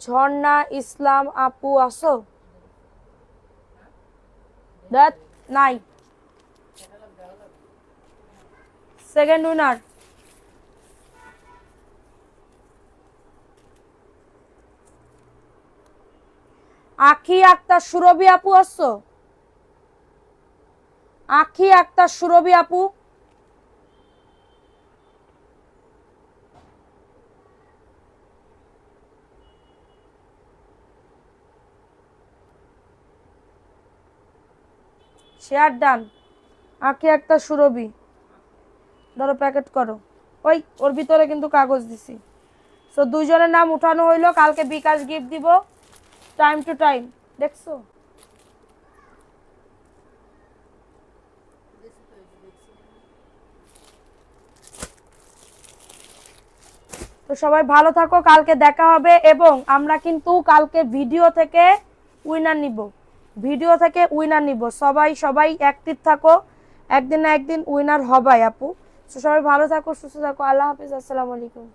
ঝর্ণা ইসলাম আপু আসো। দ্যাট, নাই। সেকেন্ড উইনার আখি আক্তার সুরভি আপু আসো, আখি আক্তার সুরভি আপু, শেয়ার ডান। আখি আক্তার সুরভি, ধরো প্যাকেট করো। ওই ওর ভিতরে কিন্তু কাগজ দিছি। সো দুইজনের নাম উঠানো হইলো, কালকে বিকাশ গিফট দিব টাইম টু টাইম, দেখছো? তো সবাই ভালো থাকো, কালকে দেখা হবে এবং আমরা কিন্তু কালকে ভিডিও থেকে উইনার নিব। সবাই সবাই অ্যাক্টিভ থাকো, একদিন না একদিন উইনার হবাই আপু। তো সবাই ভালো থাকো, সুস্থ থাকো, আল্লাহ হাফিজ, আসসালামু আলাইকুম।